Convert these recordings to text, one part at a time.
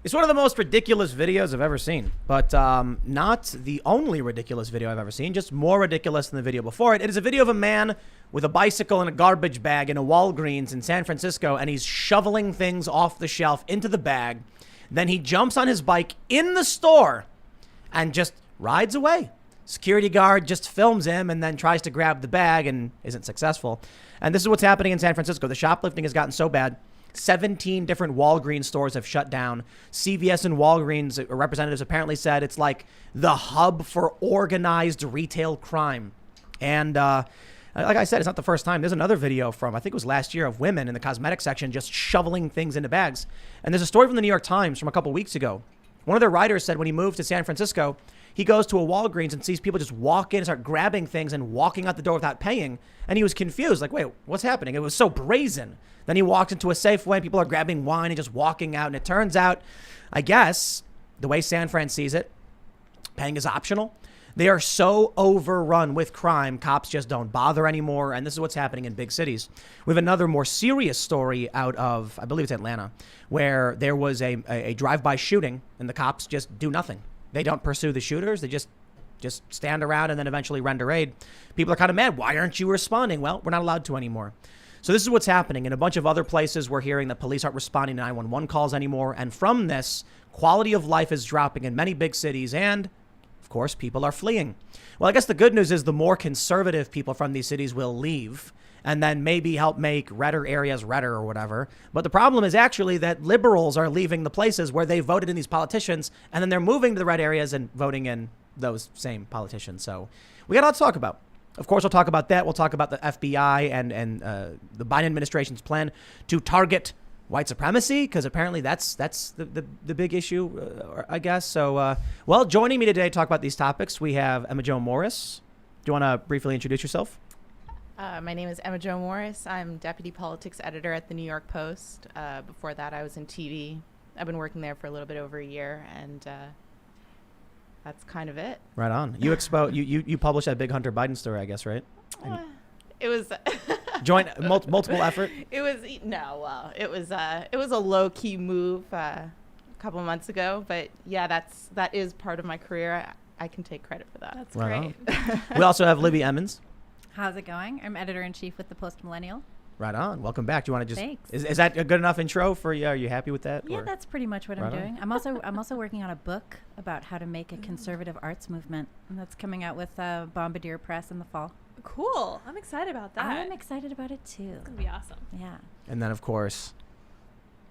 It's one of the most ridiculous videos I've ever seen, but not the only ridiculous video I've ever seen, just more ridiculous than the video before it. It is a video of a man with a bicycle and a garbage bag in a Walgreens in San Francisco, and he's shoveling things off the shelf into the bag. Then he jumps on his bike in the store and just rides away. Security guard just films him and then tries to grab the bag and isn't successful. And this is what's happening in San Francisco. The shoplifting has gotten so bad. 17 different Walgreens stores have shut down. CVS and Walgreens representatives apparently said it's like the hub for organized retail crime. And like I said, it's not the first time. There's another video from, I think it was last year, of women in the cosmetic section just shoveling things into bags. And there's a story from the New York Times from a couple weeks ago. One of their writers said when he moved to San Francisco, he goes to a Walgreens and sees people just walk in and start grabbing things and walking out the door without paying. And he was confused, like, wait, what's happening? It was so brazen. Then he walked into a Safeway and people are grabbing wine and just walking out. And it turns out, I guess, the way San Fran sees it, paying is optional. They are so overrun with crime, cops just don't bother anymore. And this is what's happening in big cities. We have another more serious story out of, I believe it's Atlanta, where there was a drive-by shooting and the cops just do nothing. They don't pursue the shooters. They just stand around and then eventually render aid. People are kind of mad. Why aren't you responding? Well, we're not allowed to anymore. So this is what's happening. In a bunch of other places, we're hearing that police aren't responding to 911 calls anymore. And from this, quality of life is dropping in many big cities. And, of course, people are fleeing. Well, I guess the good news is the more conservative people from these cities will leave and then maybe help make redder areas redder or whatever. But the problem is actually that liberals are leaving the places where they voted in these politicians, and then they're moving to the red areas and voting in those same politicians. So we got a lot to talk about. Of course, we'll talk about that. We'll talk about the FBI and the Biden administration's plan to target white supremacy, because apparently that's the big issue, I guess. So, well, joining me today to talk about these topics, we have Emma Jo Morris. Do you want to briefly introduce yourself? My name is Emma Jo Morris. I'm deputy politics editor at the New York Post. Before that, I was in TV. I've been working there for a little bit over a year, and that's kind of it. Right on. You you published that big Hunter Biden story, I guess, right? It was joint multiple effort. It was it was a low key move a couple of months ago, but yeah, that is part of my career. I can take credit for that. That's right great. We also have Libby Emmons. How's it going? I'm editor-in-chief with the Post Millennial. Right on. Welcome back. Do you want to just? Thanks. Is that a good enough intro for you? Are you happy with that? Yeah, or? That's pretty much what I'm doing. I'm also working on a book about how to make a conservative arts movement, and that's coming out with Bombardier Press in the fall. Cool. I'm excited about that. I'm excited about it too. It's gonna be awesome. Yeah. And then, of course,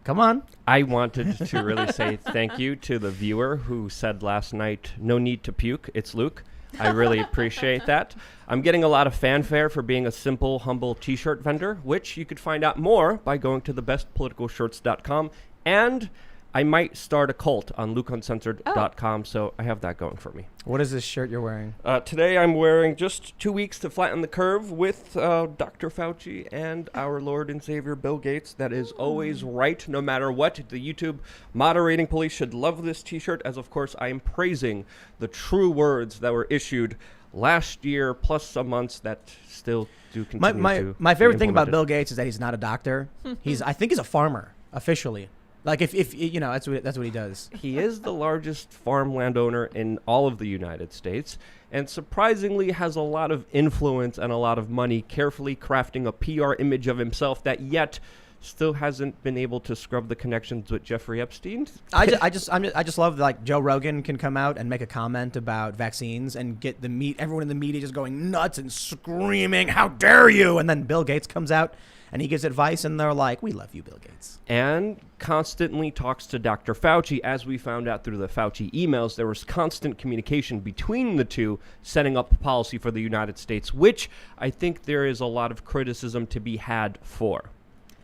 come on. I wanted to really say thank you to the viewer who said last night, "No need to puke. It's Luke." I really appreciate that. I'm getting a lot of fanfare for being a simple, humble t-shirt vendor, which you could find out more by going to thebestpoliticalshirts.com. And I might start a cult on lukeuncensored.com, so I have that going for me. What is this shirt you're wearing? Today I'm wearing just 2 weeks to flatten the curve with Dr. Fauci and our Lord and Savior Bill Gates. That is always right, no matter what. The YouTube moderating police should love this t-shirt, as of course I am praising the true words that were issued last year, plus some months that still do continue to my favorite thing about Bill Gates is that he's not a doctor. I think he's a farmer, officially. Like if you know, that's what he does. He is the largest farmland owner in all of the United States, and surprisingly has a lot of influence and a lot of money, carefully crafting a PR image of himself that yet still hasn't been able to scrub the connections with Jeffrey Epstein. I just love like Joe Rogan can come out and make a comment about vaccines and get everyone in the media just going nuts and screaming, "How dare you!" And then Bill Gates comes out and he gives advice, and they're like, "We love you, Bill Gates." And constantly talks to Dr. Fauci. As we found out through the Fauci emails, there was constant communication between the two, setting up policy for the United States, which I think there is a lot of criticism to be had for.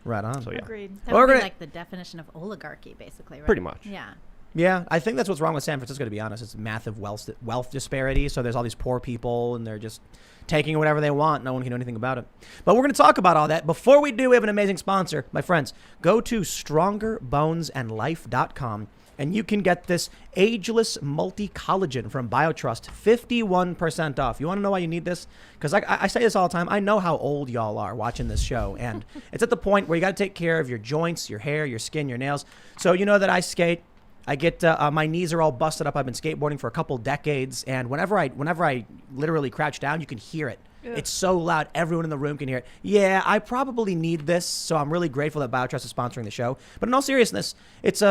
Right on. So, yeah. Agreed. That would be like the definition of oligarchy, basically, right? Pretty much. Yeah. Yeah, I think that's what's wrong with San Francisco, to be honest. It's massive wealth disparity. So there's all these poor people, and they're just taking whatever they want. No one can do anything about it. But we're going to talk about all that. Before we do, we have an amazing sponsor. My friends, go to strongerbonesandlife.com, and you can get this ageless multi-collagen from BioTrust, 51% off. You want to know why you need this? Because I say this all the time. I know how old y'all are watching this show, and it's at the point where you got to take care of your joints, your hair, your skin, your nails. So you know that I skate. I get my knees are all busted up. I've been skateboarding for a couple decades, and whenever I literally crouch down, you can hear it. It's so loud. Everyone in the room can hear it. Yeah, I probably need this, so I'm really grateful that BioTrust is sponsoring the show. But in all seriousness, it's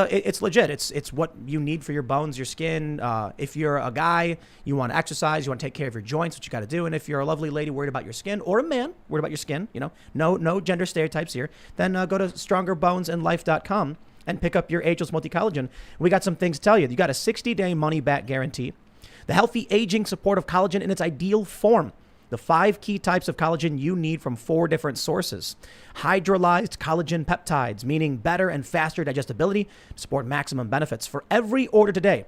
legit. It's what you need for your bones, your skin. If you're a guy, you want to exercise, you want to take care of your joints, what you got to do. And if you're a lovely lady worried about your skin, or a man worried about your skin, no gender stereotypes here, then go to strongerbonesandlife.com and pick up your ageless multi-collagen. We got some things to tell you. You got a 60-day money-back guarantee. The healthy aging support of collagen in its ideal form. The 5 key types of collagen you need from 4 different sources. Hydrolyzed collagen peptides, meaning better and faster digestibility to support maximum benefits. For every order today,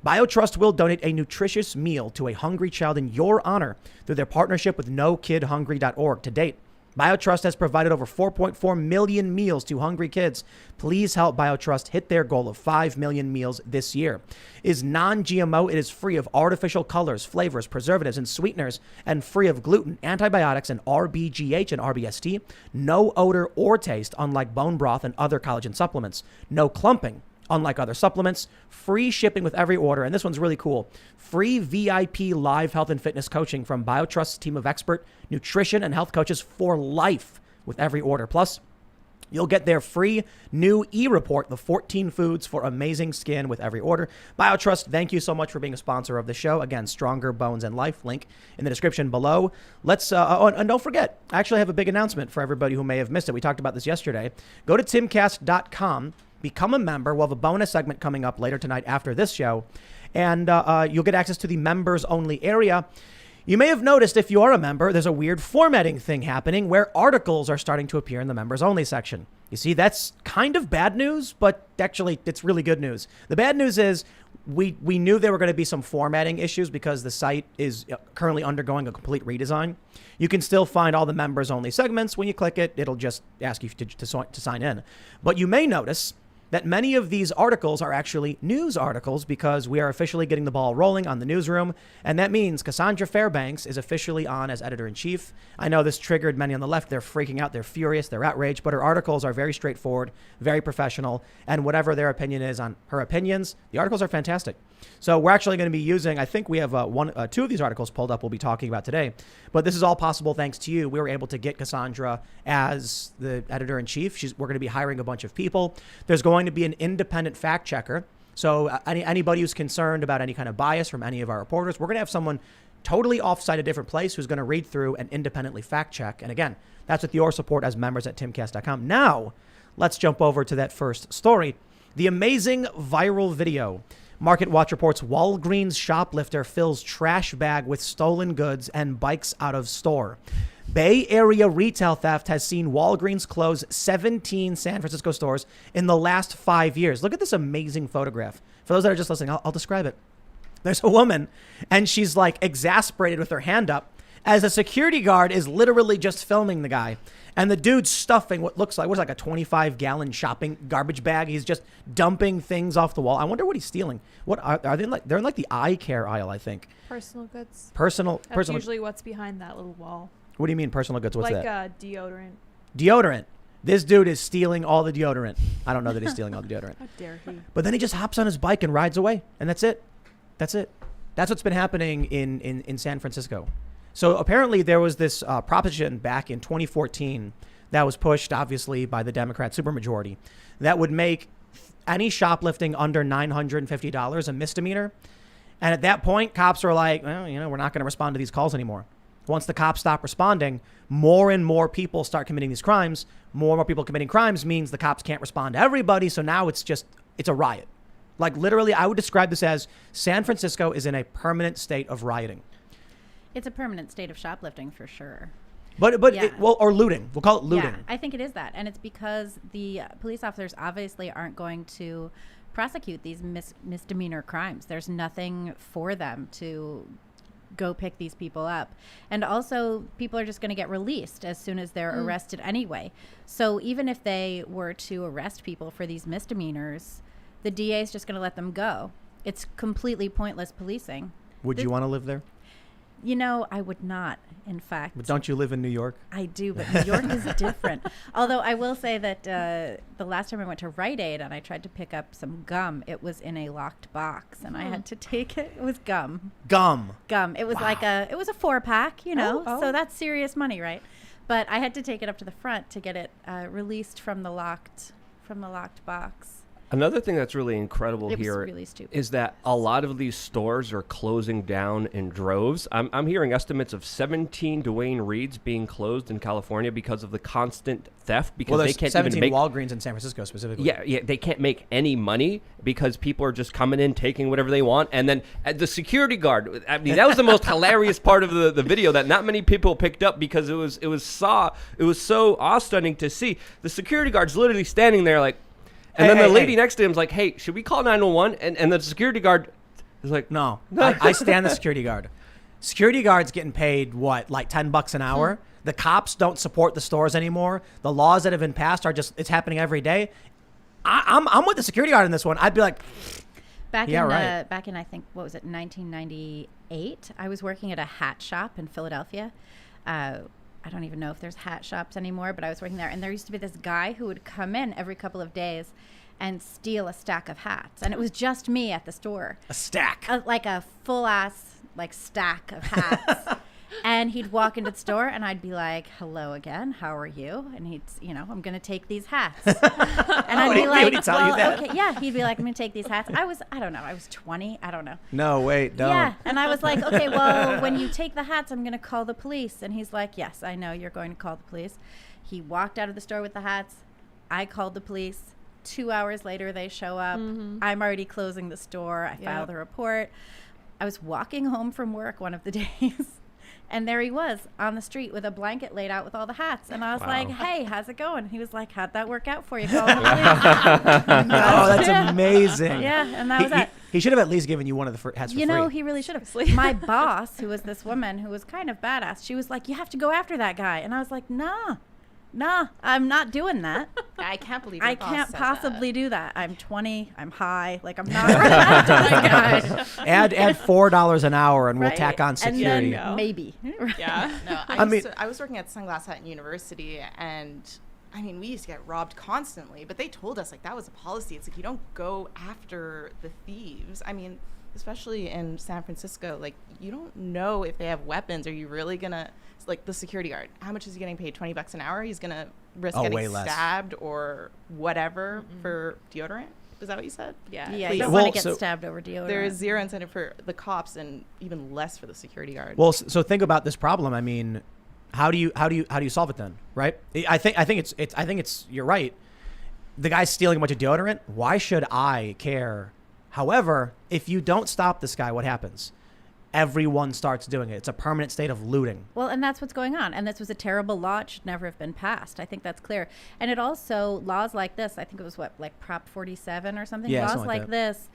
BioTrust will donate a nutritious meal to a hungry child in your honor through their partnership with NoKidHungry.org. To date, BioTrust has provided over 4.4 million meals to hungry kids. Please help BioTrust hit their goal of 5 million meals this year. Is non-GMO. It is free of artificial colors, flavors, preservatives, and sweeteners, and free of gluten, antibiotics, and RBGH and RBST. No odor or taste, unlike bone broth and other collagen supplements. No clumping, unlike other supplements. Free shipping with every order. And this one's really cool. Free VIP live health and fitness coaching from BioTrust's team of expert nutrition and health coaches for life with every order. Plus, you'll get their free new e-report, the 14 foods for amazing skin with every order. BioTrust, thank you so much for being a sponsor of the show. Again, Stronger Bones and Life, link in the description below. Let's, and don't forget, I actually have a big announcement for everybody who may have missed it. We talked about this yesterday. Go to timcast.com. Become a member. We'll have a bonus segment coming up later tonight after this show. And you'll get access to the members only area. You may have noticed if you are a member, there's a weird formatting thing happening where articles are starting to appear in the members only section. You see, that's kind of bad news, but actually it's really good news. The bad news is we knew there were going to be some formatting issues because the site is currently undergoing a complete redesign. You can still find all the members only segments. When you click it, it'll just ask you to sign in. But you may notice that many of these articles are actually news articles because we are officially getting the ball rolling on the Newsroom. And that means Cassandra Fairbanks is officially on as editor-in-chief. I know this triggered many on the left. They're freaking out. They're furious. They're outraged. But her articles are very straightforward, very professional. And whatever their opinion is on her opinions, the articles are fantastic. So we're actually going to be using, I think we have 2 of these articles pulled up we'll be talking about today. But this is all possible thanks to you. We were able to get Cassandra as the editor-in-chief. We're going to be hiring a bunch of people. There's going to be an independent fact checker. So anybody who's concerned about any kind of bias from any of our reporters, we're going to have someone totally offsite a different place who's going to read through and independently fact check. And again, that's with your support as members at timcast.com. Now, let's jump over to that first story. The amazing viral video. Market Watch reports Walgreens shoplifter fills trash bag with stolen goods and bikes out of store. Bay Area retail theft has seen Walgreens close 17 San Francisco stores in the last 5 years. Look at this amazing photograph. For those that are just listening, I'll describe it. There's a woman, and she's like exasperated with her hand up as a security guard is literally just filming the guy. And the dude's stuffing what looks like a 25-gallon shopping garbage bag. He's just dumping things off the wall. I wonder what he's stealing. What are they like? They're in like the eye care aisle, I think. Personal goods. That's usually what's behind that little wall. What do you mean personal goods? What's that? Like deodorant. Deodorant. This dude is stealing all the deodorant. I don't know that he's stealing all the deodorant. How dare he? But then he just hops on his bike and rides away. And that's it. That's it. That's what's been happening in San Francisco. So apparently there was this proposition back in 2014 that was pushed, obviously, by the Democrat supermajority that would make any shoplifting under $950 a misdemeanor. And at that point, cops were like, well, we're not going to respond to these calls anymore. Once the cops stop responding, more and more people start committing these crimes. More and more people committing crimes means the cops can't respond to everybody. So now it's a riot. Like literally, I would describe this as San Francisco is in a permanent state of rioting. It's a permanent state of shoplifting for sure. But Yeah. or looting. We'll call it looting. Yeah, I think it is that. And it's because the police officers obviously aren't going to prosecute these misdemeanor crimes. There's nothing for them to go pick these people up. And also, people are just going to get released as soon as they're arrested anyway. So even if they were to arrest people for these misdemeanors, the DA is just going to let them go. It's completely pointless policing. Would you want to live there? You know, I would not, in fact. But don't you live in New York? I do, but New York is different. Although I will say that the last time I went to Rite Aid and I tried to pick up some gum, it was in a locked box, and I had to take it. It was gum. Gum. It was like it was a 4-pack, you know, Oh. so that's serious money, right? But I had to take it up to the front to get it released from the locked box. Another thing that's really incredible It was here really stupid. is that a lot of these stores are closing down in droves. I'm hearing estimates of 17 Duane Reads being closed in California because of the constant theft, because Well, they there's can't 17 even make Walgreens in San Francisco specifically. Yeah, they can't make any money because people are just coming in, taking whatever they want. And then the security guard, I mean, that was the most hilarious part of the video that not many people picked up, because it was so awe-stunning to see. The security guard's literally standing there like, and then the lady next to him is like, hey, should we call 911? And the security guard is like, No, I stand the security guard. Security guards getting paid what, like $10 an hour? The cops don't support the stores anymore. The laws that have been passed are it's happening every day. I'm with the security guard in this one. I'd be like, Back Yeah, in right. back in I think, what was it, 1998, I was working at a hat shop in Philadelphia. I don't even know if there's hat shops anymore, but I was working there, and there used to be this guy who would come in every couple of days and steal a stack of hats, and it was just me at the store, a stack. like a full ass like stack of hats. And he'd walk into the store, and I'd be like, "Hello again, how are you?" And he'd, I'm going to take these hats. And I'd be like, would he tell you "Well, that? okay, yeah." He'd be like, "I'm going to take these hats." I don't know, I was 20, I don't know. No, wait, don't. Yeah, and I was like, "Okay, well, when you take the hats, I'm going to call the police." And he's like, "Yes, I know you're going to call the police." He walked out of the store with the hats. I called the police. 2 hours later, they show up. I'm already closing the store. I filed a report. I was walking home from work one of the days, and there he was on the street with a blanket laid out with all the hats. And I was like, "Hey, how's it going?" He was like, "How'd that work out for you?" Call the police. No, that's amazing. Yeah, and that was that. He should have at least given you one of the hats for You free. know, he really should have. My boss, who was this woman who was kind of badass, she was like, "You have to go after that guy." And I was like, Nah, I'm not doing that. I can't believe I your boss can't said possibly do that. I'm 20. I'm high. Like, I'm not going after this guy. add $4 an hour, and we'll Right? tack on And security. then maybe. that. Yeah. No, I was working at Sunglass Hut in university, and I mean, we used to get robbed constantly, but they told us like that was a policy. It's like you don't go after the thieves. I mean, especially in San Francisco, like you don't know if they have weapons. Are you really gonna, like the security guard, how much is he getting paid? $20 an hour? He's gonna risk way getting less. stabbed or whatever for deodorant? Is that what you said? Yeah, Please. you don't Well, want to get so- stabbed over deodorant. There is zero incentive for the cops and even less for the security guard. Well, so think about this problem. I mean, how do you solve it then, right? I think it's you're right. The guy's stealing a bunch of deodorant. Why should I care? However, if you don't stop this guy, what happens? Everyone starts doing it. It's a permanent state of looting. Well, and that's what's going on. And this was a terrible law. It should never have been passed. I think that's clear. And it also, laws like this, I think it was like Prop 47 or something. Yeah, laws something like like that. this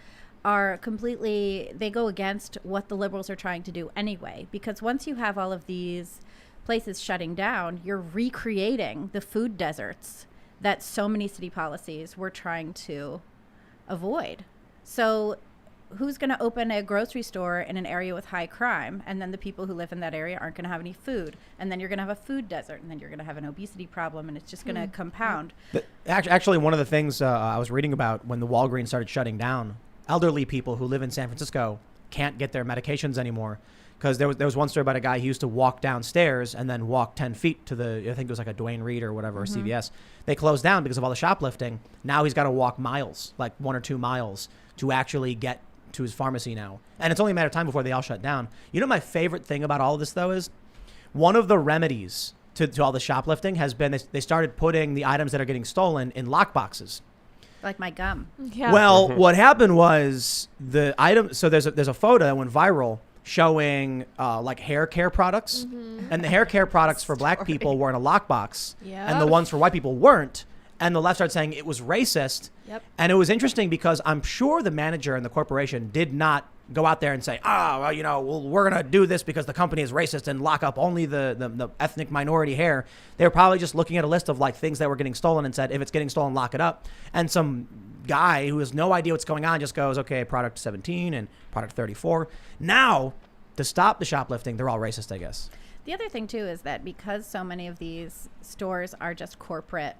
are completely, they go against what the liberals are trying to do anyway. Because once you have all of these places shutting down, you're recreating the food deserts that so many city policies were trying to avoid. So who's going to open a grocery store in an area with high crime, and then the people who live in that area aren't going to have any food, and then you're going to have a food desert, and then you're going to have an obesity problem, and it's just going to compound. Actually, one of the things I was reading about when the Walgreens started shutting down, elderly people who live in San Francisco can't get their medications anymore. Because there was one story about a guy who used to walk downstairs and then walk 10 feet to I think it was like a Duane Reade or whatever, or CVS. They closed down because of all the shoplifting. Now he's got to walk miles, like 1 or 2 miles, to actually get to his pharmacy now. And it's only a matter of time before they all shut down. You know, my favorite thing about all of this, though, is one of the remedies to all the shoplifting has been they started putting the items that are getting stolen in lockboxes. Like my gum. Yeah. Well, what happened was the item. So there's a photo that went viral showing like hair care products, and the hair care products for black people were in a lockbox, and the ones for white people weren't. And the left started saying it was racist. Yep. And it was interesting because I'm sure the manager and the corporation did not go out there and say, we're going to do this because the company is racist and lock up only the ethnic minority hair. They were probably just looking at a list of like things that were getting stolen and said, if it's getting stolen, lock it up. And some guy who has no idea what's going on just goes, okay, product 17 and product 34. Now to stop the shoplifting, they're all racist, I guess. The other thing, too, is that because so many of these stores are just corporate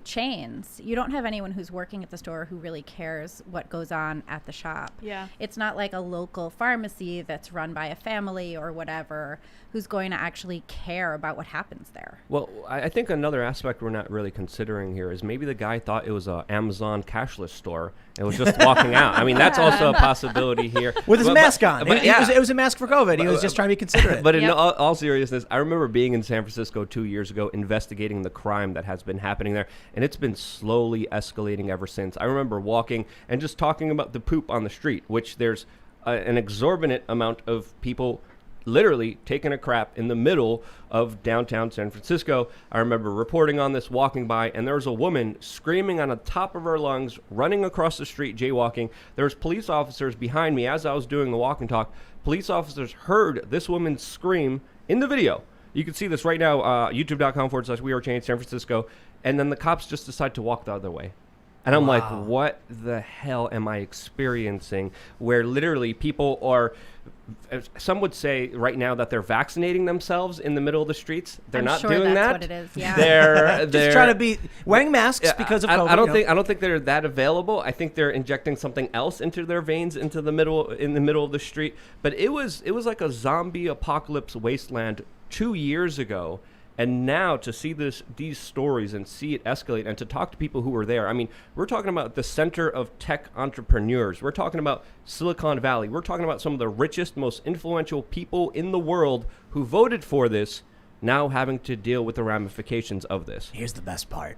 chains, you don't have anyone who's working at the store who really cares what goes on at the shop. Yeah. It's not like a local pharmacy that's run by a family or whatever who's going to actually care about what happens there. Well, I think another aspect we're not really considering here is maybe the guy thought it was a Amazon cashless store and was just walking out. I mean, that's also a possibility here. With his mask on. But It was a mask for COVID. He was just trying to be considerate. But in all seriousness, I remember being in San Francisco 2 years ago investigating the crime that has been happening there, and it's been slowly escalating ever since. I remember walking and just talking about the poop on the street, which there's an exorbitant amount of people literally taking a crap in the middle of downtown San Francisco. I remember reporting on this, walking by, and there was a woman screaming on the top of her lungs, running across the street, jaywalking. There was police officers behind me as I was doing the walk and talk. Police officers heard this woman scream in the video. You can see this right now, youtube.com/WeAreChange San Francisco. And then the cops just decide to walk the other way. And I'm like, what the hell am I experiencing? Where literally people are, some would say right now that they're vaccinating themselves in the middle of the streets. They're not sure doing that's that. What it is. Yeah. They're just trying to be wearing masks because of COVID. I don't think they're that available. I think they're injecting something else into their veins in the middle of the street. But it was like a zombie apocalypse wasteland 2 years ago. And now to see these stories and see it escalate and to talk to people who were there. I mean, we're talking about the center of tech entrepreneurs. We're talking about Silicon Valley. We're talking about some of the richest, most influential people in the world who voted for this, now having to deal with the ramifications of this. Here's the best part.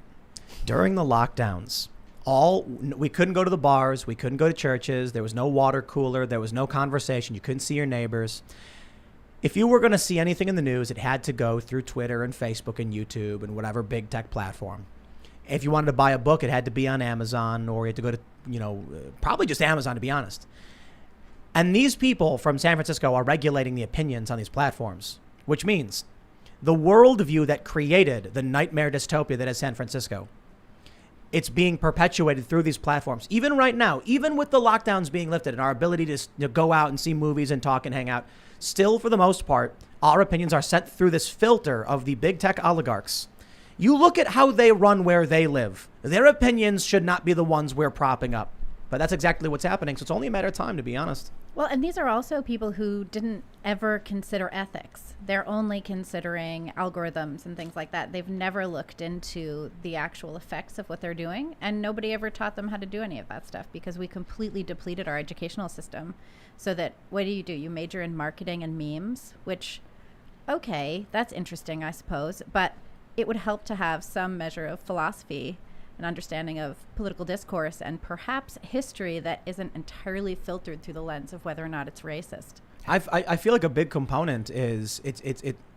During the lockdowns, we couldn't go to the bars. We couldn't go to churches. There was no water cooler. There was no conversation. You couldn't see your neighbors. If you were going to see anything in the news, it had to go through Twitter and Facebook and YouTube and whatever big tech platform. If you wanted to buy a book, it had to be on Amazon, or you had to go to, probably just Amazon, to be honest. And these people from San Francisco are regulating the opinions on these platforms, which means the worldview that created the nightmare dystopia that is San Francisco, it's being perpetuated through these platforms. Even right now, even with the lockdowns being lifted and our ability to go out and see movies and talk and hang out, still, for the most part, our opinions are sent through this filter of the big tech oligarchs. You look at how they run where they live. Their opinions should not be the ones we're propping up. But that's exactly what's happening. So it's only a matter of time, to be honest. Well, and these are also people who didn't ever consider ethics. They're only considering algorithms and things like that. They've never looked into the actual effects of what they're doing, and nobody ever taught them how to do any of that stuff because we completely depleted our educational system. So that, what do? You major in marketing and memes, which, okay, that's interesting, I suppose, but it would help to have some measure of philosophy, an understanding of political discourse, and perhaps history that isn't entirely filtered through the lens of whether or not it's racist. I feel like a big component is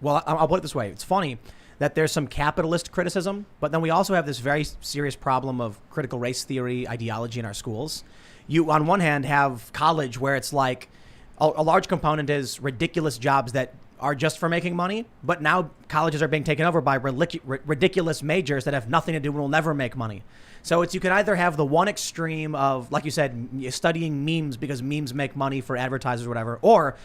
well, I'll put it this way. It's funny that there's some capitalist criticism, but then we also have this very serious problem of critical race theory ideology in our schools. You, on one hand, have college where it's like a large component is ridiculous jobs that are just for making money, but now colleges are being taken over by ridiculous majors that have nothing to do and will never make money. So you can either have the one extreme of, like you said, studying memes because memes make money for advertisers or whatever, or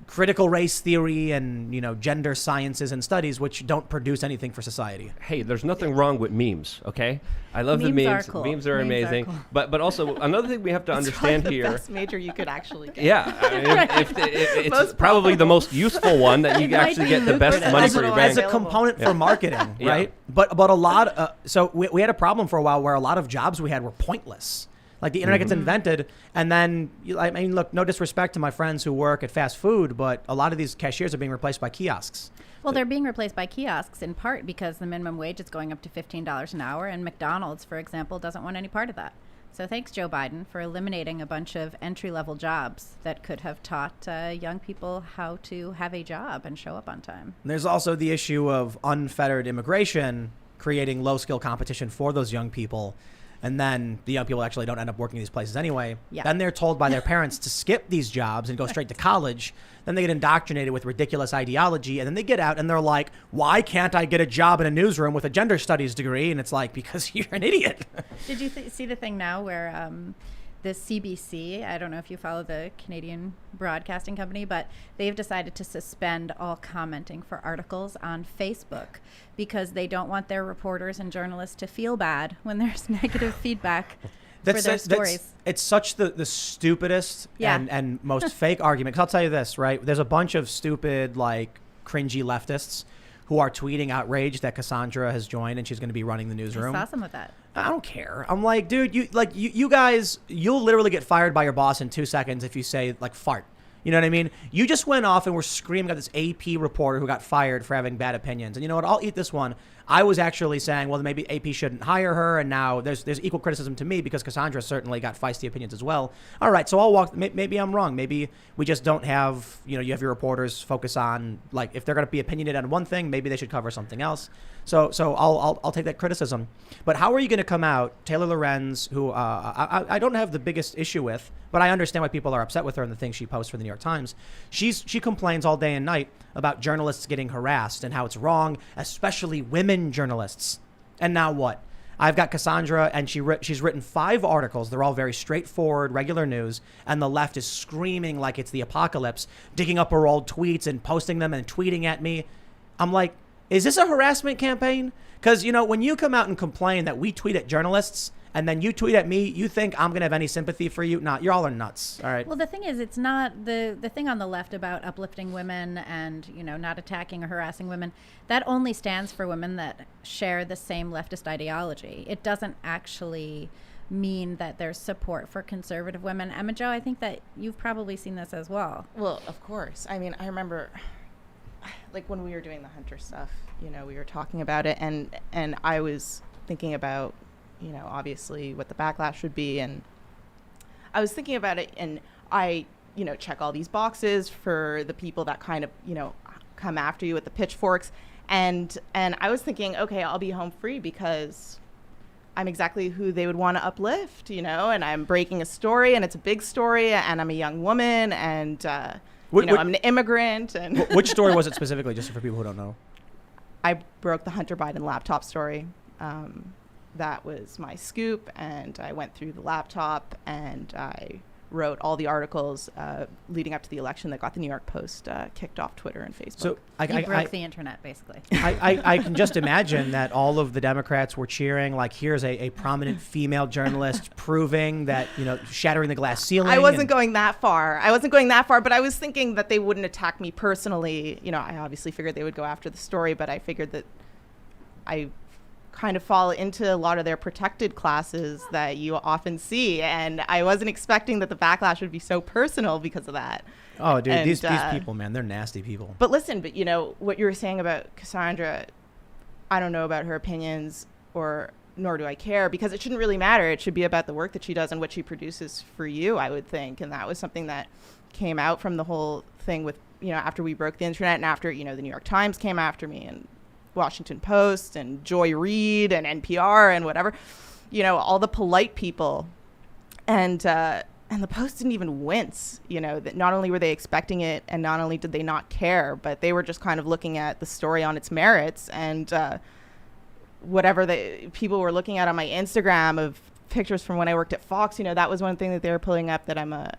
critical race theory and gender sciences and studies which don't produce anything for society. Hey, there's nothing wrong with memes, okay? I love the Memes memes. are cool. Memes are Memes are amazing. cool. But also another thing we have to understand the here. best major you could actually get. Yeah, I mean, it's Most probably the most useful one that you It might actually be get the best lucrative. money As for your a- bang. As a component for marketing, Yeah. right? But a lot. So we had a problem for a while where a lot of jobs we had were pointless. Like the internet gets invented, and then I mean, look, no disrespect to my friends who work at fast food, but a lot of these cashiers are being replaced by kiosks. Well, they're being replaced by kiosks in part because the minimum wage is going up to $15 an hour, and McDonald's, for example, doesn't want any part of that. So thanks, Joe Biden, for eliminating a bunch of entry-level jobs that could have taught young people how to have a job and show up on time. And there's also the issue of unfettered immigration creating low-skill competition for those young people. And then the young people actually don't end up working in these places anyway. Yeah. Then they're told by their parents to skip these jobs and go straight to college. Then they get indoctrinated with ridiculous ideology. And then they get out and they're like, why can't I get a job in a newsroom with a gender studies degree? And it's like, because you're an idiot. Did you see the thing now where the CBC, I don't know if you follow the Canadian Broadcasting Company, but they've decided to suspend all commenting for articles on Facebook because they don't want their reporters and journalists to feel bad when there's negative feedback for their stories. It's such the stupidest and most fake argument. 'Cause I'll tell you this, right? There's a bunch of stupid, like, cringy leftists who are tweeting outrage that Cassandra has joined and she's going to be running the newsroom. I saw some of that. I don't care. I'm like, dude, you guys, you'll literally get fired by your boss in 2 seconds if you say, like, fart. You know what I mean? You just went off and were screaming at this AP reporter who got fired for having bad opinions. And you know what? I'll eat this one. I was actually saying, well, maybe AP shouldn't hire her, and now there's equal criticism to me because Cassandra certainly got feisty opinions as well. All right, so I'll walk. Maybe I'm wrong. Maybe we just don't have, you have your reporters focus on, like, if they're going to be opinionated on one thing, maybe they should cover something else. So I'll take that criticism. But how are you going to come out, Taylor Lorenz, who I don't have the biggest issue with, but I understand why people are upset with her and the things she posts for the New York Times. She complains all day and night about journalists getting harassed and how it's wrong, especially women journalists. And now what? I've got Cassandra, and she's written 5 articles. They're all very straightforward, regular news, and the left is screaming like it's the apocalypse, digging up her old tweets and posting them and tweeting at me. I'm like, is this a harassment campaign? Because, when you come out and complain that we tweet at journalists and then you tweet at me, you think I'm going to have any sympathy for you? Nah, you all are nuts. All right. Well, the thing is, it's not the thing on the left about uplifting women and, not attacking or harassing women. That only stands for women that share the same leftist ideology. It doesn't actually mean that there's support for conservative women. Emma Jo, I think that you've probably seen this as well. Well, of course. I mean, I remember, like, when we were doing the Hunter stuff, we were talking about it, and I was thinking about, obviously what the backlash would be, and I was thinking about it, and I, check all these boxes for the people that kind of, come after you with the pitchforks, and I was thinking, okay, I'll be home free because I'm exactly who they would want to uplift, and I'm breaking a story, and it's a big story, and I'm a young woman, and I'm an immigrant. And which story was it specifically, just for people who don't know? I broke the Hunter Biden laptop story. That was my scoop, and I went through the laptop, and I wrote all the articles leading up to the election that got the New York Post kicked off Twitter and Facebook. So I broke the internet, basically. I can just imagine that all of the Democrats were cheering, like, here's a prominent female journalist proving that, shattering the glass ceiling. I wasn't going that far. But I was thinking that they wouldn't attack me personally. I obviously figured they would go after the story, but I figured that I kind of fall into a lot of their protected classes that you often see, and I wasn't expecting that the backlash would be so personal because of that. Oh, dude, and, these people, man, they're nasty people. But listen, what you were saying about Cassandra, I don't know about her opinions, nor do I care, because it shouldn't really matter. It should be about the work that she does and what she produces for you, I would think. And that was something that came out from the whole thing with, after we broke the internet, and after, the New York Times came after me, and Washington Post and Joy Reid and NPR and whatever, all the polite people, and the Post didn't even wince, that not only were they expecting it, and not only did they not care, but they were just kind of looking at the story on its merits, and whatever the people were looking at on my Instagram of pictures from when I worked at Fox, that was one thing that they were pulling up, that I'm a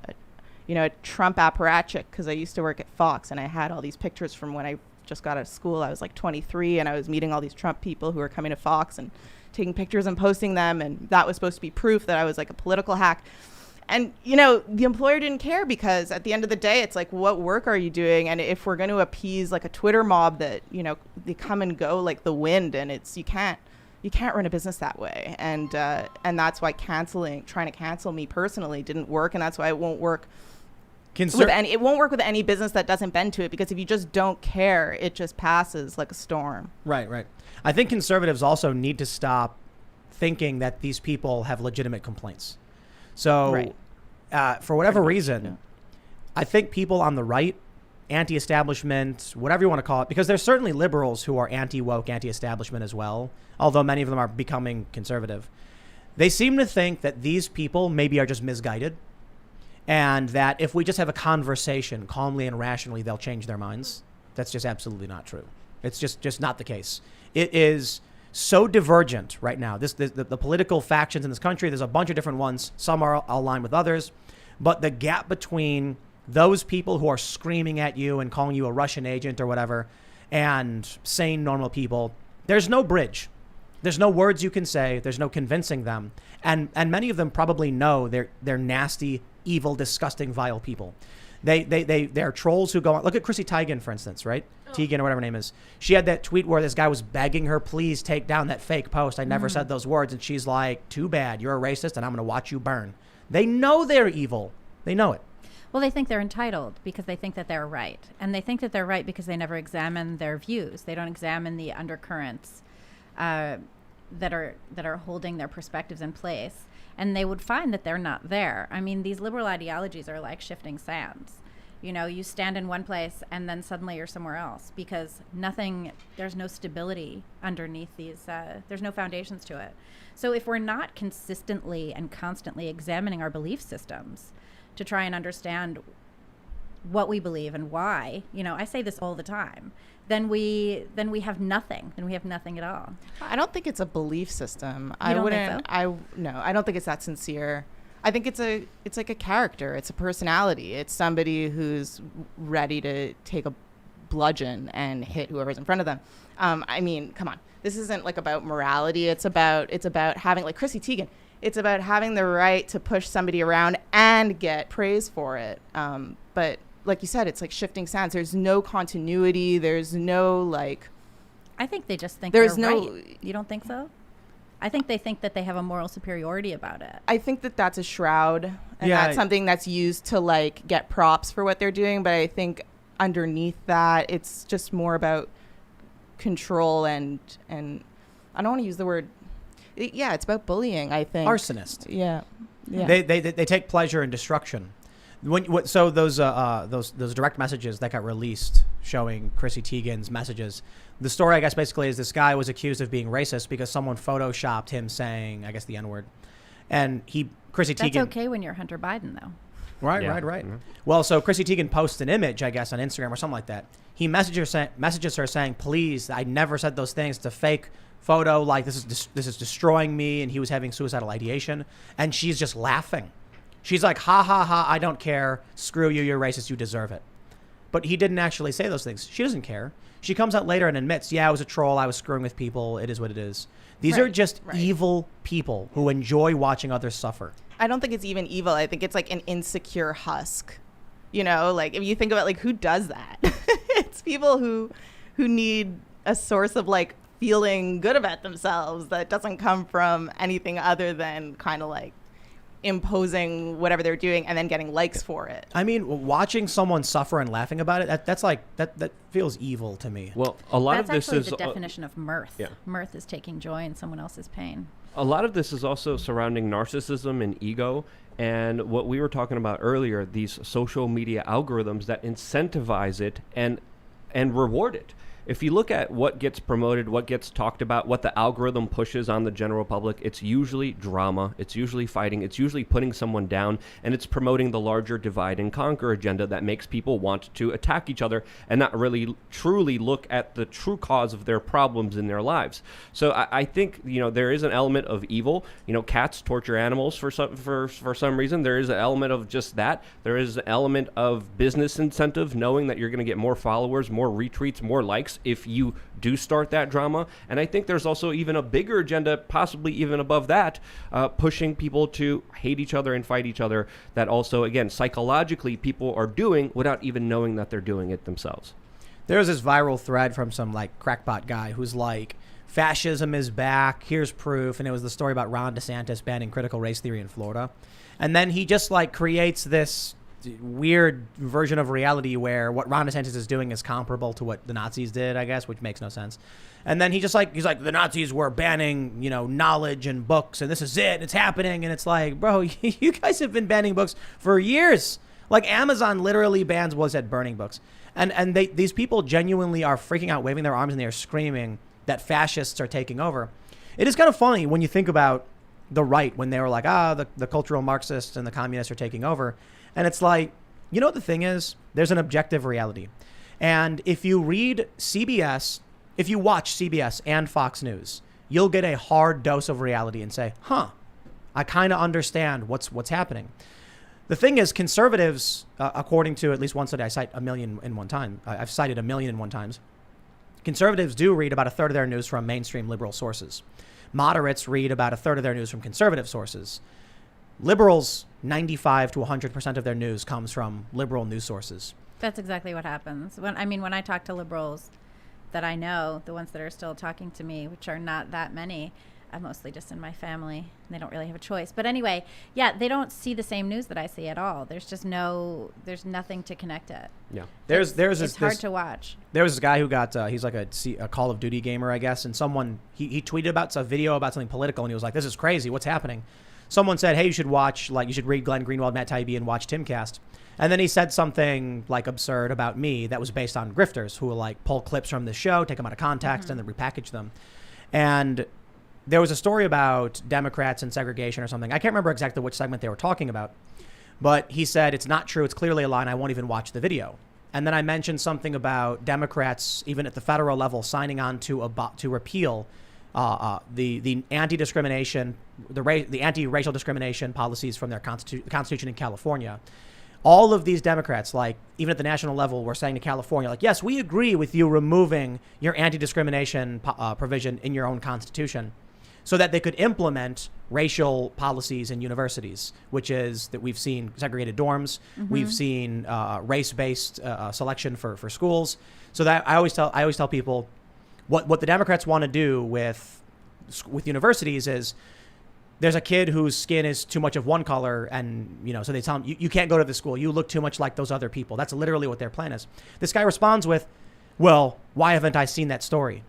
Trump apparatchik, because I used to work at Fox, and I had all these pictures from when I just got out of school. I was like 23, and I was meeting all these Trump people who were coming to Fox and taking pictures and posting them, and that was supposed to be proof that I was like a political hack. And the employer didn't care, because at the end of the day, it's like, what work are you doing? And if we're going to appease like a Twitter mob that they come and go like the wind, and it's you can't run a business that way. And that's why trying to cancel me personally didn't work, and that's why it won't work. It won't work with any business that doesn't bend to it, because if you just don't care, it just passes like a storm. Right. I think conservatives also need to stop thinking that these people have legitimate complaints. So for whatever reason, I think people on the right, anti-establishment, whatever you want to call it, because there's certainly liberals who are anti-woke, anti-establishment as well, although many of them are becoming conservative. They seem to think that these people maybe are just misguided, and that if we just have a conversation calmly and rationally, they'll change their minds. That's just absolutely not true. It's just not the case. It is so divergent right now. The political factions in this country, there's a bunch of different ones. Some are aligned with others. But the gap between those people who are screaming at you and calling you a Russian agent or whatever and sane, normal people, there's no bridge. There's no words you can say. There's no convincing them. And many of them probably know they're nasty, evil, disgusting, vile people. They're trolls who go on. Look at Chrissy Teigen, for instance, right? Teigen or whatever her name is. She had that tweet where this guy was begging her, please take down that fake post. I never said those words. And she's like, too bad. You're a racist and I'm going to watch you burn. They know they're evil. They know it. Well, they think they're entitled because they think that they're right. And they think that they're right because they never examine their views. They don't examine the undercurrents that are holding their perspectives in place. And they would find that they're not there. I mean, these liberal ideologies are like shifting sands. You know, you stand in one place and then suddenly you're somewhere else because there's no stability underneath these, there's no foundations to it. So if we're not consistently and constantly examining our belief systems to try and understand what we believe and why, you know, I say this all the time, then we have nothing. Then we have nothing at all. I don't think it's a belief system. You don't think so? No, I don't think it's that sincere. I think it's like a character. It's a personality. It's somebody who's ready to take a bludgeon and hit whoever's in front of them. I mean, come on. This isn't like about morality. It's about having, like Chrissy Teigen, it's about having the right to push somebody around and get praise for it. But like you said, it's like shifting sands. There's no continuity. There's no like. I think they just think there's they're no. right. You don't think so? I think they think that they have a moral superiority about it. I think that that's a shroud, and that's something that's used to like get props for what they're doing. But I think underneath that, it's just more about control and I don't want to use the word. It's about bullying. I think Arsonist. Yeah. They take pleasure in destruction. So those direct messages that got released showing Chrissy Teigen's messages, the story I guess basically is this guy was accused of being racist because someone photoshopped him saying I guess the N-word, and Chrissy Teigen. That's okay when you're Hunter Biden though. Right. Mm-hmm. Well, so Chrissy Teigen posts an image I guess on Instagram or something like that. He messages her saying, please, I never said those things. It's a fake photo. Like this is destroying me, and he was having suicidal ideation, and she's just laughing. She's like, ha, ha, ha, I don't care. Screw you, you're racist, you deserve it. But he didn't actually say those things. She doesn't care. She comes out later and admits, yeah, I was a troll. I was screwing with people. It is what it is. These are just evil people who enjoy watching others suffer. I don't think it's even evil. I think it's like an insecure husk. You know, like if you think about like who does that? It's people who need a source of like feeling good about themselves that doesn't come from anything other than kind of like imposing whatever they're doing and then getting likes for it. I mean, watching someone suffer and laughing about it, that's like that feels evil to me. Well, a lot of this is the definition of mirth. Yeah. Mirth is taking joy in someone else's pain. A lot of this is also surrounding narcissism and ego, and what we were talking about earlier, these social media algorithms that incentivize it and reward it. If you look at what gets promoted, what gets talked about, what the algorithm pushes on the general public, it's usually drama, it's usually fighting, it's usually putting someone down, and it's promoting the larger divide and conquer agenda that makes people want to attack each other and not really truly look at the true cause of their problems in their lives. So I think, you know, there is an element of evil. You know, cats torture animals for some reason. There is an element of just that. There is an element of business incentive, knowing that you're going to get more followers, more retweets, more likes if you do start that drama. And I think there's also even a bigger agenda, possibly even above that, pushing people to hate each other and fight each other, that also, again, psychologically people are doing without even knowing that they're doing it themselves. There's this viral thread from some like crackpot guy who's like, fascism is back, here's proof, and it was the story about Ron DeSantis banning critical race theory in Florida. And then he just like creates this weird version of reality where what Ron DeSantis is doing is comparable to what the Nazis did, I guess, which makes no sense. And then he's like, the Nazis were banning, you know, knowledge and books, and this is it, it's happening. And it's like, bro, you guys have been banning books for years. Like Amazon literally bans, burning books. And these people genuinely are freaking out, waving their arms, and they are screaming that fascists are taking over. It is kind of funny when you think about the right, when they were like, the cultural Marxists and the communists are taking over. And it's like, you know what the thing is? There's an objective reality. And if you read CBS, if you watch CBS and Fox News, you'll get a hard dose of reality and say, huh, I kind of understand what's happening. The thing is, conservatives, according to at least one study, I cite 1,000,000 in one time. I've cited 1,000,000 in one times. Conservatives do read about a third of their news from mainstream liberal sources. Moderates read about a third of their news from conservative sources. Liberals, 95 to 100% of their news comes from liberal news sources. That's exactly what happens. When I talk to liberals that I know, the ones that are still talking to me, which are not that many, I'm mostly just in my family. They don't really have a choice. But anyway, yeah, they don't see the same news that I see at all. There's nothing to connect it. Yeah. It's hard to watch. There was this guy who got, he's like a Call of Duty gamer, I guess. And someone, he tweeted about a video about something political. And he was like, this is crazy. What's happening? Someone said, hey, you should read Glenn Greenwald, Matt Taibbi, and watch Timcast. And then he said something like absurd about me that was based on grifters who will like pull clips from the show, take them out of context, and then repackage them. And there was a story about Democrats and segregation or something. I can't remember exactly which segment they were talking about, but he said, it's not true. It's clearly a lie, and I won't even watch the video. And then I mentioned something about Democrats, even at the federal level, signing on to repeal the anti-discrimination, the anti-racial discrimination policies from their constitution in California. All of these Democrats, like even at the national level, were saying to California, like, yes, we agree with you removing your anti-discrimination provision in your own constitution so that they could implement racial policies in universities, which is that we've seen segregated dorms, we've seen race-based selection for schools. So that I always tell people what the Democrats want to do with universities is, there's a kid whose skin is too much of one color, and so they tell him, you can't go to the school. You look too much like those other people. That's literally what their plan is. This guy responds with, well, why haven't I seen that story?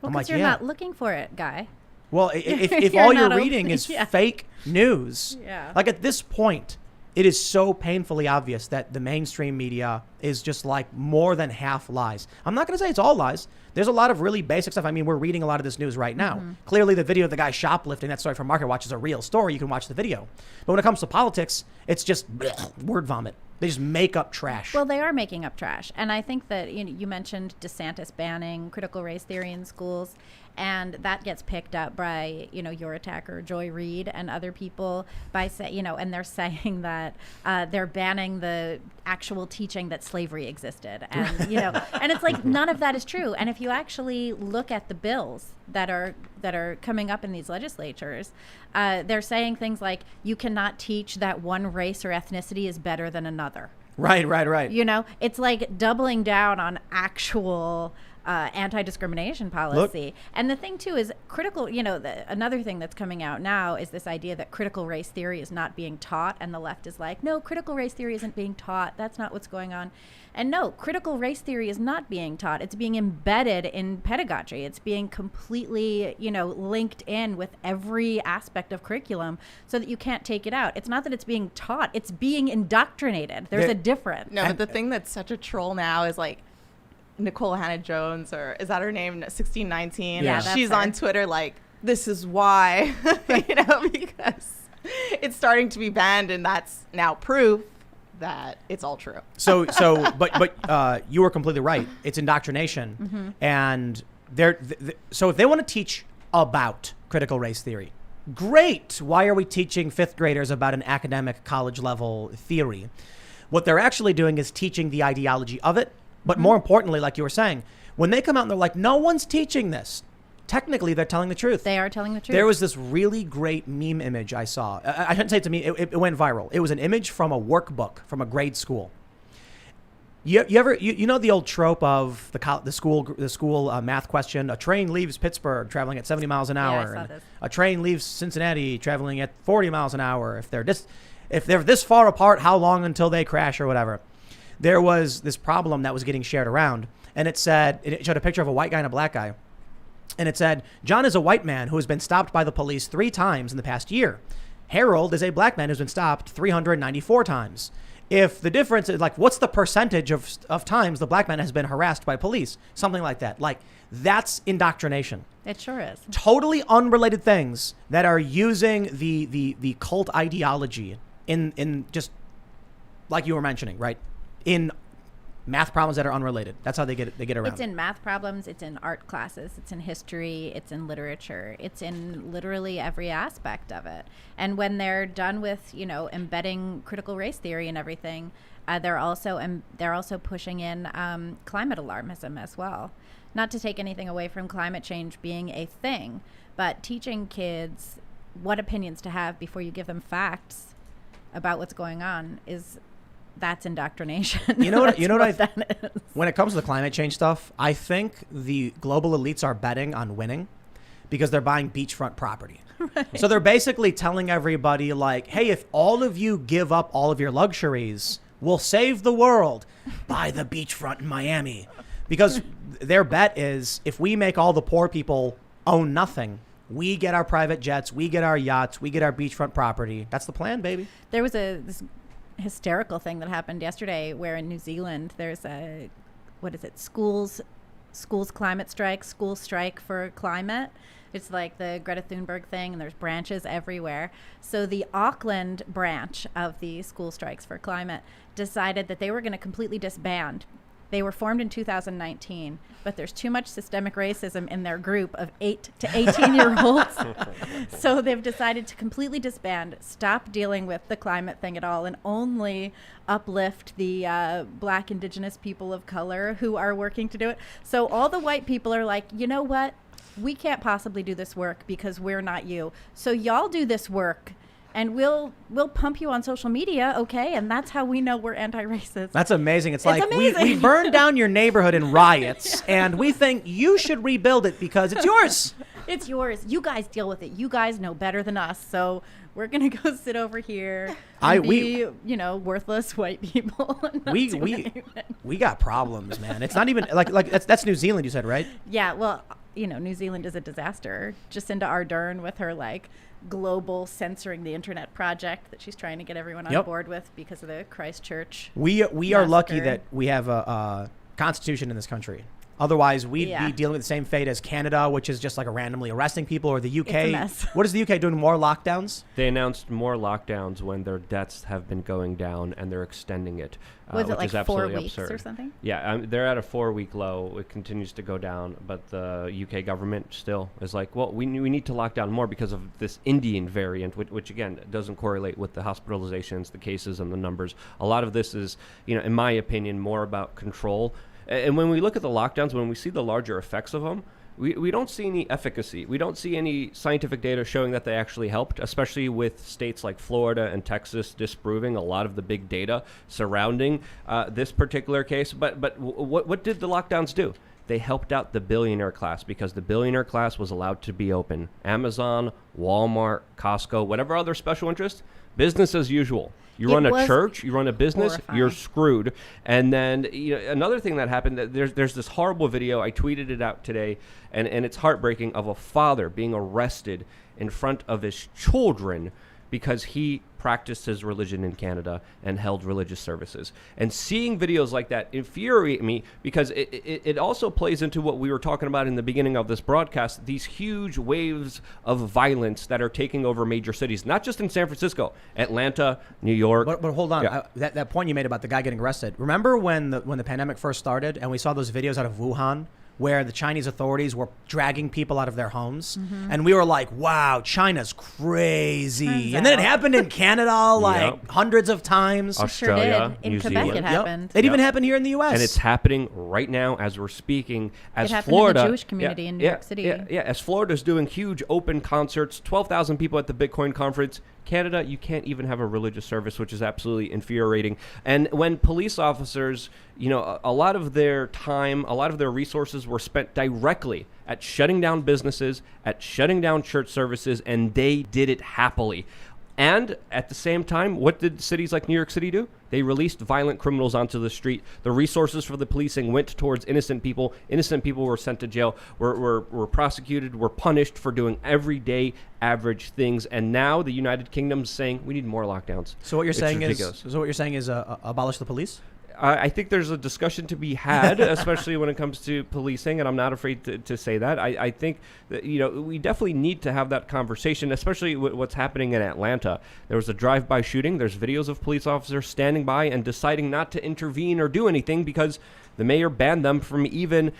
Well, I'm because like, you're not looking for it, guy. Well, if You're all you're not reading is fake news, like at this point, it is so painfully obvious that the mainstream media is just like more than half lies. I'm not going to say it's all lies. There's a lot of really basic stuff. I mean, we're reading a lot of this news right now. Clearly, the video of the guy shoplifting, that story from MarketWatch, is a real story. You can watch the video. But when it comes to politics, it's just word vomit. They just make up trash. Well, they are making up trash. And I think that you mentioned DeSantis banning critical race theory in schools. And that gets picked up by, your attacker, Joy Reid, and other people by and they're saying that they're banning the actual teaching that slavery existed. And, and it's like none of that is true. And if you actually look at the bills that are coming up in these legislatures, they're saying things like you cannot teach that one race or ethnicity is better than another. Right. It's like doubling down on actual anti-discrimination policy. Look. And the thing too is critical, another thing that's coming out now is this idea that critical race theory is not being taught, and the left is like, no, critical race theory isn't being taught. That's not what's going on. And no, critical race theory is not being taught. It's being embedded in pedagogy. It's being completely, linked in with every aspect of curriculum so that you can't take it out. It's not that it's being taught, it's being indoctrinated. There's a difference. No, but the thing that's such a troll now is like Nicole Hannah-Jones, or is that her name, 1619? Yeah, she's her. on Twitter like, this is why, because it's starting to be banned, and that's now proof that it's all true. But you were completely right. It's indoctrination, and so if they want to teach about critical race theory, great. Why are we teaching fifth graders about an academic college level theory? What they're actually doing is teaching the ideology of it. But more importantly, like you were saying, when they come out and they're like, no one's teaching this, technically they're telling the truth. They are telling the truth. There was this really great meme image I saw. I shouldn't say it to me. It went viral. It was an image from a workbook from a grade school. You know the old trope of the school math question: a train leaves Pittsburgh traveling at 70 miles an hour. Yeah, I saw this. A train leaves Cincinnati traveling at 40 miles an hour. If they're this far apart, how long until they crash or whatever? There was this problem that was getting shared around, and it showed a picture of a white guy and a black guy. And it said, John is a white man who has been stopped by the police 3 times in the past year. Harold is a black man who's been stopped 394 times. If the difference is like, what's the percentage of times the black man has been harassed by police? Something like that. Like, that's indoctrination. It sure is. Totally unrelated things that are using the cult ideology in just like you were mentioning, right? In math problems that are unrelated. That's how they get around. It's in math problems, it's in art classes, it's in history, it's in literature, it's in literally every aspect of it. And when they're done with, embedding critical race theory and everything, they're also pushing in climate alarmism as well. Not to take anything away from climate change being a thing, but teaching kids what opinions to have before you give them facts about what's going on that's indoctrination. That is. When it comes to the climate change stuff, I think the global elites are betting on winning because they're buying beachfront property. Right. So they're basically telling everybody like, hey, if all of you give up all of your luxuries, we'll save the world. Buy the beachfront in Miami. Because their bet is if we make all the poor people own nothing, we get our private jets, we get our yachts, we get our beachfront property. That's the plan, baby. There was this hysterical thing that happened yesterday where in New Zealand there's schools climate strike, school strike for climate. It's like the Greta Thunberg thing, and there's branches everywhere. So the Auckland branch of the school strikes for climate decided that they were going to completely disband. They were formed in 2019, but there's too much systemic racism in their group of 8 to 18-year-olds. So they've decided to completely disband, stop dealing with the climate thing at all, and only uplift the Black, Indigenous people of color who are working to do it. So all the white people are like, you know what? We can't possibly do this work because we're not you. So y'all do this work. And we'll pump you on social media, okay? And that's how we know we're anti-racist. That's amazing. It's like amazing. We burned down your neighborhood in riots, and we think you should rebuild it because it's yours. It's yours. You guys deal with it. You guys know better than us. So we're gonna go sit over here and be worthless white people. We got problems, man. It's not even like that's New Zealand. You said, right? Yeah. Well, New Zealand is a disaster. Jacinda Ardern with her global censoring the internet project that she's trying to get everyone on board with because of the Christchurch we are lucky that we have a constitution in this country. Otherwise we'd be dealing with the same fate as Canada, which is just like randomly arresting people, or the UK. It's a mess. What is the UK doing? More lockdowns? They announced more lockdowns when their deaths have been going down, and they're extending it. Was it which is 4 absolutely weeks absurd. or something? Yeah, they're at a 4-week low. It continues to go down, but the UK government still is like, well, we need to lock down more because of this Indian variant, which again doesn't correlate with the hospitalizations, the cases, and the numbers. A lot of this is, in my opinion, more about control. And when we look at the lockdowns, when we see the larger effects of them, we don't see any efficacy. We don't see any scientific data showing that they actually helped, especially with states like Florida and Texas disproving a lot of the big data surrounding this particular case. But what did the lockdowns do? They helped out the billionaire class because the billionaire class was allowed to be open. Amazon, Walmart, Costco, whatever other special interest, business as usual. You run a church, you run a business, you're screwed. And then another thing that happened, there's this horrible video, I tweeted it out today, and it's heartbreaking, of a father being arrested in front of his children because he practiced his religion in Canada and held religious services. And seeing videos like that infuriate me because it also plays into what we were talking about in the beginning of this broadcast, these huge waves of violence that are taking over major cities, not just in San Francisco, Atlanta, New York. But hold on, that point you made about the guy getting arrested. Remember when the pandemic first started and we saw those videos out of Wuhan where the Chinese authorities were dragging people out of their homes, and we were like, wow, China's crazy. And then it happened in Canada hundreds of times. Australia, in New Quebec Zealand. it happened. It even happened here in the U.S. And it's happening right now as we're speaking. As it happened Florida, in the Jewish community in New York City. As Florida's doing huge open concerts, 12,000 people at the Bitcoin conference. Canada, you can't even have a religious service, which is absolutely infuriating. And when police officers, a lot of their time, a lot of their resources were spent directly at shutting down businesses, at shutting down church services, and they did it happily. And at the same time, what did cities like New York City do? They released violent criminals onto the street. The resources for the policing went towards innocent people. Innocent people were sent to jail, were prosecuted, were punished for doing everyday average things. And now the United Kingdom's saying we need more lockdowns. So what you're saying is abolish the police? I think there's a discussion to be had, especially when it comes to policing, and I'm not afraid to say that. I think that, we definitely need to have that conversation, especially what's happening in Atlanta. There was a drive-by shooting. There's videos of police officers standing by and deciding not to intervene or do anything because the mayor banned them from even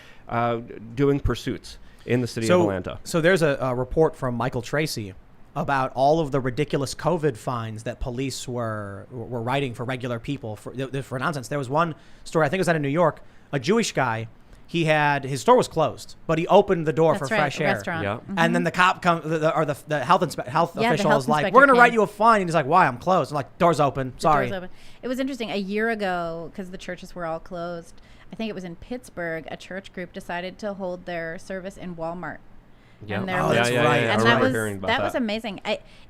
doing pursuits in the city of Atlanta. So there's a report from Michael Tracy about all of the ridiculous COVID fines that police were writing for regular people for nonsense. There was one story, I think it was out of New York, a Jewish guy. His store was closed, but he opened the door for fresh air. Restaurant. Yeah. Mm-hmm. And then the cop the health official health is like, inspector "We're gonna write came. you a fine." And he's like, "Why? I'm closed." I'm like, "Door's open. Sorry." Doors open. It was interesting. A year ago, because the churches were all closed, I think it was in Pittsburgh, a church group decided to hold their service in Walmart. Yeah. And there Oh, was- that's right. And I that remember was hearing about that was amazing.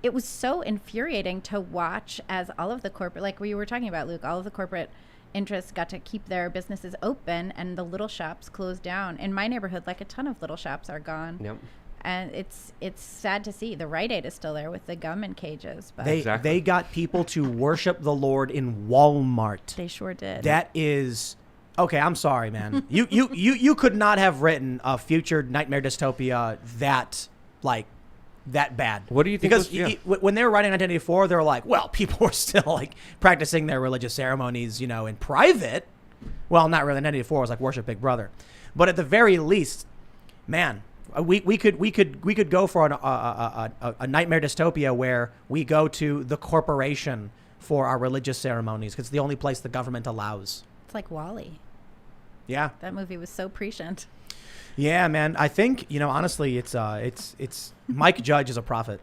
It was so infuriating to watch as all of the corporate, like we were talking about, Luke, all of the corporate interests got to keep their businesses open and the little shops closed down. In my neighborhood, like a ton of little shops are gone. Yep. And it's sad to see. The Rite Aid is still there with the gum in cages, but Exactly. They got people to worship the Lord in Walmart. they sure did. That is okay. I'm sorry, man. You could not have written a future nightmare dystopia that bad. What do you think Because was- when they were writing 1984, they were like, well, people were still like practicing their religious ceremonies, in private. Well, not really. 1984 was like worship Big Brother, but at the very least, man, we could go for a nightmare dystopia where we go to the corporation for our religious ceremonies because it's the only place the government allows. It's like Wall-E. Yeah. That movie was so prescient. Yeah, man. I think, honestly, it's Mike Judge is a prophet.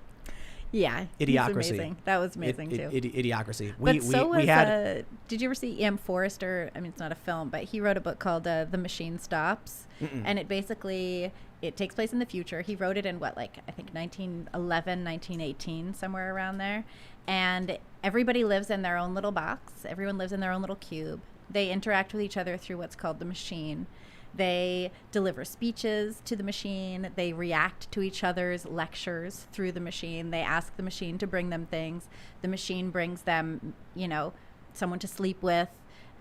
Yeah. he's Idiocracy. amazing. That was amazing too. Idiocracy. But did you ever see E.M. Forrester? I mean, it's not a film, but he wrote a book called The Machine Stops. And it takes place in the future. He wrote it in I think 1911, 1918, somewhere around there. And everybody lives in their own little box. Everyone lives in their own little cube. They interact with each other through what's called the machine. They deliver speeches to the machine. They react to each other's lectures through the machine. They ask the machine to bring them things. The machine brings them, someone to sleep with,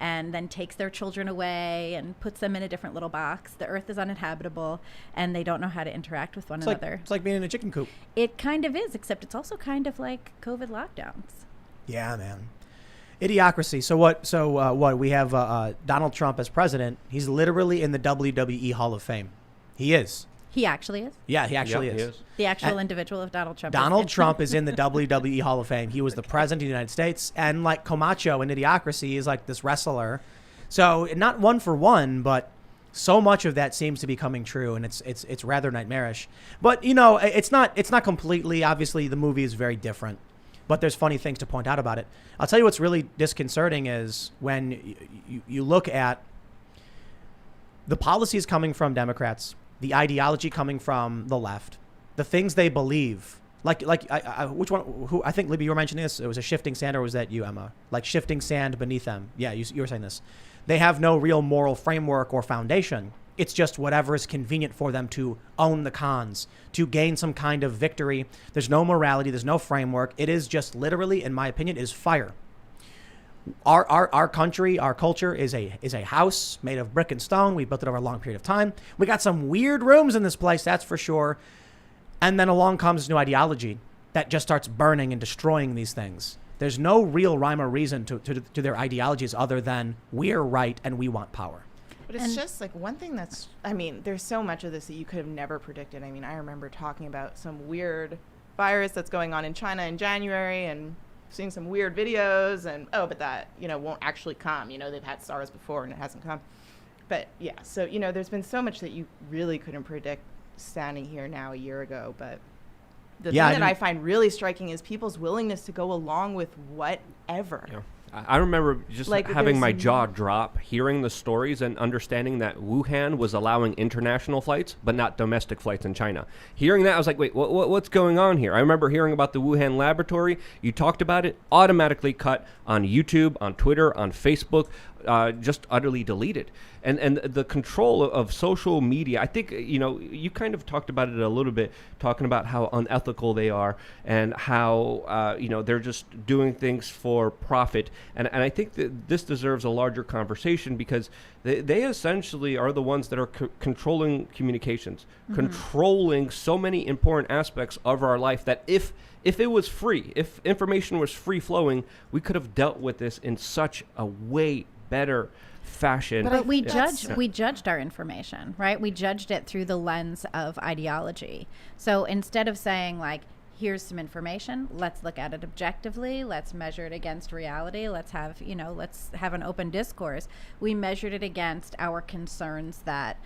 and then takes their children away and puts them in a different little box. The earth is uninhabitable, and they don't know how to interact with one another. It's like being in a chicken coop. It kind of is, except it's also kind of like COVID lockdowns. Yeah, man. Idiocracy. So what? We have Donald Trump as president. He's literally in the WWE Hall of Fame. He is. He actually is. Yeah, he actually Yep, is. he is. The actual individual of Donald Trump. Donald Trump is in the WWE Hall of Fame. He was the president of the United States, and like Camacho in Idiocracy is like this wrestler. So not one for one, but so much of that seems to be coming true, and it's rather nightmarish. But it's not completely. Obviously, the movie is very different, but there's funny things to point out about it. I'll tell you what's really disconcerting is when you look at the policies coming from Democrats, the ideology coming from the left, the things they believe. Which one? Who I think Libby, you were mentioning this. It was a shifting sand, or was that you, Emma? Like shifting sand beneath them. Yeah, you were saying this. They have no real moral framework or foundation. It's just whatever is convenient for them to own the cons, to gain some kind of victory. There's no morality. There's no framework. It is just literally, in my opinion, is fire. Our country, our culture is a house made of brick and stone. We built it over a long period of time. We got some weird rooms in this place, that's for sure. And then along comes this new ideology that just starts burning and destroying these things. There's no real rhyme or reason to their ideologies other than we're right and we want power. But it's just like one thing there's so much of this that you could have never predicted. I mean, I remember talking about some weird virus that's going on in China in January and seeing some weird videos and, but that, won't actually come. They've had SARS before and it hasn't come. But yeah, so, there's been so much that you really couldn't predict standing here now a year ago. But the thing that I find really striking is people's willingness to go along with whatever. Yeah. I remember just having my there's jaw drop, hearing the stories and understanding that Wuhan was allowing international flights, but not domestic flights in China. Hearing that, I was like, wait, what's going on here? I remember hearing about the Wuhan laboratory. You talked about it, automatically cut on YouTube, on Twitter, on Facebook. just utterly deleted. And the control of social media, I think, you kind of talked about it a little bit, talking about how unethical they are and how, they're just doing things for profit. And I think that this deserves a larger conversation because they essentially are the ones that are controlling communications, controlling so many important aspects of our life that if it was free, if information was free flowing, we could have dealt with this in such a way better fashion. But we judged our information, right? We judged it through the lens of ideology. So instead of saying like, here's some information, let's look at it objectively, let's measure it against reality, let's have an open discourse, we measured it against our concerns that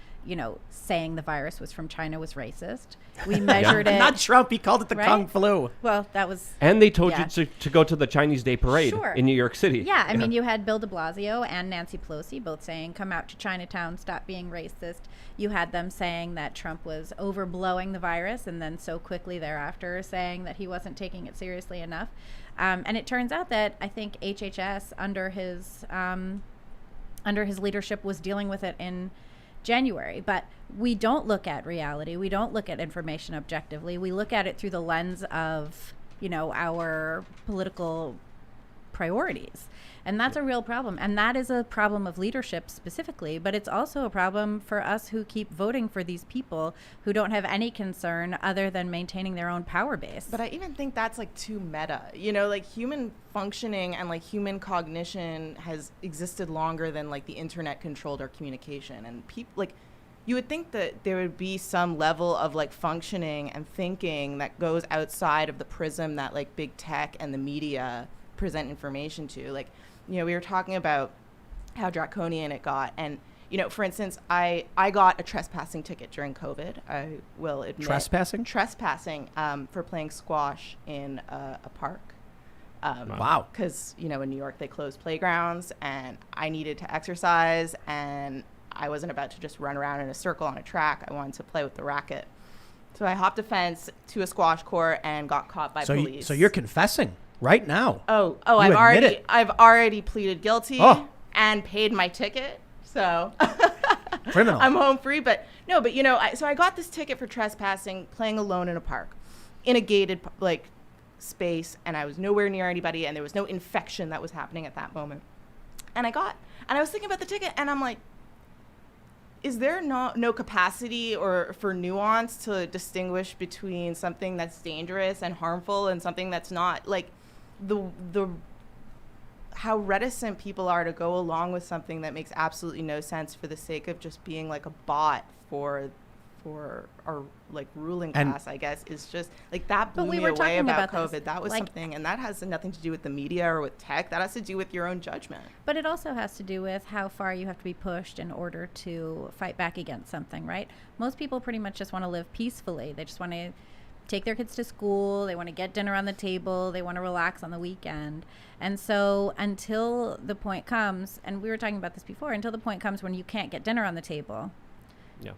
saying the virus was from China was racist. We measured it. Not Trump. He called it the right? Kung flu. Well, that was. And they told you to go to the Chinese Day Parade Sure. in New York City. Yeah, I mean, you had Bill de Blasio and Nancy Pelosi both saying, come out to Chinatown, stop being racist. You had them saying that Trump was overblowing the virus and then so quickly thereafter saying that he wasn't taking it seriously enough. And it turns out that I think HHS under his leadership was dealing with it in January, but we don't look at reality. We don't look at information objectively. We look at it through the lens of, our political priorities. And that's a real problem. And that is a problem of leadership specifically, but it's also a problem for us who keep voting for these people who don't have any concern other than maintaining their own power base. But I even think that's like too meta. Like human functioning and like human cognition has existed longer than like the internet controlled our communication. And people like, you would think that there would be some level of like functioning and thinking that goes outside of the prism that like big tech and the media present information to. Like, we were talking about how draconian it got. And, for instance, I got a trespassing ticket during COVID, I will admit. Trespassing? Trespassing for playing squash in a park. Wow. Because, in New York, they closed playgrounds, and I needed to exercise, and I wasn't about to just run around in a circle on a track. I wanted to play with the racket. So I hopped a fence to a squash court and got caught by police. So you're confessing right now? Oh! You I've already pleaded guilty and paid my ticket. So criminal. I'm home free. But no, so I got this ticket for trespassing, playing alone in a park, in a gated space, and I was nowhere near anybody, and there was no infection that was happening at that moment. And I was thinking about the ticket, and I'm like, is there no capacity or for nuance to distinguish between something that's dangerous and harmful and something that's not? Like the how reticent people are to go along with something that makes absolutely no sense for the sake of just being like a bot for our like ruling class, I guess, is just like that blew me away about COVID. That was something, and that has nothing to do with the media or with tech. That has to do with your own judgment. But it also has to do with how far you have to be pushed in order to fight back against something, right? Most people pretty much just want to live peacefully. They just want to take their kids to school. They want to get dinner on the table. They want to relax on the weekend. And so until the point comes, and we were talking about this before, until the point comes when you can't get dinner on the table. Yeah.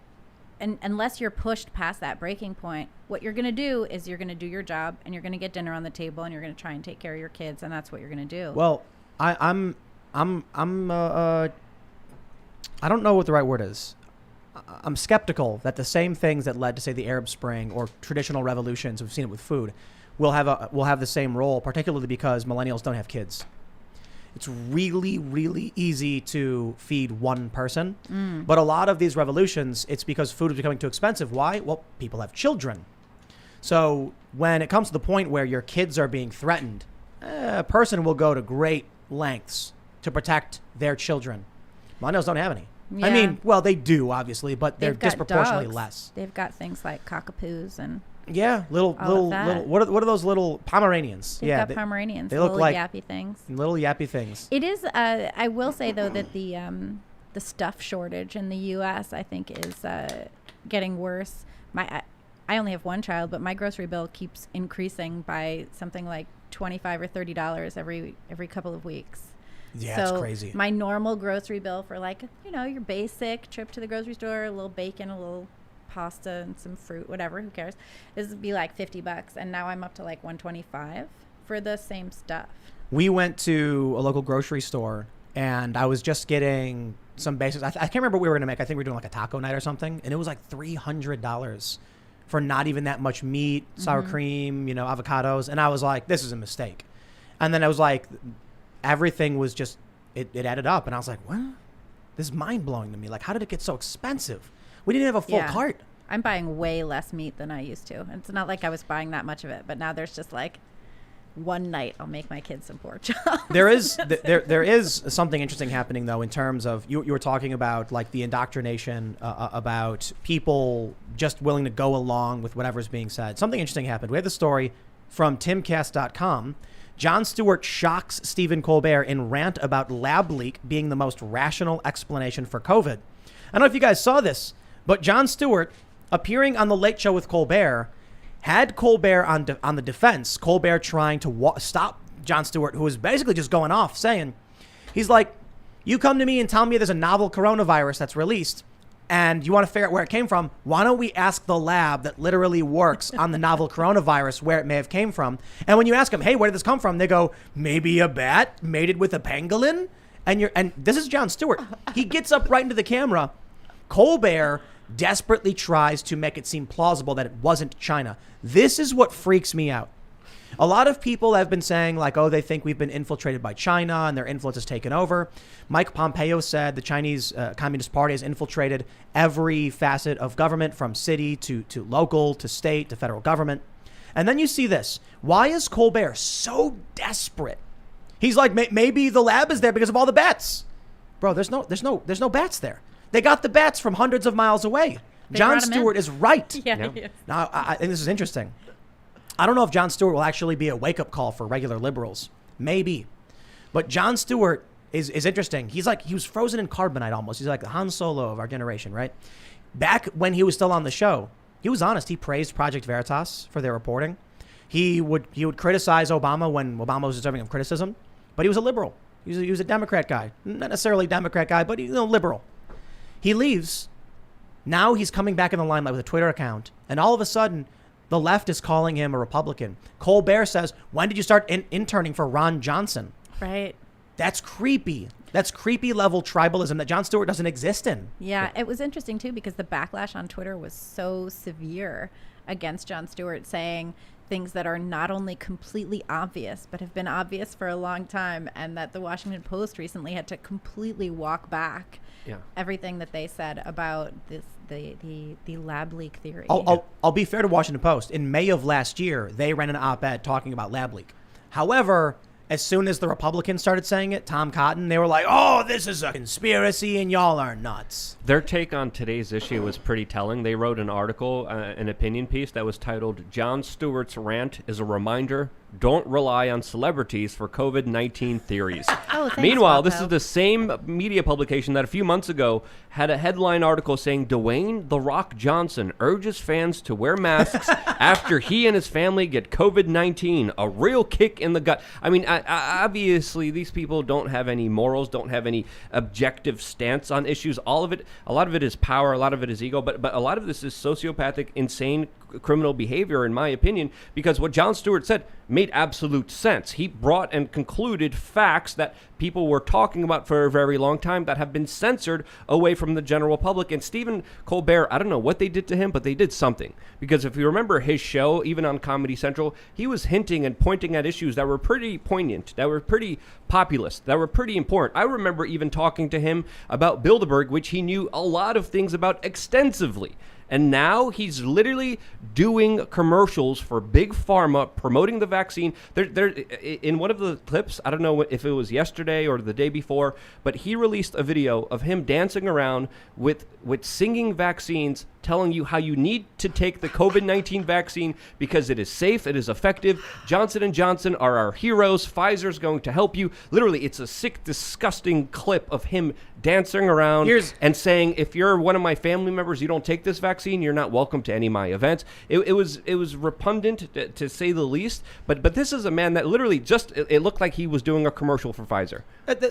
And unless you're pushed past that breaking point, what you're going to do is you're going to do your job and you're going to get dinner on the table and you're going to try and take care of your kids, and that's what you're going to do. Well, I don't know what the right word is. I'm skeptical that the same things that led to, say, the Arab Spring or traditional revolutions, we've seen it with food, will have the same role, particularly because millennials don't have kids. It's really, really easy to feed one person. But a lot of these revolutions, it's because food is becoming too expensive. Why? Well, people have children. So when it comes to the point where your kids are being threatened, a person will go to great lengths to protect their children. Millennials don't have any. Yeah. I mean, well, they do, obviously, but they're They've got disproportionately dogs. less. They've got things like cockapoos and little, what are those little Pomeranians? they've got Pomeranians. They look little like yappy things. little yappy things. It is. I will say though that the stuff shortage in the U.S. I think is getting worse. I only have one child, but my grocery bill keeps increasing by something like $25 or $30 every couple of weeks. Yeah, so it's crazy. My normal grocery bill for your basic trip to the grocery store, a little bacon, a little pasta and some fruit, whatever, who cares, is be like $50, and now I'm up to like $125 for the same stuff. We went to a local grocery store and I was just getting some basics. I can't remember what we were gonna make. I think we were doing like a taco night or something, and it was like $300 for not even that much meat, sour cream, avocados, and I was like, this is a mistake. And then I was like, everything was just it added up, and I was like, what? This is mind blowing to me. Like, how did it get so expensive? We didn't have a full cart. I'm buying way less meat than I used to. It's not like I was buying that much of it, but now there's just like one night I'll make my kids some pork chops. There is something interesting happening though in terms of you were talking about like the indoctrination about people just willing to go along with whatever's being said. Something interesting happened. We have the story from Timcast.com. Jon Stewart shocks Stephen Colbert in rant about lab leak being the most rational explanation for COVID. I don't know if you guys saw this, but Jon Stewart appearing on The Late Show with Colbert had Colbert on the defense. Colbert trying to stop Jon Stewart, who was basically just going off, saying, he's like, you come to me and tell me there's a novel coronavirus that's released and you want to figure out where it came from. Why don't we ask the lab that literally works on the novel coronavirus where it may have came from? And when you ask them, hey, where did this come from? They go, maybe a bat mated with a pangolin. And this is Jon Stewart. He gets up right into the camera. Colbert desperately tries to make it seem plausible that it wasn't China. This is what freaks me out. A lot of people have been saying like, oh, they think we've been infiltrated by China and their influence has taken over. Mike Pompeo said the Chinese Communist Party has infiltrated every facet of government from city to local to state to federal government. And then you see this. Why is Colbert so desperate? He's like, maybe the lab is there because of all the bats. Bro, there's no bats there. They got the bats from hundreds of miles away. Jon Stewart is right. Yeah. Now, I think this is interesting. I don't know if Jon Stewart will actually be a wake-up call for regular liberals. Maybe. But Jon Stewart is interesting. He was frozen in carbonite almost. He's like the Han Solo of our generation, right? Back when he was still on the show, he was honest. He praised Project Veritas for their reporting. He would criticize Obama when Obama was deserving of criticism, but he was a liberal. He was a Democrat guy. Not necessarily Democrat guy, but liberal. He leaves. Now he's coming back in the limelight with a Twitter account. And all of a sudden, the left is calling him a Republican. Colbert says, when did you start interning for Ron Johnson? Right. That's creepy. That's creepy level tribalism that Jon Stewart doesn't exist in. Yeah, it was interesting, too, because the backlash on Twitter was so severe against Jon Stewart, saying things that are not only completely obvious, but have been obvious for a long time, and that the Washington Post recently had to completely walk back everything that they said about the lab leak theory. I'll be fair to Washington Post. In May of last year, they ran an op-ed talking about lab leak. However, as soon as the Republicans started saying it, Tom Cotton, they were like, oh, this is a conspiracy and y'all are nuts. Their take on today's issue was pretty telling. They wrote an article, an opinion piece that was titled, Jon Stewart's Rant is a Reminder, Don't Rely on Celebrities for COVID-19 Theories. Meanwhile, this is the same media publication that a few months ago had a headline article saying Dwayne "The Rock" Johnson urges fans to wear masks after he and his family get COVID-19, a real kick in the gut. I mean, obviously, these people don't have any morals, don't have any objective stance on issues. A lot of it is power, a lot of it is ego, but a lot of this is sociopathic, insane criminal behavior, in my opinion, because what Jon Stewart said made absolute sense. He brought and concluded facts that people were talking about for a very long time that have been censored away from the general public. And Stephen Colbert, I don't know what they did to him, but they did something. Because if you remember his show, even on Comedy Central, he was hinting and pointing at issues that were pretty poignant, that were pretty populist, that were pretty important. I remember even talking to him about Bilderberg, which he knew a lot of things about extensively. And now he's literally doing commercials for big pharma, promoting the vaccine. In one of the clips, I don't know if it was yesterday or the day before, but he released a video of him dancing around with singing vaccines, telling you how you need to take the COVID-19 vaccine because it is safe, it is effective. Johnson & Johnson are our heroes. Pfizer's going to help you. Literally, it's a sick, disgusting clip of him dancing around and saying, if you're one of my family members, you don't take this vaccine, you're not welcome to any of my events. It was repugnant to say the least. But this is a man that literally it looked like he was doing a commercial for Pfizer.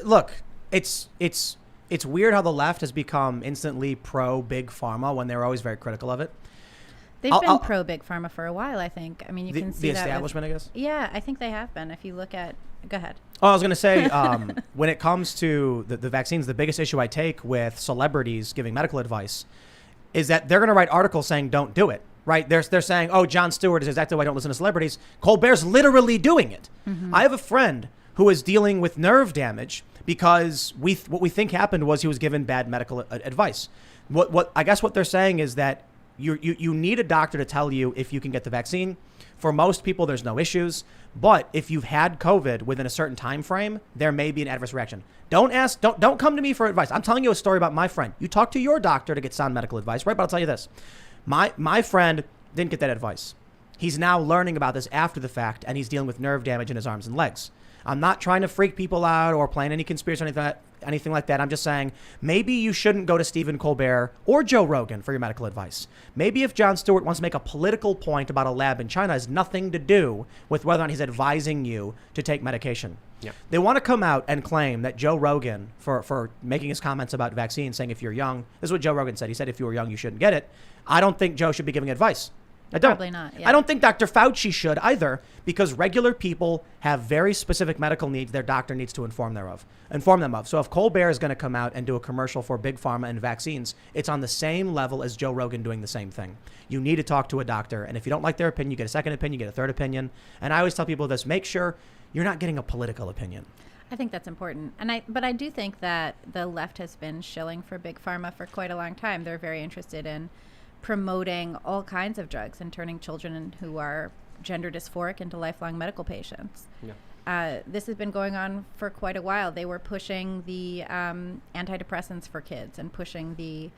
Look, it's weird how the left has become instantly pro big pharma when they were always very critical of it. They've been pro big pharma for a while, I think. I mean, you can see the that establishment, I guess. Yeah, I think they have been. If you look at, go ahead. Oh, I was going to say, when it comes to the vaccines, the biggest issue I take with celebrities giving medical advice is that they're going to write articles saying don't do it, right? They're saying, oh, Jon Stewart is exactly why I don't listen to celebrities. Colbert's literally doing it. I have a friend who is dealing with nerve damage because what we think happened was he was given bad medical advice. What I guess what they're saying is that you need a doctor to tell you if you can get the vaccine. For most people, there's no issues. But if you've had COVID within a certain time frame, there may be an adverse reaction. Don't come to me for advice. I'm telling you a story about my friend. You talk to your doctor to get sound medical advice, right? But I'll tell you this. My friend didn't get that advice. He's now learning about this after the fact, and he's dealing with nerve damage in his arms and legs. I'm not trying to freak people out or plan any conspiracy or anything like that. I'm just saying maybe you shouldn't go to Stephen Colbert or Joe Rogan for your medical advice. Maybe if Jon Stewart wants to make a political point about a lab in China, it has nothing to do with whether or not he's advising you to take medication. Yeah. They want to come out and claim that Joe Rogan, for making his comments about vaccines, saying if you're young, this is what Joe Rogan said. He said if you were young, you shouldn't get it. I don't think Joe should be giving advice. I don't. Probably not. Yeah. I don't think Dr. Fauci should either, because regular people have very specific medical needs their doctor needs to inform them of. So if Colbert is going to come out and do a commercial for big pharma and vaccines, it's on the same level as Joe Rogan doing the same thing. You need to talk to a doctor, and if you don't like their opinion, you get a second opinion, you get a third opinion. And I always tell people this: make sure you're not getting a political opinion. I think that's important. But I do think that the left has been shilling for big pharma for quite a long time. They're very interested in promoting all kinds of drugs and turning children who are gender dysphoric into lifelong medical patients. Yeah. This has been going on for quite a while. They were pushing the antidepressants for kids and pushing the,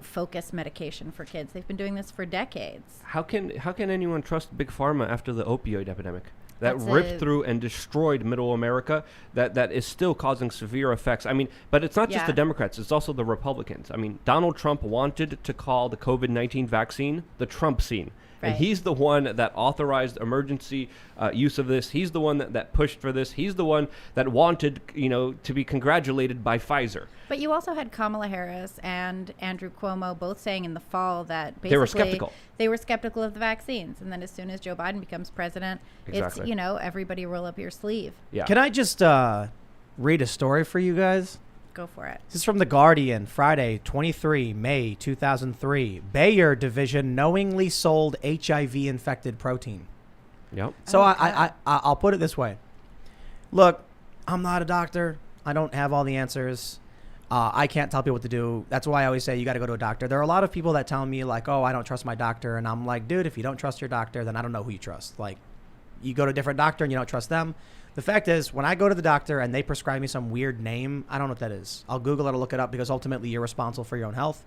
focus medication for kids. They've been doing this for decades. How can anyone trust big pharma after the opioid epidemic that ripped through and destroyed middle America, that is still causing severe effects? I mean, but it's not just the Democrats, it's also the Republicans. I mean, Donald Trump wanted to call the COVID-19 vaccine the Trump scene. Right. And he's the one that authorized emergency use of this. He's the one that pushed for this. He's the one that wanted, to be congratulated by Pfizer. But you also had Kamala Harris and Andrew Cuomo both saying in the fall that basically they were skeptical of the vaccines. And then as soon as Joe Biden becomes president, exactly. It's, everybody roll up your sleeve. Yeah. Can I just read a story for you guys? Go for it. This is from The Guardian, Friday, 23 May 2003. Bayer division knowingly sold HIV-infected protein. Yep. So I'll put it this way. Look, I'm not a doctor. I don't have all the answers. I can't tell people what to do. That's why I always say you got to go to a doctor. There are a lot of people that tell me like, oh, I don't trust my doctor. And I'm like, dude, if you don't trust your doctor, then I don't know who you trust. Like, you go to a different doctor and you don't trust them. The fact is, when I go to the doctor and they prescribe me some weird name, I don't know what that is. I'll Google it or look it up because ultimately you're responsible for your own health.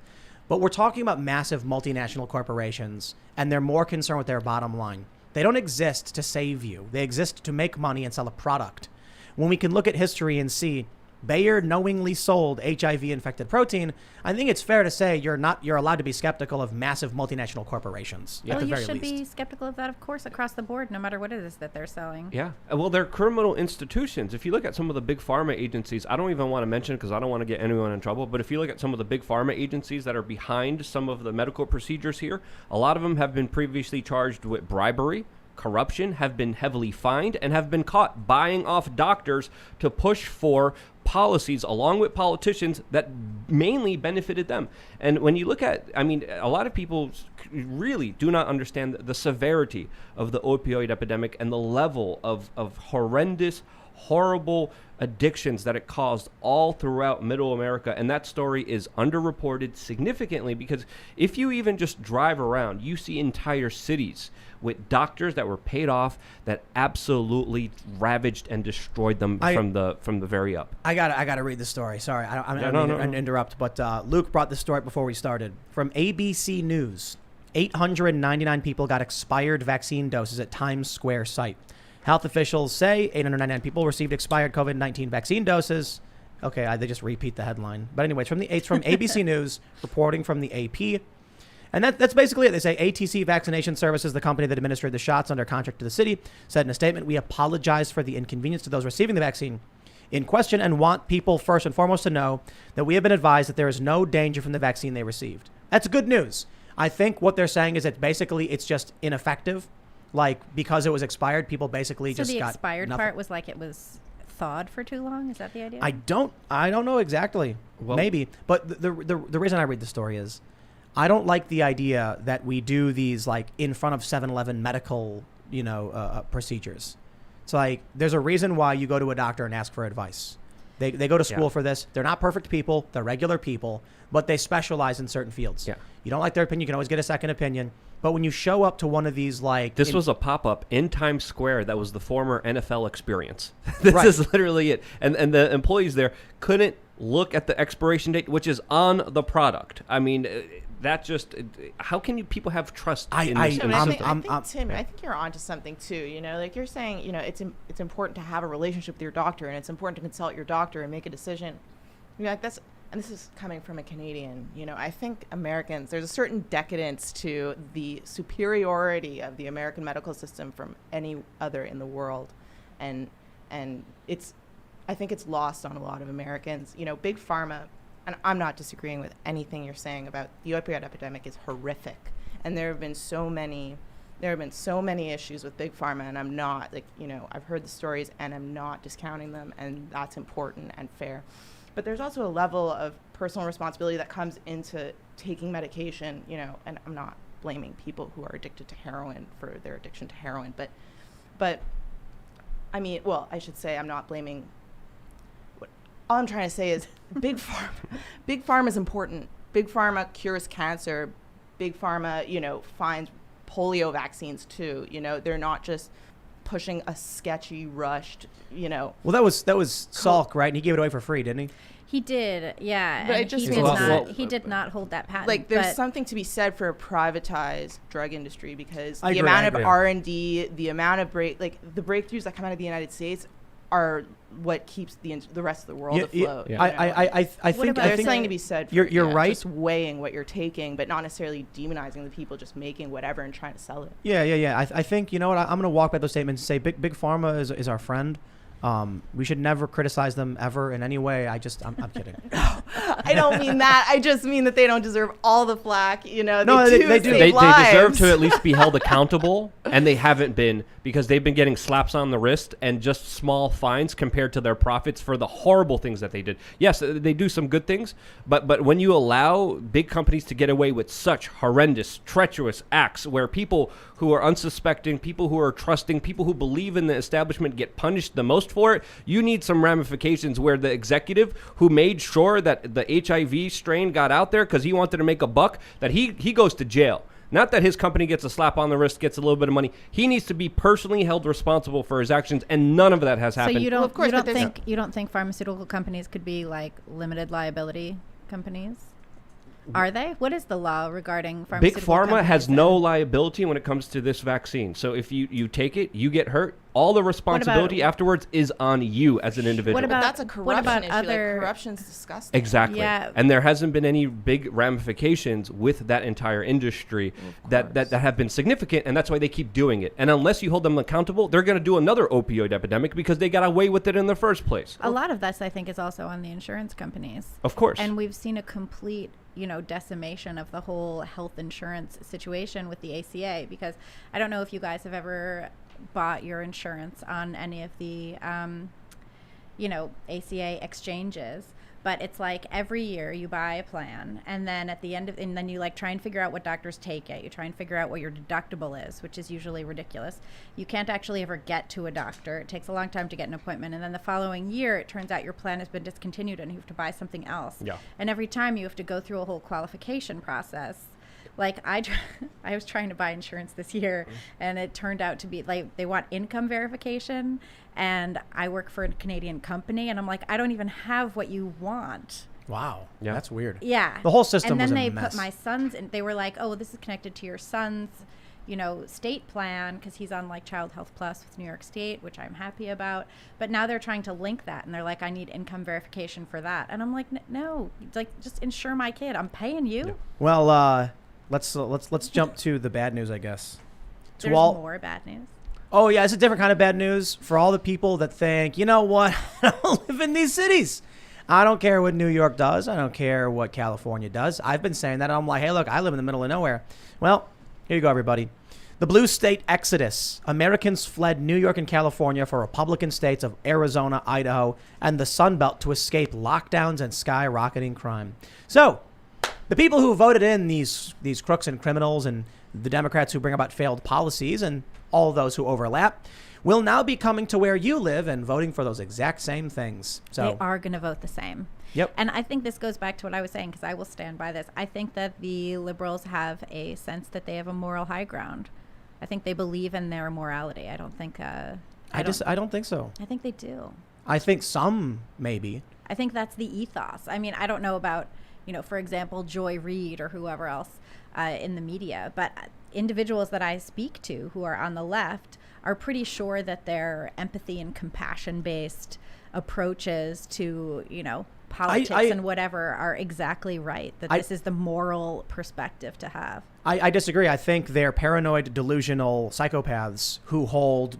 But we're talking about massive multinational corporations, and they're more concerned with their bottom line. They don't exist to save you. They exist to make money and sell a product. When we can look at history and see Bayer knowingly sold HIV-infected protein, I think it's fair to say you're allowed to be skeptical of massive multinational corporations. Well, at the you very should least. be skeptical of that, of course, across the board, no matter what it is that they're selling. Yeah. Well, they're criminal institutions. If you look at some of the big pharma agencies, I don't even want to mention because I don't want to get anyone in trouble, but if you look at some of the big pharma agencies that are behind some of the medical procedures here, a lot of them have been previously charged with bribery, corruption, have been heavily fined, and have been caught buying off doctors to push for policies along with politicians that mainly benefited them. And when you look at, a lot of people really do not understand the severity of the opioid epidemic and the level of horrendous, horrible addictions that it caused all throughout middle America. And that story is underreported significantly because if you even just drive around, you see entire cities with doctors that were paid off that absolutely ravaged and destroyed them from the very up. I gotta read the story. Sorry, I don't mean to interrupt, but Luke brought the story before we started. From ABC News, 899 people got expired vaccine doses at Times Square site. Health officials say 899 people received expired COVID-19 vaccine doses. Okay, they just repeat the headline. But anyway, it's from ABC News, reporting from the AP. And that's basically it. They say ATC Vaccination Services, the company that administered the shots under contract to the city, said in a statement, we apologize for the inconvenience to those receiving the vaccine in question and want people first and foremost to know that we have been advised that there is no danger from the vaccine they received. That's good news. I think what they're saying is that basically it's just ineffective. Like, because it was expired, people basically So just the got expired nothing. part was like it was thawed for too long. Is that the idea? I don't know exactly. Well- Maybe, but the reason I read the story is I don't like the idea that we do these like in front of 7-Eleven medical, procedures. It's like there's a reason why you go to a doctor and ask for advice. They go to school for this. They're not perfect people. They're regular people, but they specialize in certain fields. Yeah. You don't like their opinion, you can always get a second opinion. But when you show up to one of these like This was a pop-up in Times Square that was the former NFL experience. This Right. is literally it. And the employees there couldn't look at the expiration date, which is on the product. I mean, that just how can people have trust in this? So, in I the think, system? Tim, I think you're onto something too. Like you're saying, it's important to have a relationship with your doctor, and it's important to consult your doctor and make a decision. Like that's, and this is coming from a Canadian. I think Americans, there's a certain decadence to the superiority of the American medical system from any other in the world, and I think it's lost on a lot of Americans. Big pharma. And I'm not disagreeing with anything you're saying about the opioid epidemic is horrific. And there have been so many issues with big pharma, and I'm not I've heard the stories and I'm not discounting them, and that's important and fair. But there's also a level of personal responsibility that comes into taking medication, and I'm not blaming people who are addicted to heroin for their addiction to heroin, but I mean, well, I should say I'm not blaming. All I'm trying to say is big pharma is important. Big pharma cures cancer. Big pharma, finds polio vaccines too. They're not just pushing a sketchy, rushed, Well, that was Salk, right? And he gave it away for free, didn't he? He did, yeah. But And it just he means did not hold that patent. Like, there's but something to be said for a privatized drug industry, because the I agree, amount I of agree. R&D, the amount of the breakthroughs that come out of the United States are what keeps the rest of the world afloat. Yeah. I think There's something to be said for you're right. just weighing what you're taking, but not necessarily demonizing the people just making whatever and trying to sell it. Yeah. I think, you know what, I'm going to walk by those statements and say big pharma is our friend. We should never criticize them ever in any way. I'm kidding. I don't mean that. I just mean that they don't deserve all the flack. No, they do. save They lives. deserve to at least be held accountable, and they haven't been, because they've been getting slaps on the wrist and just small fines compared to their profits for the horrible things that they did. Yes, they do some good things, but when you allow big companies to get away with such horrendous, treacherous acts where people who are unsuspecting, people who are trusting, people who believe in the establishment get punished the most for it, you need some ramifications where the executive who made sure that the HIV strain got out there because he wanted to make a buck, that he goes to jail. Not that his company gets a slap on the wrist, gets a little bit of money. He needs to be personally held responsible for his actions, and none of that has happened. So you Well, of course, but you don't think pharmaceutical companies could be like limited liability companies? Are they? What is the law regarding Big pharmaceutical Pharma has companies no liability when it comes to this vaccine. So if you take it, you get hurt. All the responsibility afterwards is on you as an individual. What But about- that's a what corruption about issue. other- Corruption's disgusting. Exactly. Yeah. And there hasn't been any big ramifications with that entire industry that have been significant, and that's why they keep doing it. And unless you hold them accountable, they're going to do another opioid epidemic because they got away with it in the first place. A lot of this, I think, is also on the insurance companies. Of course. And we've seen a complete, decimation of the whole health insurance situation with the ACA, because I don't know if you guys have ever bought your insurance on any of the, ACA exchanges. But it's like every year you buy a plan, and then at the end of, and then you like try and figure out what doctors take it. You try and figure out what your deductible is, which is usually ridiculous. You can't actually ever get to a doctor. It takes a long time to get an appointment, and then the following year it turns out your plan has been discontinued and you have to buy something else. Yeah. And every time you have to go through a whole qualification process. Like I was trying to buy insurance this year, and it turned out to be like they want income verification, and I work for a Canadian company, and I'm like, I don't even have what you want. Wow. Yeah. That's weird. Yeah. The whole system and then was a they mess. put my son's in. They were like, oh, this is connected to your son's, state plan, because he's on like Child Health Plus with New York State, which I'm happy about. But now they're trying to link that, and they're like, I need income verification for that. And I'm like, no, like just insure my kid. I'm paying you. Yeah. Well, let's jump to the bad news, I guess. To There's all, more bad news. Oh yeah, it's a different kind of bad news for all the people that think, you know what, I don't live in these cities. I don't care what New York does. I don't care what California does. I've been saying that. I'm like, hey, look, I live in the middle of nowhere. Well, here you go, everybody. The blue state exodus. Americans fled New York and California for Republican states of Arizona, Idaho, and the Sun Belt to escape lockdowns and skyrocketing crime. So, the people who voted in these crooks and criminals and the Democrats who bring about failed policies and all those who overlap will now be coming to where you live and voting for those exact same things. So They are going to vote the same. Yep. And I think this goes back to what I was saying, because I will stand by this. I think that the liberals have a sense that they have a moral high ground. I think they believe in their morality. I don't think. I don't think so. I think they do. I think some maybe. I think that's the ethos. I mean, I don't know about, for example, Joy Reid or whoever else in the media, but individuals that I speak to who are on the left are pretty sure that their empathy and compassion-based approaches to, politics and whatever are exactly right. That this is the moral perspective to have. I disagree. I think they're paranoid, delusional psychopaths who hold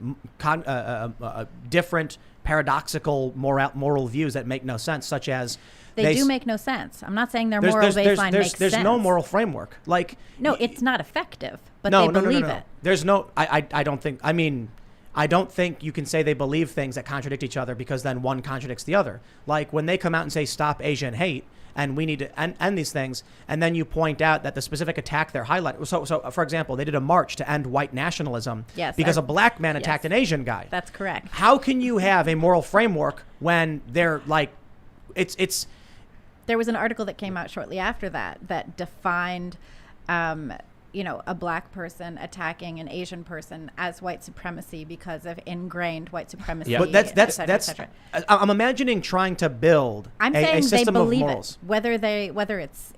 different paradoxical moral views that make no sense, such as they do make no sense. I'm not saying their moral baseline makes sense. There's no moral framework. No, it's not effective, but they believe it. There's no. I don't think. I mean, I don't think you can say they believe things that contradict each other because then one contradicts the other. Like when they come out and say stop Asian hate and we need to end these things, and then you point out that the specific attack they're highlighting. So for example, they did a march to end white nationalism because a black man attacked an Asian guy. That's correct. How can you have a moral framework when they're like, it's. There was an article that came out shortly after that defined, a black person attacking an Asian person as white supremacy because of ingrained white supremacy. Yeah. But that's. I'm imagining trying to build a system of morals. Whether it's.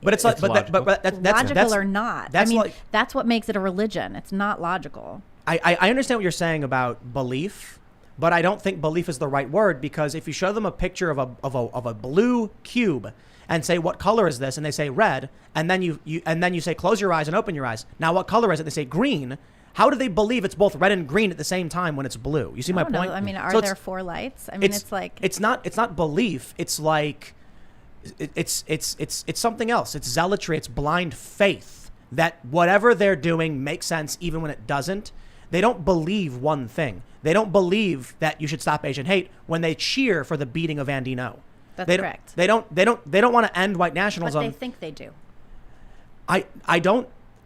But it's like, but that's logical or not. That's that's what makes it a religion. It's not logical. I understand what you're saying about belief. But I don't think belief is the right word, because if you show them a picture of a blue cube and say, what color is this? And they say red. And then you say, close your eyes and open your eyes. Now, what color is it? They say green. How do they believe it's both red and green at the same time when it's blue? You see my point? I mean, are there four lights? I mean, it's like. It's not belief. It's like, it's something else. It's zealotry. It's blind faith that whatever they're doing makes sense even when it doesn't. They don't believe one thing. They don't believe that you should stop Asian hate when they cheer for the beating of Andy Ngo. That's correct. They don't want to end white nationalism. But they think they do. I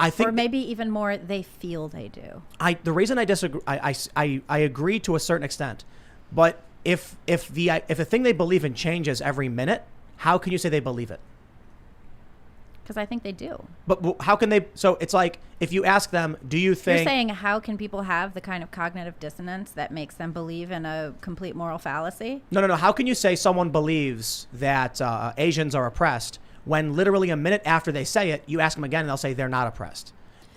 think, or maybe even more, they feel they do. The reason I disagree, I agree to a certain extent, but if the thing they believe in changes every minute, how can you say they believe it? Because I think they do. But how can they? So it's like, if you ask them, do you think... You're saying, how can people have the kind of cognitive dissonance that makes them believe in a complete moral fallacy? No. How can you say someone believes that Asians are oppressed when literally a minute after they say it, you ask them again and they'll say they're not oppressed?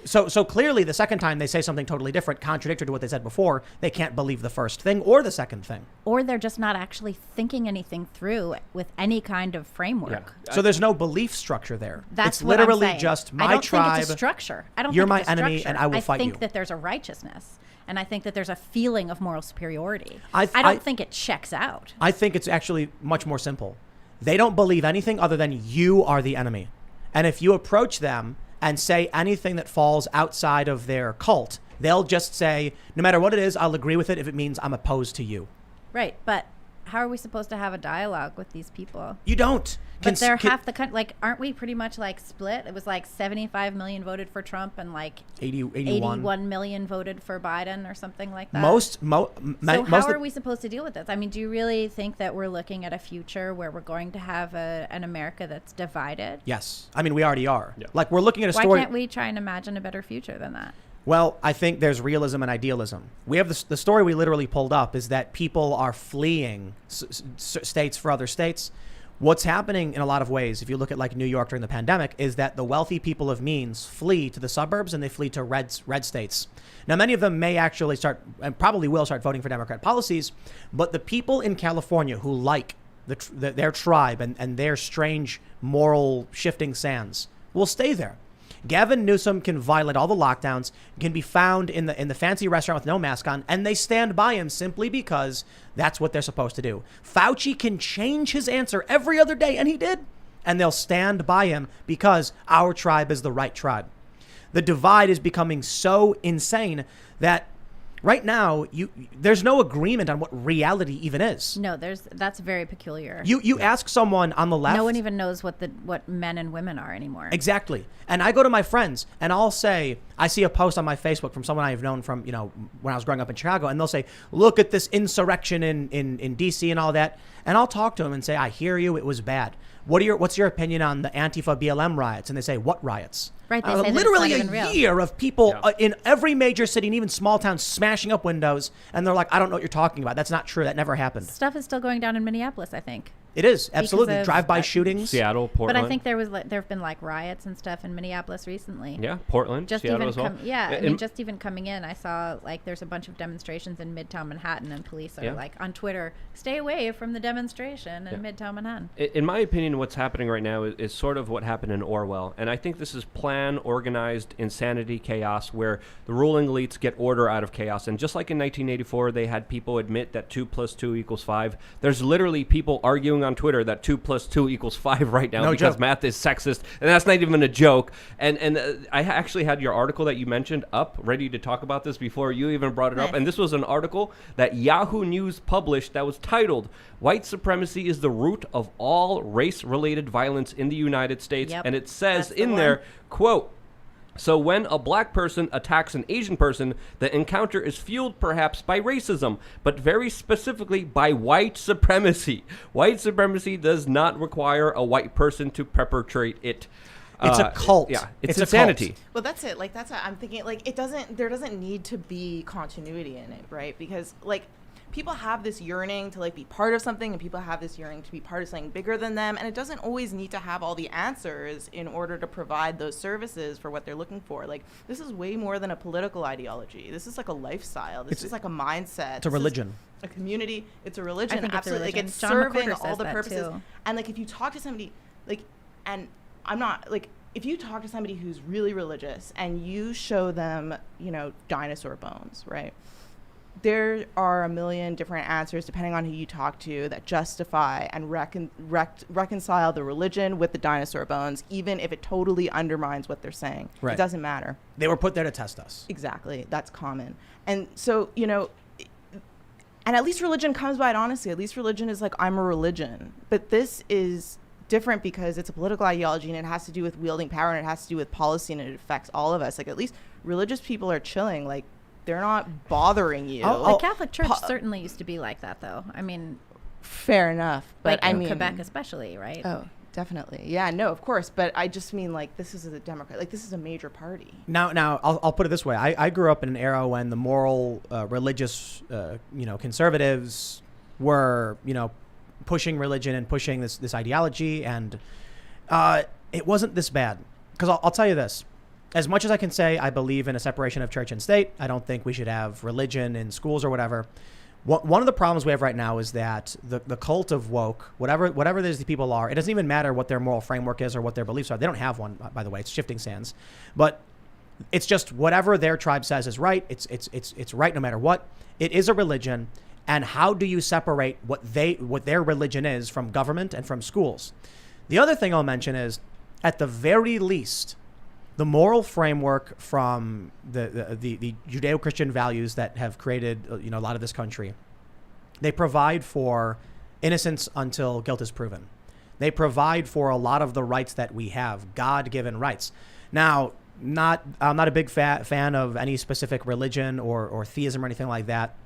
So clearly the second time they say something totally different, contradictory to what they said before, they can't believe the first thing or the second thing. Or they're just not actually thinking anything through with any kind of framework. Yeah. So there's no belief structure there. That's it's what literally I'm saying. just my I don't tribe. think it's a structure. I don't You're think my it's a enemy structure. and I will fight you. I think that there's a righteousness. And I think that there's a feeling of moral superiority. I don't think it checks out. I think it's actually much more simple. They don't believe anything other than you are the enemy. And if you approach them and say anything that falls outside of their cult, they'll just say, no matter what it is, I'll agree with it if it means I'm opposed to you. Right, but how are we supposed to have a dialogue with these people? You don't. But they're half the country. Like, aren't we pretty much like split? It was like 75 million voted for Trump and like 81 million voted for Biden or something like that. So how are we supposed to deal with this? I mean, do you really think that we're looking at a future where we're going to have an America that's divided? Yes. I mean, we already are. Yeah. Like, we're looking at a story. Why can't we try and imagine a better future than that? Well, I think there's realism and idealism. We have the story we literally pulled up is that people are fleeing states for other states. What's happening in a lot of ways, if you look at like New York during the pandemic, is that the wealthy people of means flee to the suburbs and they flee to red states. Now, many of them may actually start and probably will start voting for Democrat policies, but the people in California who like their tribe and their strange moral shifting sands will stay there. Gavin Newsom can violate all the lockdowns, can be found in the fancy restaurant with no mask on, and they stand by him simply because that's what they're supposed to do. Fauci can change his answer every other day, and he did. And they'll stand by him because our tribe is the right tribe. The divide is becoming so insane that right now there's no agreement on what reality even is. No, that's very peculiar. You ask someone on the left. No one even knows what men and women are anymore. Exactly. And I go to my friends and I'll say, I see a post on my Facebook from someone I've known from, when I was growing up in Chicago, and they'll say, look at this insurrection in DC and all that. And I'll talk to them and say, I hear you, it was bad. What's your opinion on the Antifa BLM riots? And they say, what riots? Right, they say that it's literally not even real. a year of people in every major city and even small towns smashing up windows, and they're like, I don't know what you're talking about. That's not true. That never happened. Stuff is still going down in Minneapolis, I think. It is, absolutely. Because of, Drive-by shootings. Seattle, Portland. But I think there have been like riots and stuff in Minneapolis recently. Yeah, Portland, Just Seattle even as well. I mean, just even coming in, I saw like there's a bunch of demonstrations in Midtown Manhattan, and police are like on Twitter, stay away from the demonstration in Midtown Manhattan. In my opinion, what's happening right now is sort of what happened in Orwell, and I think this is planned, organized insanity, chaos, where the ruling elites get order out of chaos. And just like in 1984, they had people admit that 2 + 2 = 5. There's literally people arguing on Twitter that 2 + 2 = 5 right now because joke. math is sexist, and that's not even a joke. And I actually had your article that you mentioned up, ready to talk about this before you even brought it up. And this was an article that Yahoo News published that was titled, "White Supremacy is the Root of All Race-Related Violence in the United States." Yep, and it says that's the in one. there, quote, "So when a black person attacks an Asian person, the encounter is fueled perhaps by racism, but very specifically by white supremacy. White supremacy does not require a white person to perpetrate it." It's a cult. Yeah, it's a insanity. cult. Well, that's it. Like, that's what I'm thinking. Like, there doesn't need to be continuity in it, right? Because, like, people have this yearning to, like, be part of something, and people have this yearning to be part of something bigger than them, and it doesn't always need to have all the answers in order to provide those services for what they're looking for. Like, this is way more than a political ideology. This is like a lifestyle. This is like a mindset. It's a religion. A community. It's a religion. I think it's a Absolutely. religion. Like, it's John serving McWhorter all says the that purposes. too. And, like, if you talk to somebody, like, and I'm not, like, if you talk to somebody who's really religious and you show them, dinosaur bones, right? There are a million different answers, depending on who you talk to, that justify and reconcile the religion with the dinosaur bones, even if it totally undermines what they're saying. Right. It doesn't matter. They were put there to test us. Exactly. That's common. And so, and at least religion comes by it honestly. At least religion is like, I'm a religion. But this is different because it's a political ideology, and it has to do with wielding power, and it has to do with policy, and it affects all of us. Like, at least religious people are chilling. Like, they're not bothering you. The Catholic Church certainly used to be like that, though. I mean, fair enough. But like I in mean, Quebec especially, right? Oh, definitely. Yeah, no, of course. But I just mean, like, this is a Democrat. Like, this is a major party. Now, I'll put it this way. I grew up in an era when the moral, religious, conservatives were, pushing religion and pushing this ideology, and it wasn't this bad. Because I'll tell you this. As much as I can say I believe in a separation of church and state, I don't think we should have religion in schools or whatever. One of the problems we have right now is that the cult of woke, whatever these people are, it doesn't even matter what their moral framework is or what their beliefs are. They don't have one, by the way. It's shifting sands. But it's just whatever their tribe says is right. It's right no matter what. It is a religion. And how do you separate what their religion is from government and from schools? The other thing I'll mention is, at the very least, the moral framework from the Judeo-Christian values that have created a lot of this country, they provide for innocence until guilt is proven. They provide for a lot of the rights that we have, God-given rights. Now, I'm not a big fan of any specific religion or theism or anything like that,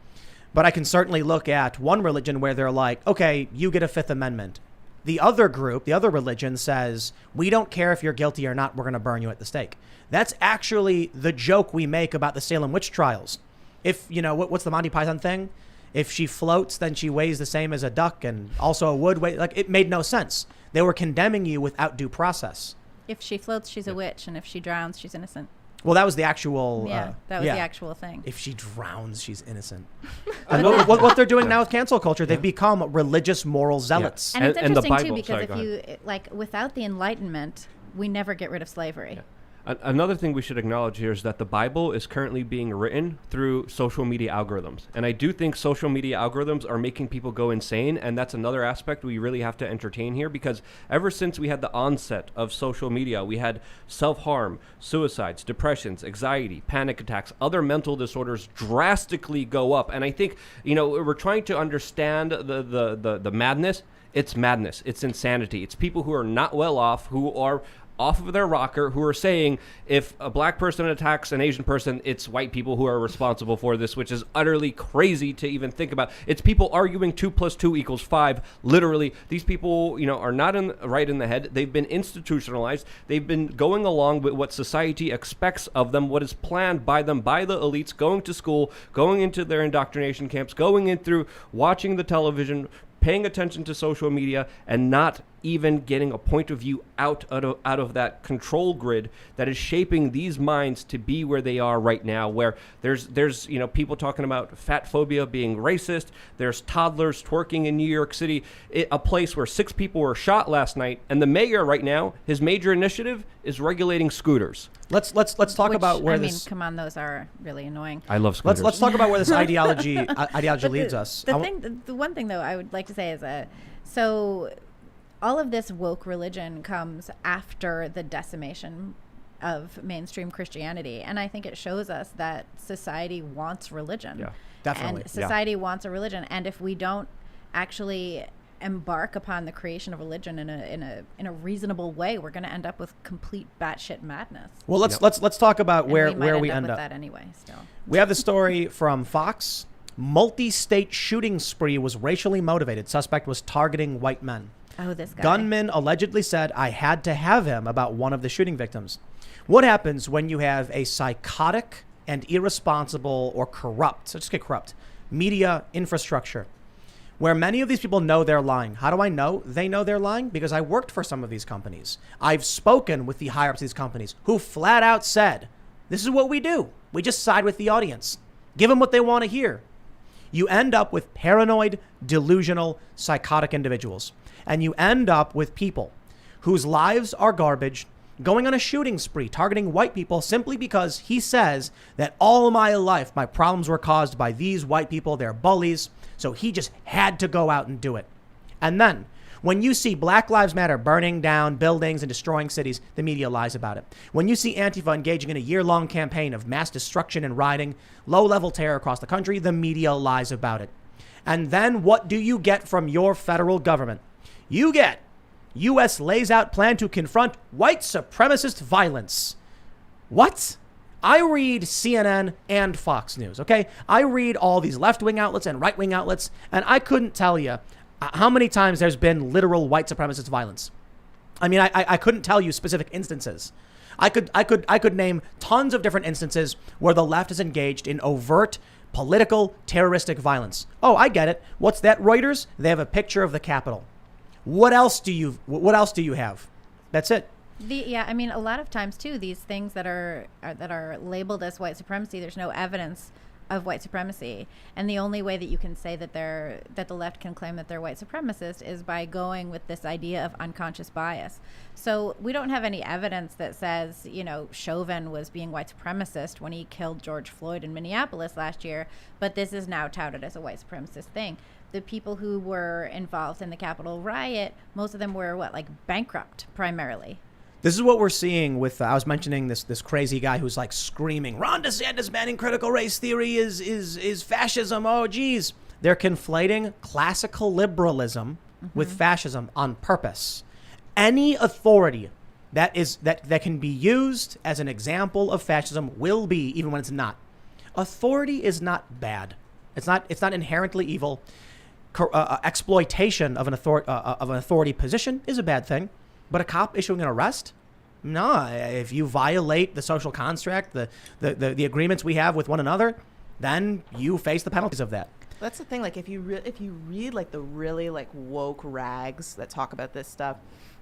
but I can certainly look at one religion where they're like, okay, you get a Fifth Amendment. The other group, the other religion says, we don't care if you're guilty or not, we're going to burn you at the stake. That's actually the joke we make about the Salem witch trials. If, what's the Monty Python thing? If she floats, then she weighs the same as a duck, and also a wood weight. Like, it made no sense. They were condemning you without due process. If she floats, she's a witch, and if she drowns, she's innocent. Well, that was the actual... that was the actual thing. If she drowns, she's innocent. And what they're doing now with cancel culture, they've become religious moral zealots. And it's And the interesting, Bible- too, sorry, because go if you, without the Enlightenment, we never get rid of slavery. Another thing we should acknowledge here is that the Bible is currently being written through social media algorithms. And I do think social media algorithms are making people go insane. And that's another aspect we really have to entertain here, because ever since we had the onset of social media, we had self-harm, suicides, depressions, anxiety, panic attacks, other mental disorders drastically go up. And I think, we're trying to understand the madness. It's madness. It's insanity. It's people who are not well off, who are off of their rocker, who are saying if a black person attacks an Asian person, it's white people who are responsible for this, which is utterly crazy to even think about. It's people arguing 2 + 2 = 5. Literally, these people, are not right in the head. They've been institutionalized. They've been going along with what society expects of them, what is planned by them, by the elites, going to school, going into their indoctrination camps, going in through watching the television, paying attention to social media, and not even getting a point of view out of that control grid that is shaping these minds to be where they are right now, where there's people talking about fat phobia being racist. There's toddlers twerking in New York City, a place where 6 people were shot last night, and the mayor right now, his major initiative is regulating scooters. Let's talk about where come on, those are really annoying. I love scooters. Let's talk about where this ideology leads us. The one thing though I would like to say is so all of this woke religion comes after the decimation of mainstream Christianity, and I think it shows us that society wants religion. Yeah, definitely. And society wants a religion, and if we don't actually embark upon the creation of religion in a reasonable way, we're going to end up with complete batshit madness. Well, let's talk about where we end with up. that anyway. Still, we have the story from Fox. Multi-state shooting spree was racially motivated. Suspect was targeting white men. Oh, this guy. Gunman allegedly said, "I had to have him," about one of the shooting victims. What happens when you have a psychotic and irresponsible or corrupt, so just get corrupt, media infrastructure, where many of these people know they're lying? How do I know they know they're lying? Because I worked for some of these companies. I've spoken with the higher ups of these companies who flat out said, this is what we do. We just side with the audience. Give them what they want to hear. You end up with paranoid, delusional, psychotic individuals. And you end up with people whose lives are garbage, going on a shooting spree, targeting white people simply because he says that all my life my problems were caused by these white people. They're bullies. So he just had to go out and do it. And then when you see Black Lives Matter burning down buildings and destroying cities, the media lies about it. When you see Antifa engaging in a year-long campaign of mass destruction and rioting, low-level terror across the country, the media lies about it. And then what do you get from your federal government? You get U.S. lays out plan to confront white supremacist violence. What? I read CNN and Fox News, okay? I read all these left-wing outlets and right-wing outlets, and I couldn't tell you how many times there's been literal white supremacist violence. I mean, I couldn't tell you specific instances. I could name tons of different instances where the left is engaged in overt political terroristic violence. Oh, I get it. What's that, Reuters? They have a picture of the Capitol. What else do you have? That's it. I mean, a lot of times too, these things that are labeled as white supremacy, there's no evidence of white supremacy, and the only way that you can say that the left can claim that they're white supremacist is by going with this idea of unconscious bias. So we don't have any evidence that says, Chauvin was being white supremacist when he killed George Floyd in Minneapolis last year, but this is now touted as a white supremacist thing. The people who were involved in the Capitol riot, most of them were bankrupt primarily. This is what we're seeing with, I was mentioning this crazy guy who's screaming, Ron DeSantis banning critical race theory is fascism. Oh, geez. They're conflating classical liberalism with fascism on purpose. Any authority that can be used as an example of fascism will be, even when it's not. Authority is not bad. It's not inherently evil. Exploitation of an authority position is a bad thing. But a cop issuing an arrest? No. If you violate the social construct, the agreements we have with one another, then you face the penalties of that. That's the thing. If you read the really woke rags that talk about this stuff,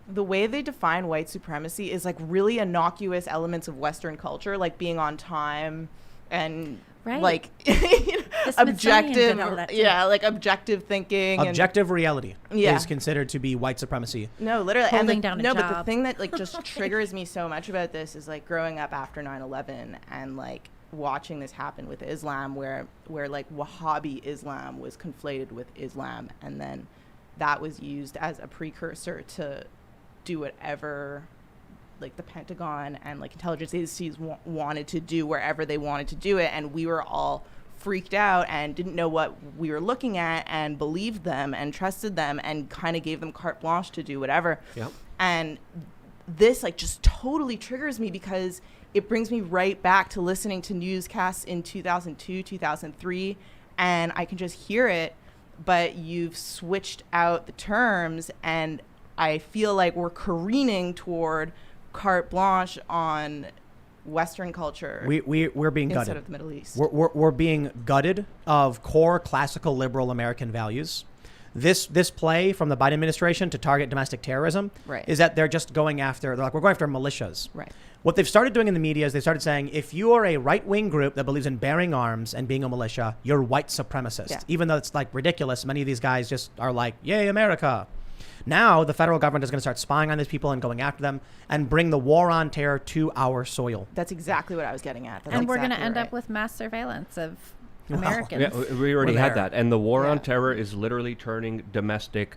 the way they define white supremacy is really innocuous elements of Western culture, like being on time and Right. like The Smithsonian did all that objective, too. like objective thinking. Objective reality Yeah. is considered to be white supremacy. No, literally. Holding down a But the job. thing that like just triggers me so much about this is like growing up after 9/11 and like watching this happen with Islam, where like Wahhabi Islam was conflated with Islam, and then that was used as a precursor to do whatever like the Pentagon and like intelligence agencies wanted to do wherever they wanted to do it, and we were all freaked out and didn't know what we were looking at and believed them and trusted them and kind of gave them carte blanche to do whatever. Yep. And this like just totally triggers me because it brings me right back to listening to newscasts in 2002, 2003, and I can just hear it, but you've switched out the terms, and I feel like we're careening toward carte blanche on Western culture We're being instead gutted. of the Middle East. We're being gutted of core classical liberal American values. This play from the Biden administration to target domestic terrorism Right. is that they're just going after, they're like, we're going after militias. Right. What they've started doing in the media is they started saying, if you are a right-wing group that believes in bearing arms and being a militia, you're white supremacist. Yeah. Even though it's like ridiculous, many of these guys just are like, yay, America. Now the federal government is going to start spying on these people and going after them and bring the war on terror to our soil. That's exactly what I was getting at. That's And we're going to exactly end right. up with mass surveillance of Wow. Americans. Yeah, we already We're had there. that. And the war on Yeah. terror is literally turning domestic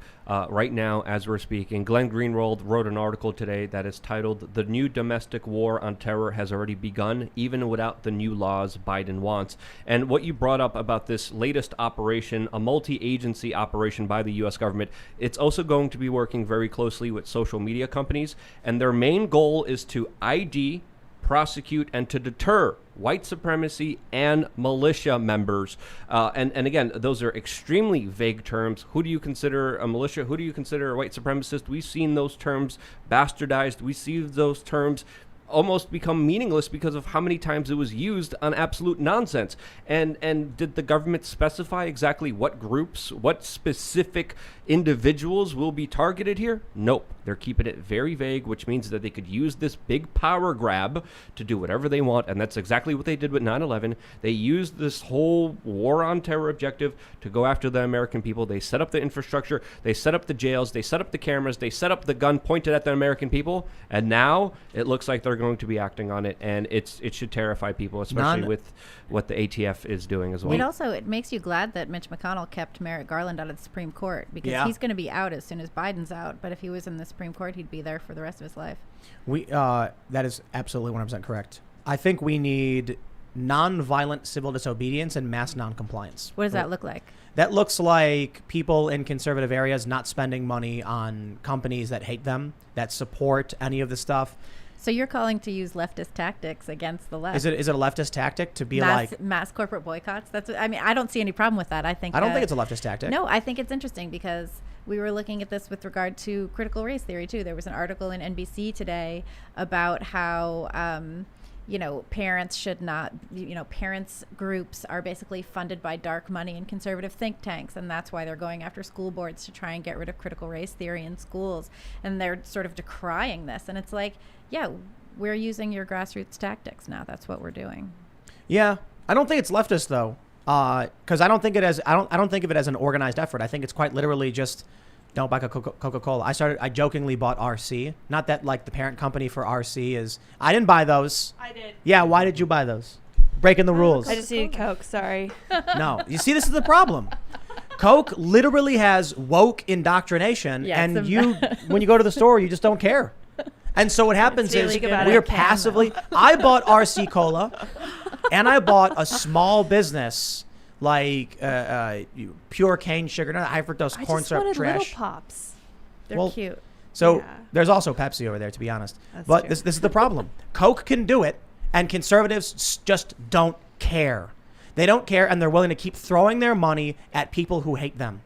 right now as we're speaking. Glenn Greenwald wrote an article today that is titled, "The New Domestic War on Terror Has Already Begun, Even Without the New Laws Biden Wants." And what you brought up about this latest operation, a multi-agency operation by the U.S. government, it's also going to be working very closely with social media companies. And their main goal is to ID, prosecute, and to deter white supremacy and militia members. And again, those are extremely vague terms. Who do you consider a militia? Who do you consider a white supremacist? We've seen those terms bastardized. We see those terms almost become meaningless because of how many times it was used on absolute nonsense. And did the government specify exactly what groups, what specific individuals will be targeted here? Nope. They're keeping it very vague, which means that they could use this big power grab to do whatever they want, and that's exactly what they did with 9/11. They used this whole war on terror objective to go after the American people. They set up the infrastructure, they set up the jails, they set up the cameras, they set up the gun pointed at the American people, and now it looks like they're going to be acting on it, and it should terrify people, especially with what the ATF is doing as well. It makes you glad that Mitch McConnell kept Merrick Garland out of the Supreme Court, because Yeah. he's going to be out as soon as Biden's out. But if he was in the Supreme Court, he'd be there for the rest of his life. That is absolutely 100% correct. I think we need non-violent civil disobedience and mass non-compliance. What does that look like? That looks like people in conservative areas not spending money on companies that hate them, that support any of the stuff. So you're calling to use leftist tactics against the left? Is it a leftist tactic to be mass corporate boycotts? I don't see any problem with that. I don't think it's a leftist tactic. No, I think it's interesting because we were looking at this with regard to critical race theory too. There was an article in NBC today about how parents should not, parents groups are basically funded by dark money and conservative think tanks, and that's why they're going after school boards to try and get rid of critical race theory in schools, and they're sort of decrying this. And it's like, yeah, we're using your grassroots tactics now. That's what we're doing. Yeah, I don't think it's leftist though, because I don't think of it as an organized effort. I think it's quite literally just don't buy Coca-Cola. I jokingly bought RC. Not that like the parent company for RC is. I didn't buy those. I did. Yeah, why did you buy those? Breaking the rules. I just needed Coke. Sorry. No, you see, this is the problem. Coke literally has woke indoctrination, Yeah, and it's when you go to the store, you just don't care. And so what happens really is good about we're it. passively. I bought RC Cola, and I bought a small business like pure cane sugar, not high fructose I corn just syrup wanted trash. little pops. They're Well, cute. So Yeah. there's also Pepsi over there, to be honest. That's But true. this is the problem. Coke can do it, and conservatives just don't care. They don't care, and they're willing to keep throwing their money at people who hate them.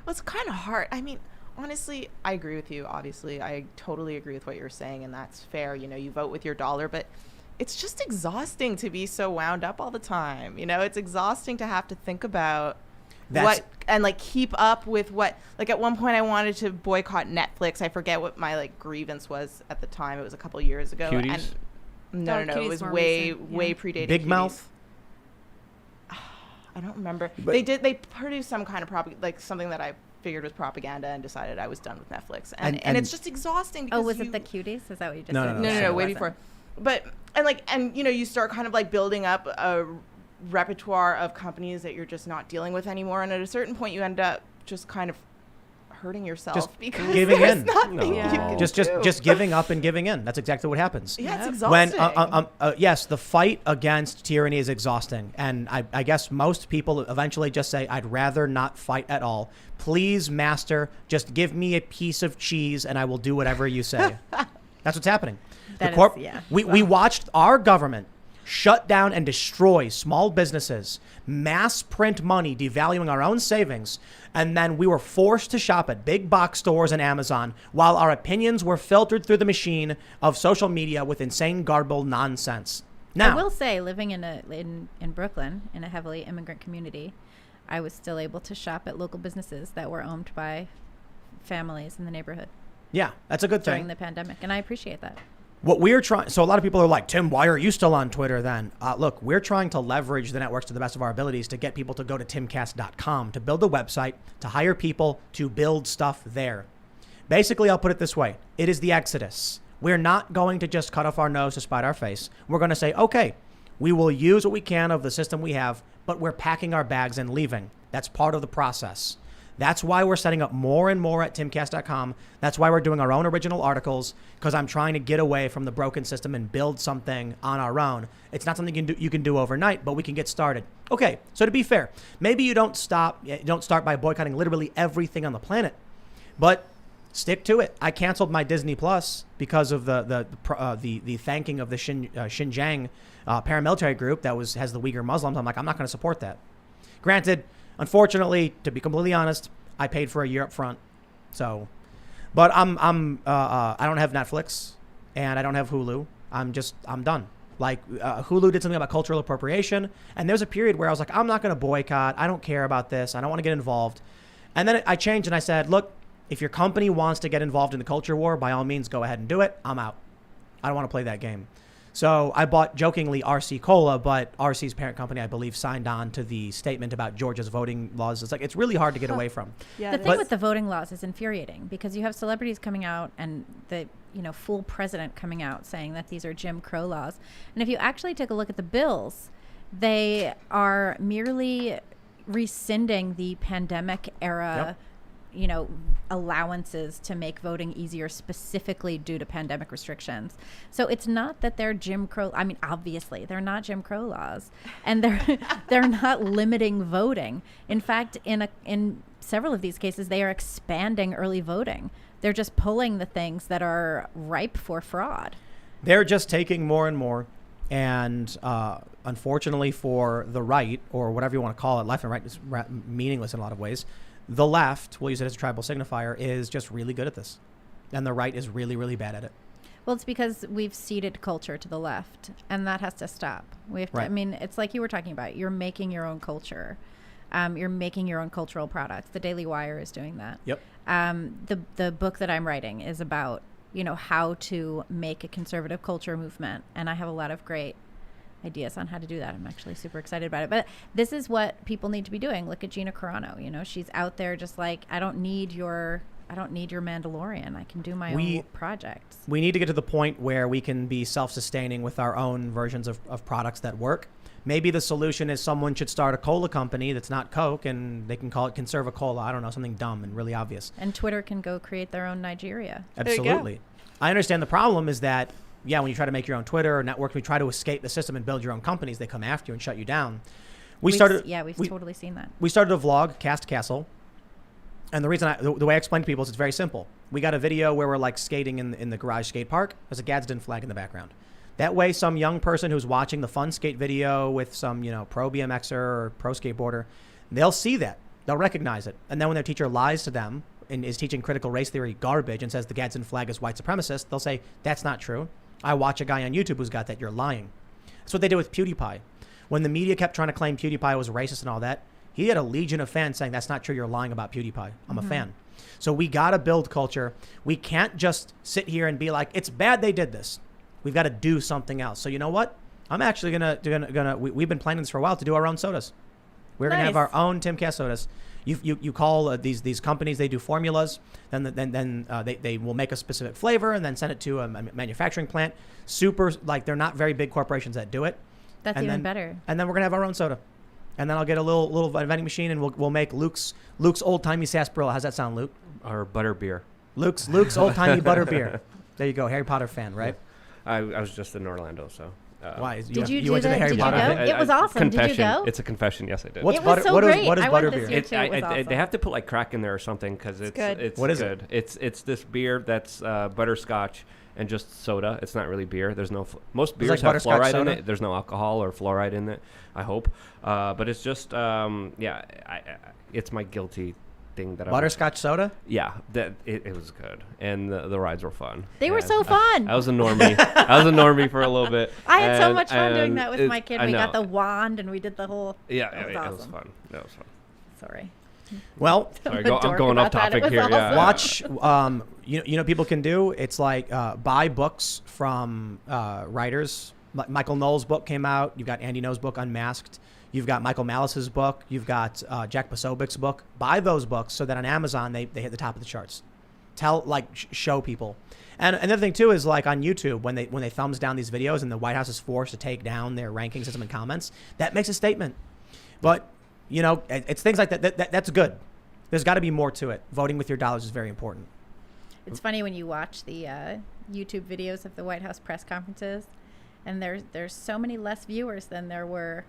Well, it's kind of hard. I mean, honestly, I agree with you. Obviously, I totally agree with what you're saying, and that's fair. You vote with your dollar, but it's just exhausting to be so wound up all the time. It's exhausting to have to think about what and like keep up with what. Like at one point, I wanted to boycott Netflix. I forget what my grievance was at the time. It was a couple years ago. Cuties? And no, Oh, it Cuties was more way recent, way yeah. predating Big Cuties. Mouth. I don't remember. But- They produced some kind of something that I figured was propaganda and decided I was done with Netflix. And it's just exhausting because Oh, was it the cuties? Is that what you just No, said? no, no, No, it way wasn't. before. But and you start kind of like building up a repertoire of companies that you're just not dealing with anymore, and at a certain point you end up just kind of hurting yourself Just because giving there's in. nothing No. you can Just do. giving up and giving in. That's exactly what happens. Yeah, it's When exhausting. yes, the fight against tyranny is exhausting, and I guess most people eventually just say, I'd rather not fight at all. Please, master, just give me a piece of cheese and I will do whatever you say. That's what's happening. That The is- yeah. we watched our government shut down and destroy small businesses, mass print money, devaluing our own savings, and then we were forced to shop at big box stores and Amazon while our opinions were filtered through the machine of social media with insane garbled nonsense. Now, I will say, living in in Brooklyn in a heavily immigrant community, I was still able to shop at local businesses that were owned by families in the neighborhood yeah, that's a good during thing. the pandemic, and I appreciate that. What we're trying, so a lot of people are like, Tim, why are you still on Twitter then? Look, we're trying to leverage the networks to the best of our abilities to get people to go to timcast.com, to build a website, to hire people, to build stuff there. Basically, I'll put it this way. It is the exodus. We're not going to just cut off our nose to spite our face. We're going to say, okay, we will use what we can of the system we have, but we're packing our bags and leaving. That's part of the process. That's why we're setting up more and more at timcast.com. That's why we're doing our own original articles, because I'm trying to get away from the broken system and build something on our own. It's not something you can do overnight, but we can get started. Okay, so to be fair, maybe you don't start by boycotting literally everything on the planet, but stick to it. I canceled my Disney Plus because of the thanking of the Xinjiang paramilitary group that has the Uyghur Muslims. I'm like, I'm not going to support that. Granted, unfortunately, to be completely honest, I paid for a year up front. So, but I don't have Netflix and I don't have Hulu. I'm done. Like Hulu did something about cultural appropriation, and there's a period where I was like, I'm not going to boycott. I don't care about this. I don't want to get involved. And then I changed and I said, look, if your company wants to get involved in the culture war, by all means, go ahead and do it. I'm out. I don't want to play that game. So I bought, jokingly, RC Cola, but RC's parent company, I believe, signed on to the statement about Georgia's voting laws. It's like, it's really hard to get away from. Yeah, The it thing is. with the voting laws is infuriating because you have celebrities coming out and the full president coming out saying that these are Jim Crow laws. And if you actually take a look at the bills, they are merely rescinding the pandemic era allowances to make voting easier specifically due to pandemic restrictions. So it's not that they're Jim Crow. I mean, obviously they're not Jim Crow laws, and they're not limiting voting. In fact, in several of these cases, they are expanding early voting. They're just pulling the things that are ripe for fraud. They're just taking more and more. And unfortunately for the right, or whatever you want to call it, left and right is meaningless in a lot of ways. The left, we'll use it as a tribal signifier, is just really good at this. And the right is really, really bad at it. Well, it's because we've ceded culture to the left, and that has to stop. We have to, Right. I mean, it's like you were talking about. You're making your own culture. You're making your own cultural products. The Daily Wire is doing that. Yep. The book that I'm writing is about, how to make a conservative culture movement. And I have a lot of great ideas on how to do that. I'm actually super excited about it. But this is what people need to be doing. Look at Gina Carano. She's out there just like, I don't need your Mandalorian. I can do my own projects. We need to get to the point where we can be self-sustaining with our own versions of products that work. Maybe the solution is someone should start a cola company that's not Coke, and they can call it Conserva Cola. I don't know, something dumb and really obvious. And Twitter can go create their own Nigeria. you go. Absolutely. I understand the problem is that, when you try to make your own Twitter or network, we try to escape the system and build your own companies, they come after you and shut you down. We've totally seen that. We started a vlog, Cast Castle. And the reason the way I explain to people is it's very simple. We got a video where we're like skating in the garage skate park. There's a Gadsden flag in the background. That way, some young person who's watching the fun skate video with some, pro BMXer or pro skateboarder, they'll see that. They'll recognize it. And then when their teacher lies to them and is teaching critical race theory garbage and says the Gadsden flag is white supremacist, they'll say, that's not true. I watch a guy on YouTube who's got that. You're lying. That's what they did with PewDiePie. When the media kept trying to claim PewDiePie was racist and all that, he had a legion of fans saying, that's not true. You're lying about PewDiePie. I'm a fan. So we got to build culture. We can't just sit here and be like, it's bad they did this. We've got to do something else. So you know what? I'm actually we've been planning this for a while to do our own sodas. We're going to have Nice. our own Timcast sodas. You call these companies, they do formulas, then they will make a specific flavor and then send it to a manufacturing plant. Super, like, they're not very big corporations that do it. That's And even then- better. And then we're going to have our own soda. And then I'll get a little vending machine and we'll make Luke's old-timey sarsaparilla. How's that sound, Luke? Or butter beer. Luke's old-timey butter beer. There you go. Harry Potter fan, right? I was just in Orlando, so. Why? Did you do went to the the- Harry did you Potter go? event? It was awesome. Did you Confession. go? It's a confession. Yes, I did. What's It was butter? so what is great. what is I went butter this beer? year. Too. It was awesome. They have to put like crack in there or something because it's good. it's What is good. It's this beer that's butterscotch and just soda. It's not really beer. There's no most beers like have butterscotch fluoride in soda? it. There's no alcohol or fluoride in it. I hope, but it's just it's my guilty thing that Butterscotch soda? Yeah, that it was good, and the rides were fun. They were And so fun. I was a normie. I was a normie for a little bit. I had so and- much fun doing and that with it- my kid. I We got know. the wand and we did the whole. Yeah, That was it was awesome. fun. That was fun. Sorry. Well, Sorry, I'm a I'm dork going off about that. It topic was here. Yeah. awesome. watch. You know, people can do. It's like buy books from writers. Michael Knowles' book came out. You've got Andy No's book, Unmasked. You've got Michael Malice's book. You've got Jack Posobiec's book. Buy those books so that on Amazon they hit the top of the charts. Show people. And another thing too is like on YouTube when they thumbs down these videos and the White House is forced to take down their ranking system and comments, that makes a statement. But you know, it's things like that. That's good. There's got to be more to it. Voting with your dollars is very important. It's funny when you watch the YouTube videos of the White House press conferences, and there's so many less viewers than there were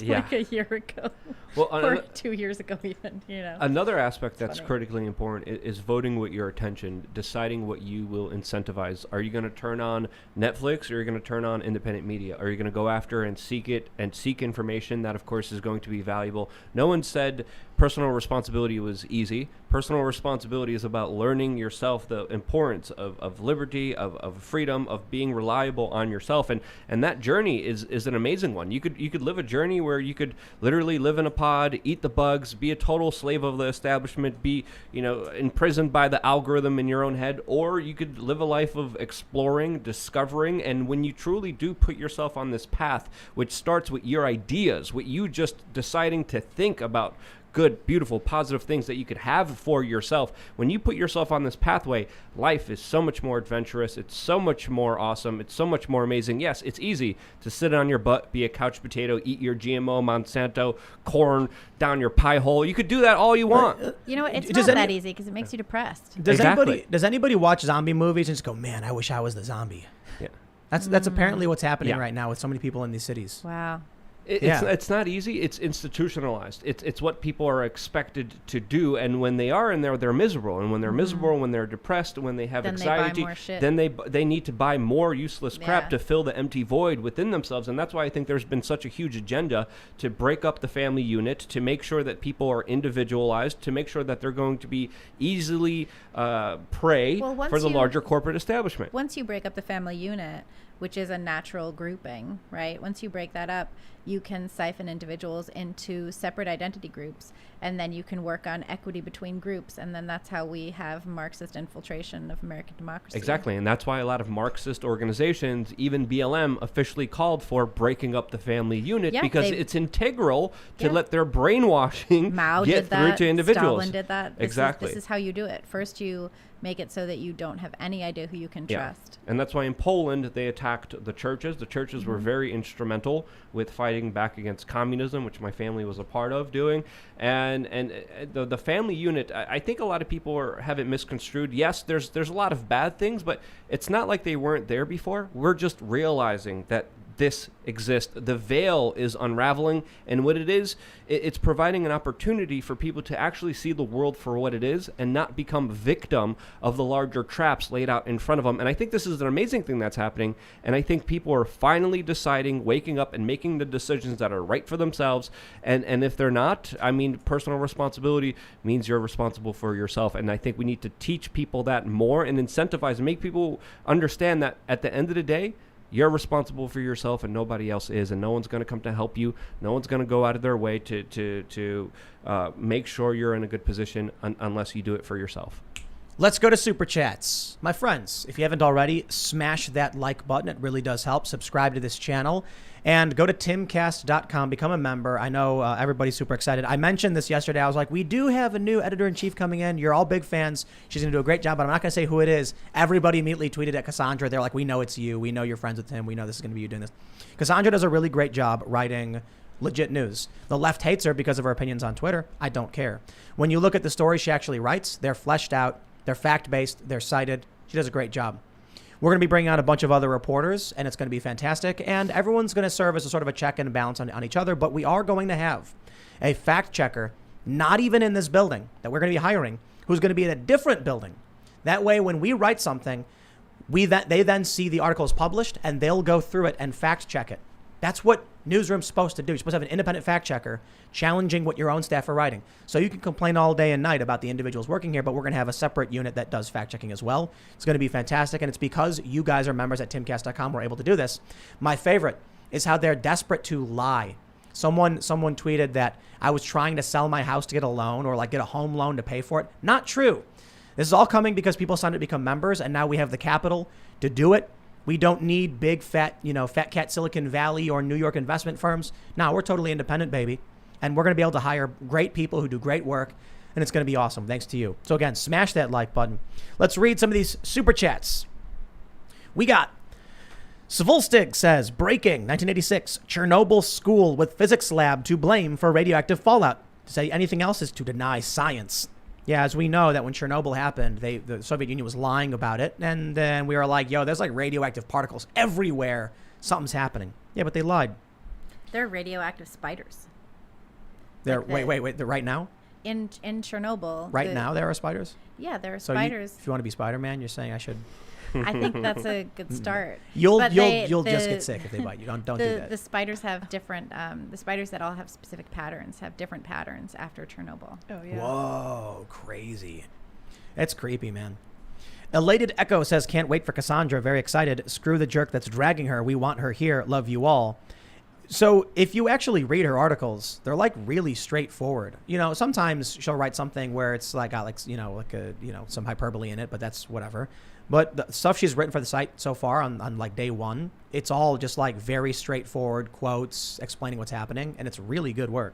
like a year ago, Well, or 2 years ago even. You know. Another aspect that's funny. critically important is voting with your attention, deciding what you will incentivize. Are you going to turn on Netflix, or are you going to turn on independent media? Are you going to go after and seek information that, of course, is going to be valuable? No one said personal responsibility was easy. Personal responsibility is about learning yourself the importance of liberty, of freedom, of being reliable on yourself, and that journey is an amazing one. You could live a journey where you could literally live in a pod, eat the bugs, be a total slave of the establishment, be imprisoned by the algorithm in your own head, or you could live a life of exploring, discovering, and when you truly do put yourself on this path, which starts with your ideas, with you just deciding to think about good, beautiful, positive things that you could have for yourself. When you put yourself on this pathway, life is so much more adventurous. It's so much more awesome. It's so much more amazing. Yes, it's easy to sit on your butt, be a couch potato, eat your GMO, Monsanto, corn down your pie hole. You could do that all you want. You know what? It's Does not any- that easy because it makes you depressed. Exactly. Does anybody watch zombie movies and just go, man, I wish I was the zombie? Yeah. That's apparently what's happening Yeah. right now with so many people in these cities. Wow. It's not easy. It's institutionalized. It's what people are expected to do, and when they are in there, they're miserable. And when they're miserable, when they're depressed, when they have Then they buy anxiety, more shit. then they need to buy more useless crap Yeah. to fill the empty void within themselves. And that's why I think there's been such a huge agenda to break up the family unit, to make sure that people are individualized, to make sure that they're going to be easily prey Well, once for the you- larger corporate establishment. Once you break up the family unit, which is a natural grouping, right? Once you break that up, you can siphon individuals into separate identity groups, and then you can work on equity between groups, and then that's how we have Marxist infiltration of American democracy. Exactly, and that's why a lot of Marxist organizations, even BLM, officially called for breaking up the family unit, Yeah, because they- it's integral to Yeah. let their brainwashing Mao get did through that. to individuals. Stalin did that. Exactly. This is how you do it. First, you make it so that you don't have any idea who you can Yeah. trust. And that's why in Poland they attacked the churches. The churches Mm-hmm. were very instrumental with fighting back against communism, which my family was a part of doing. And the family unit, I think a lot of people have it misconstrued. Yes, there's a lot of bad things, but it's not like they weren't there before. We're just realizing that this exists. The veil is unraveling, and what it is, it's providing an opportunity for people to actually see the world for what it is and not become victim of the larger traps laid out in front of them. And I think this is an amazing thing that's happening, and I think people are finally deciding, waking up and making the decisions that are right for themselves. And if they're not, I mean, personal responsibility means you're responsible for yourself, and I think we need to teach people that more and incentivize and make people understand that at the end of the day, you're responsible for yourself and nobody else is, and no one's going to come to help you. No one's going to go out of their way to make sure you're in a good position unless you do it for yourself. Let's go to Super Chats. My friends, if you haven't already, smash that like button. It really does help. Subscribe to this channel. And go to timcast.com, become a member. I know everybody's super excited. I mentioned this yesterday. I was like, we do have a new editor-in-chief coming in. You're all big fans. She's going to do a great job, but I'm not going to say who it is. Everybody immediately tweeted at Cassandra. They're like, we know it's you. We know you're friends with him. We know this is going to be you doing this. Cassandra does a really great job writing legit news. The left hates her because of her opinions on Twitter. I don't care. When you look at the stories she actually writes, they're fleshed out. They're fact-based. They're cited. She does a great job. We're going to be bringing out a bunch of other reporters, and it's going to be fantastic. And everyone's going to serve as a sort of a check and balance on each other. But we are going to have a fact checker, not even in this building, that we're going to be hiring, who's going to be in a different building. That way, when we write something, they then see the articles published, and they'll go through it and fact check it. That's what Newsroom's supposed to do. You're supposed to have an independent fact checker challenging what your own staff are writing. So you can complain all day and night about the individuals working here, but we're going to have a separate unit that does fact checking as well. It's going to be fantastic. And it's because you guys are members at timcast.com we're able to do this. My favorite is how they're desperate to lie. Someone tweeted that I was trying to sell my house to get a loan or like get a home loan to pay for it. Not true. This is all coming because people signed up to become members, and now we have the capital to do it. We don't need big, fat cat Silicon Valley or New York investment firms. No, we're totally independent, baby. And we're going to be able to hire great people who do great work, and it's going to be awesome thanks to you. So again, smash that like button. Let's read some of these super chats. We got Svolstig says, breaking, 1986, Chernobyl school with physics lab to blame for radioactive fallout. To say anything else is to deny science. Yeah, as we know that when Chernobyl happened, the Soviet Union was lying about it. And then we were like, yo, there's like radioactive particles everywhere. Something's happening. Yeah, but they lied. They're radioactive spiders. They're, Like wait, right now? In Chernobyl. Right now there are spiders? Yeah, there are So spiders. if you want to be Spider-Man, you're saying I should... I think that's a good start. You'll But just get sick if they bite you. Don't do that. The spiders have different, the spiders that all have specific patterns have different patterns after Chernobyl. Oh, yeah. Whoa, crazy. That's creepy, man. Elated Echo says, can't wait for Cassandra. Very excited. Screw the jerk that's dragging her. We want her here. Love you all. So if you actually read her articles, they're like really straightforward. You know, sometimes she'll write something where it's like got like, some hyperbole in it, but that's whatever. But the stuff she's written for the site so far on like day one, it's all just like very straightforward quotes explaining what's happening. And it's really good work.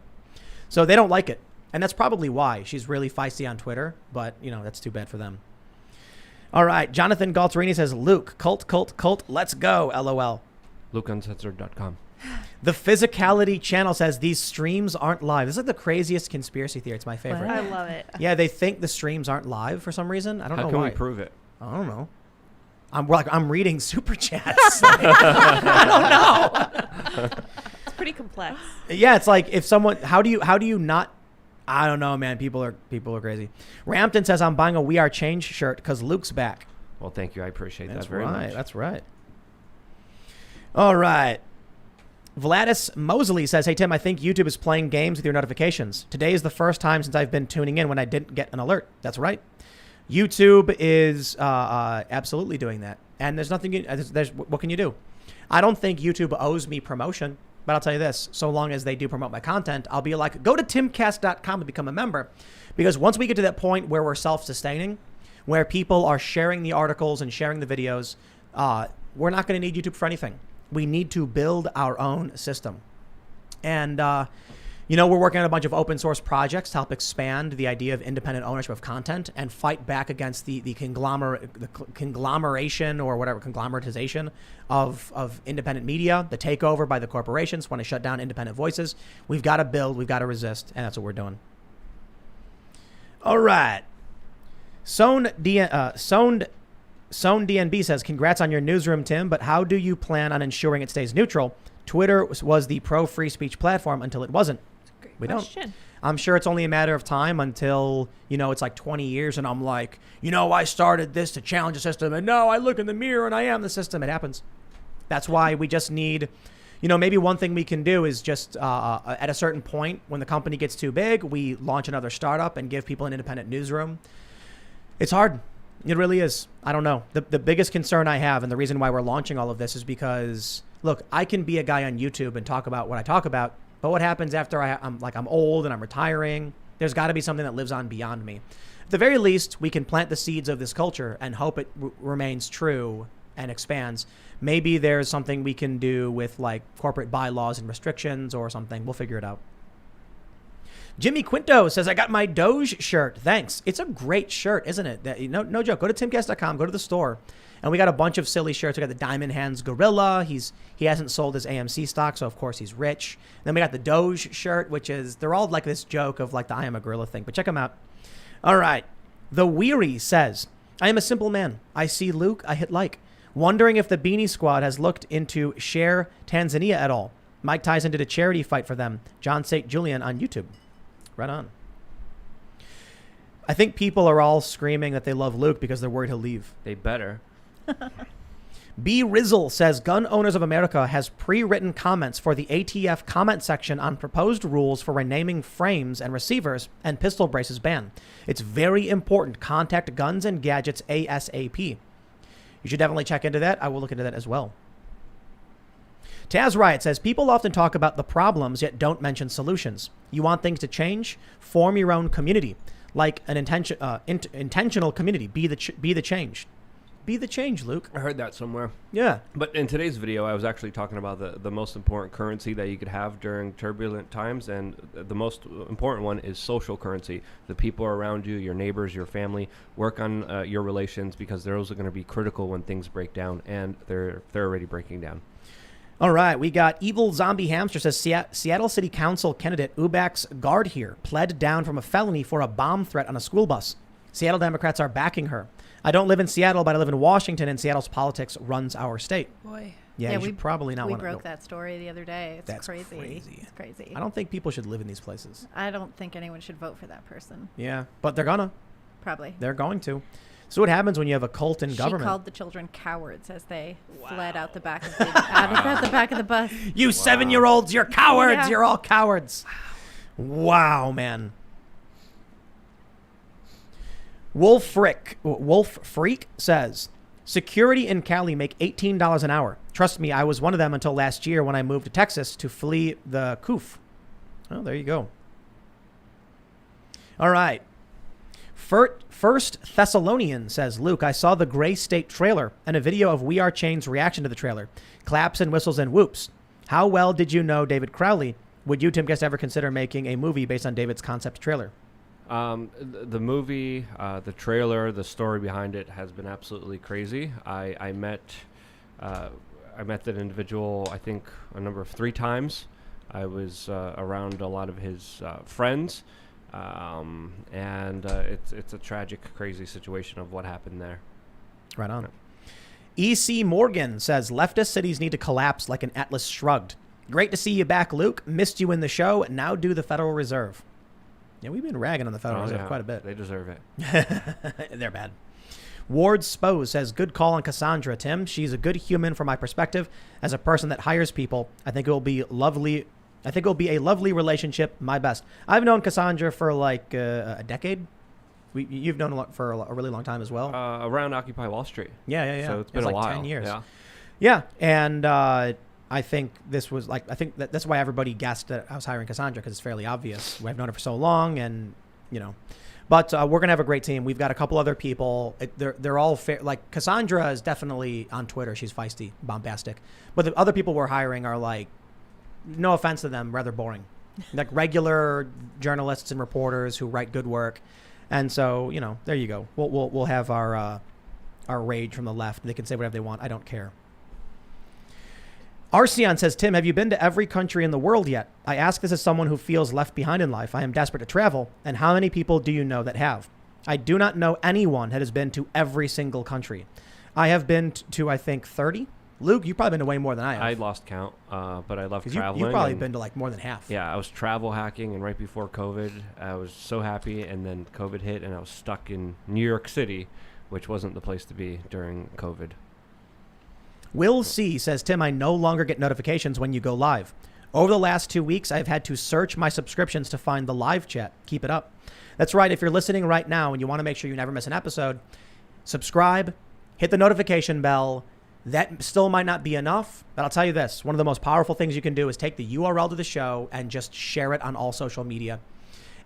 So they don't like it. And that's probably why she's really feisty on Twitter. But, that's too bad for them. All right. Jonathan Galterini says, Luke, cult, let's go. LOL. LukeUncensored.com. The Physicality channel says these streams aren't live. This is like the craziest conspiracy theory. It's my favorite. I love it. Yeah, they think the streams aren't live for some reason. I don't know why. How can we prove it? I don't know. I'm reading super chats. I don't know. It's pretty complex. Yeah, it's like if someone, how do you not? I don't know, man. People are crazy. Rampton says I'm buying a We Are Change shirt because Luke's back. Well, thank you. I appreciate That's that very right. much. That's right. All right. Vladis Mosley says, hey, Tim, I think YouTube is playing games with your notifications. Today is the first time since I've been tuning in when I didn't get an alert. That's right. YouTube is absolutely doing that. And there's nothing, what can you do? I don't think YouTube owes me promotion, but I'll tell you this, so long as they do promote my content, I'll be like, go to timcast.com to become a member. Because once we get to that point where we're self-sustaining, where people are sharing the articles and sharing the videos, we're not going to need YouTube for anything. We need to build our own system. And, we're working on a bunch of open source projects to help expand the idea of independent ownership of content and fight back against the conglomeration or whatever, conglomeratization of independent media, the takeover by the corporations want to shut down independent voices. We've got to build, we've got to resist, and that's what we're doing. All right. Sown DNB says, congrats on your newsroom, Tim, but how do you plan on ensuring it stays neutral? Twitter was the pro-free speech platform until it wasn't. We don't. I'm sure it's only a matter of time until, it's like 20 years and I'm like, I started this to challenge the system and no, I look in the mirror and I am the system. It happens. That's why we just need, maybe one thing we can do is just at a certain point when the company gets too big, we launch another startup and give people an independent newsroom. It's hard. It really is. I don't know. The biggest concern I have and the reason why we're launching all of this is because, look, I can be a guy on YouTube and talk about what I talk about, but what happens after I'm old and I'm retiring? There's got to be something that lives on beyond me. At the very least, we can plant the seeds of this culture and hope it remains true and expands. Maybe there's something we can do with like corporate bylaws and restrictions or something. We'll figure it out. Jimmy Quinto says, I got my Doge shirt. Thanks. It's a great shirt, isn't it? No joke. Go to timcast.com, go to the store. And we got a bunch of silly shirts. We got the Diamond Hands Gorilla. He hasn't sold his AMC stock, so of course he's rich. Then we got the Doge shirt, which is, they're all like this joke of like the I am a gorilla thing. But check them out. All right. The Weary says, I am a simple man. I see Luke, I hit like. Wondering if the Beanie Squad has looked into Share Tanzania at all. Mike Tyson did a charity fight for them. John St. Julian on YouTube. Right on. I think people are all screaming that they love Luke because they're worried he'll leave. They better. B. Rizzle says Gun Owners of America has pre-written comments for the ATF comment section on proposed rules for renaming frames and receivers and pistol braces ban. It's very important. Contact Guns and Gadgets ASAP. You should definitely check into that. I will look into that as well. Taz Riot says people often talk about the problems yet don't mention solutions. You want things to change? Form your own community, like an intentional community. Be the change. Be the change, Luke. I heard that somewhere. Yeah. But in today's video, I was actually talking about the most important currency that you could have during turbulent times. And the most important one is social currency. The people around you, your neighbors, your family, work on your relations because those are going to be critical when things break down. And they're already breaking down. All right. We got Evil Zombie Hamster says Seattle City Council candidate Ubak's guard here pled down from a felony for a bomb threat on a school bus. Seattle Democrats are backing her. I don't live in Seattle, but I live in Washington, and Seattle's politics runs our state. Boy. Yeah, you should probably not we want to. We broke that story the other day. It's crazy. It's crazy. I don't think people should live in these places. I don't think anyone should vote for that person. Yeah, but they're gonna. Probably. They're going to. So what happens when you have a cult in government? She called the children cowards as they fled out the back of the back of the bus. You 7-year-olds, you're cowards. Yeah. You're all cowards. Wow, man. Wolf Freak says, security in Cali make $18 an hour. Trust me, I was one of them until last year when I moved to Texas to flee the COOF. Oh, there you go. All right. First Thessalonian says, Luke, I saw the Gray State trailer and a video of We Are Chain's reaction to the trailer. Claps and whistles and whoops. How well did you know David Crowley? Would you, Timcast, ever consider making a movie based on David's concept trailer? The movie, the trailer, the story behind it has been absolutely crazy. I met that individual, I think, a number of 3 times. I was around a lot of his friends, and it's a tragic, crazy situation of what happened there. Right on. E.C. Morgan says, leftist cities need to collapse like an Atlas Shrugged. Great to see you back, Luke. Missed you in the show. Now do the Federal Reserve. Yeah, we've been ragging on the Federal Reserve quite a bit. They deserve it. They're bad. Ward Spose says, good call on Cassandra, Tim. She's a good human from my perspective. As a person that hires people, I think it will be lovely. I think it will be a lovely relationship. My best. I've known Cassandra for like a decade. You've known her for a really long time as well. Around Occupy Wall Street. Yeah. So it's been a while. 10 years. Yeah. And I think this was like, that's why everybody guessed that I was hiring Cassandra, because it's fairly obvious. I've known her for so long, and but we're gonna have a great team. We've got a couple other people. They're all fair. Like Cassandra is definitely on Twitter. She's feisty, bombastic. But the other people we're hiring are like, no offense to them, rather boring, like regular journalists and reporters who write good work. And so there you go. We'll have our rage from the left. They can say whatever they want. I don't care. Arceon says, Tim, have you been to every country in the world yet? I ask this as someone who feels left behind in life. I am desperate to travel. And how many people do you know that have? I do not know anyone that has been to every single country. I have been to, I think, 30. Luke, you've probably been to way more than I have. I lost count, but I love traveling. You've probably been to like more than half. Yeah, I was travel hacking, and right before COVID, I was so happy, and then COVID hit, and I was stuck in New York City, which wasn't the place to be during COVID. Will C says, Tim, I no longer get notifications when you go live. Over the last 2 weeks, I've had to search my subscriptions to find the live chat. Keep it up. That's right. If you're listening right now and you want to make sure you never miss an episode, subscribe, hit the notification bell. That still might not be enough, but I'll tell you this. One of the most powerful things you can do is take the URL to the show and just share it on all social media.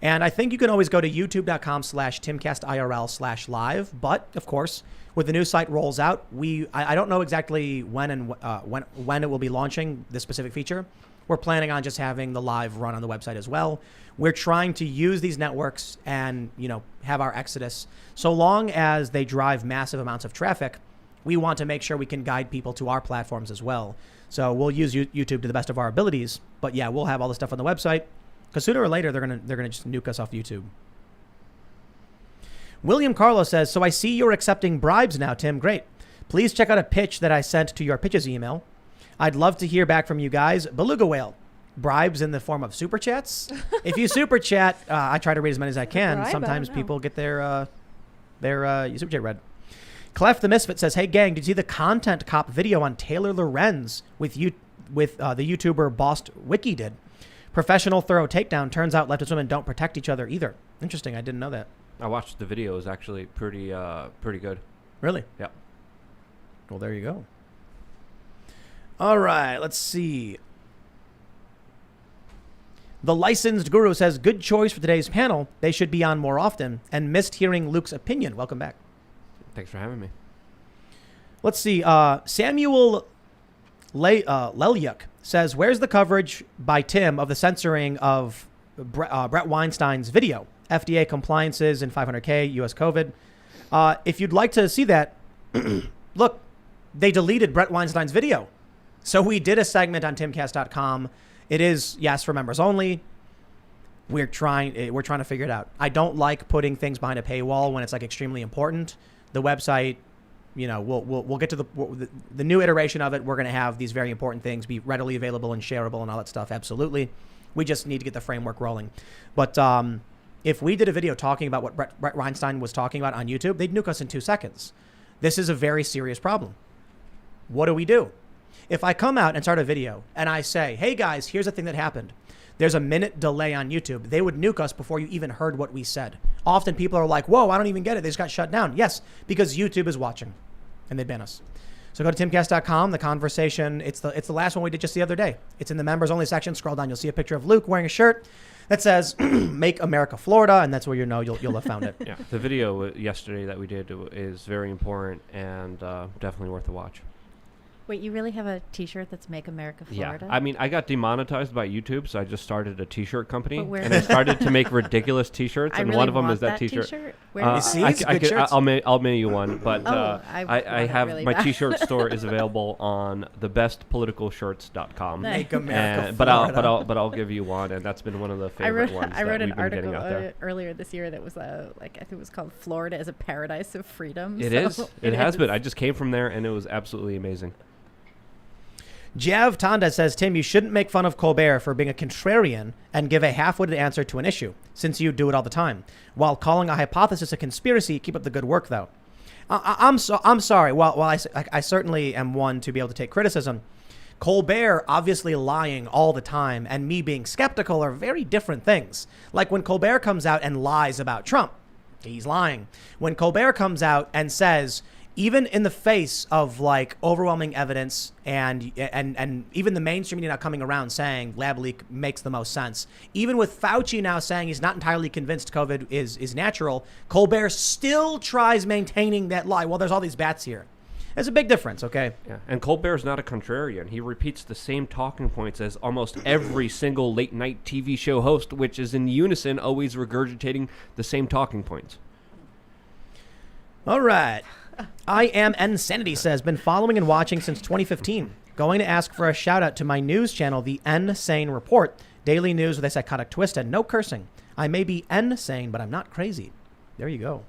And I think you can always go to youtube.com/timcastirl/live. But of course, when the new site rolls out, I don't know exactly when it will be launching this specific feature. We're planning on just having the live run on the website as well. We're trying to use these networks and, have our exodus. So long as they drive massive amounts of traffic, we want to make sure we can guide people to our platforms as well. So we'll use YouTube to the best of our abilities. But yeah, we'll have all the stuff on the website because sooner or later they're gonna just nuke us off YouTube. William Carlos says, so I see you're accepting bribes now, Tim. Great. Please check out a pitch that I sent to your pitches email. I'd love to hear back from you guys. Beluga whale. Bribes in the form of super chats. If you super chat, I try to read as many as I can. Bribe? Sometimes I don't know. people get their super chat read. Clef the Misfit says, hey gang, did you see the content cop video on Taylor Lorenz with the YouTuber Bost Wiki did? Professional thorough takedown. Turns out leftist women don't protect each other either. Interesting. I didn't know that. I watched the video. It was actually pretty good. Really? Yeah. Well, there you go. All right, let's see. The Licensed Guru says, good choice for today's panel. They should be on more often. And missed hearing Luke's opinion. Welcome back. Thanks for having me. Let's see. Samuel Lelyuk says, where's the coverage by Tim of the censoring of Brett Weinstein's video? FDA compliances in 500K, US COVID. If you'd like to see that, look, they deleted Brett Weinstein's video. So we did a segment on timcast.com. It is, yes, for members only. We're trying to figure it out. I don't like putting things behind a paywall when it's like extremely important. The website, we'll get to the new iteration of it. We're going to have these very important things be readily available and shareable and all that stuff. Absolutely. We just need to get the framework rolling. But if we did a video talking about what Brett Weinstein was talking about on YouTube, they'd nuke us in 2 seconds. This is a very serious problem. What do? If I come out and start a video and I say, hey guys, here's the thing that happened. There's a minute delay on YouTube. They would nuke us before you even heard what we said. Often people are like, whoa, I don't even get it. They just got shut down. Yes, because YouTube is watching and they ban us. So go to timcast.com. The conversation, it's the last one we did just the other day. It's in the members only section. Scroll down. You'll see a picture of Luke wearing a shirt that says, Make America Florida. And that's where you'll have found it. Yeah, the video yesterday that we did is very important and definitely worth a watch. Wait, you really have a T-shirt that's "Make America Florida"? Yeah, I mean, I got demonetized by YouTube, so I just started a T-shirt company, But where- and I started to make ridiculous T-shirts, I and really one of them want is that T-shirt. T-shirt. Where You is see? it? It's good shirts. I'll mail you one, but Oh, I want I it have really my bad. T-shirt store is available on thebestpoliticalshirts.com. Nice. Make America But Florida. I'll give you one, and that's been one of the I favorite wrote ones I wrote that an we've been getting article out there. earlier this year that was I think it was called "Florida is a Paradise of Freedom." It so is. It has is. been. I just came from there, and it was absolutely amazing. Jav Tonda says, Tim, you shouldn't make fun of Colbert for being a contrarian and give a half-witted answer to an issue, since you do it all the time. While calling a hypothesis a conspiracy, keep up the good work, though. I'm sorry. While I certainly am one to be able to take criticism, Colbert obviously lying all the time and me being skeptical are very different things. Like when Colbert comes out and lies about Trump, he's lying. When Colbert comes out and says, even in the face of like overwhelming evidence and even the mainstream media not coming around saying lab leak makes the most sense, even with Fauci now saying he's not entirely convinced COVID is natural, Colbert still tries maintaining that lie. Well, there's all these bats here. There's a big difference, okay? Yeah, and Colbert's not a contrarian. He repeats the same talking points as almost every single late night TV show host, which is in unison, always regurgitating the same talking points. All right. I am Insanity says, been following and watching since 2015. Going to ask for a shout out to my news channel, the N-Sane Report. Daily news with a psychotic twist and no cursing. I may be N-sane, but I'm not crazy. There you go.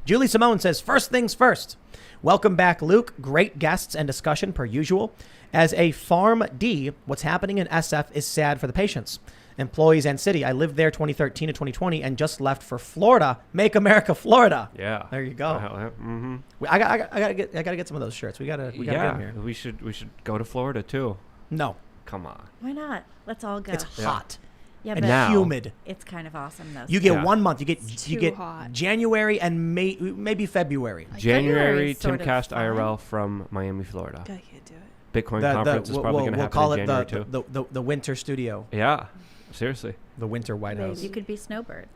Julie Simone says, first things first. Welcome back, Luke. Great guests and discussion per usual. As a Farm D, what's happening in SF is sad for the patients, employees, and city. I lived there 2013 to 2020 and just left for Florida. Make America Florida. Yeah. There you go. Mm-hmm. I gotta get some of those shirts. We gotta get them here. We should go to Florida too. No, Come on. Why not? Let's all go. it's hot yeah, and but now- humid. it's kind of awesome though. You get Yeah. 1 month. You too get hot. January and maybe February. January is sort of Timcast fine. IRL from Miami, Florida. I can't do it. Bitcoin conference is probably going to we'll happen call in it January too. the winter studio. Yeah. Seriously. The winter White House. You could be snowbirds.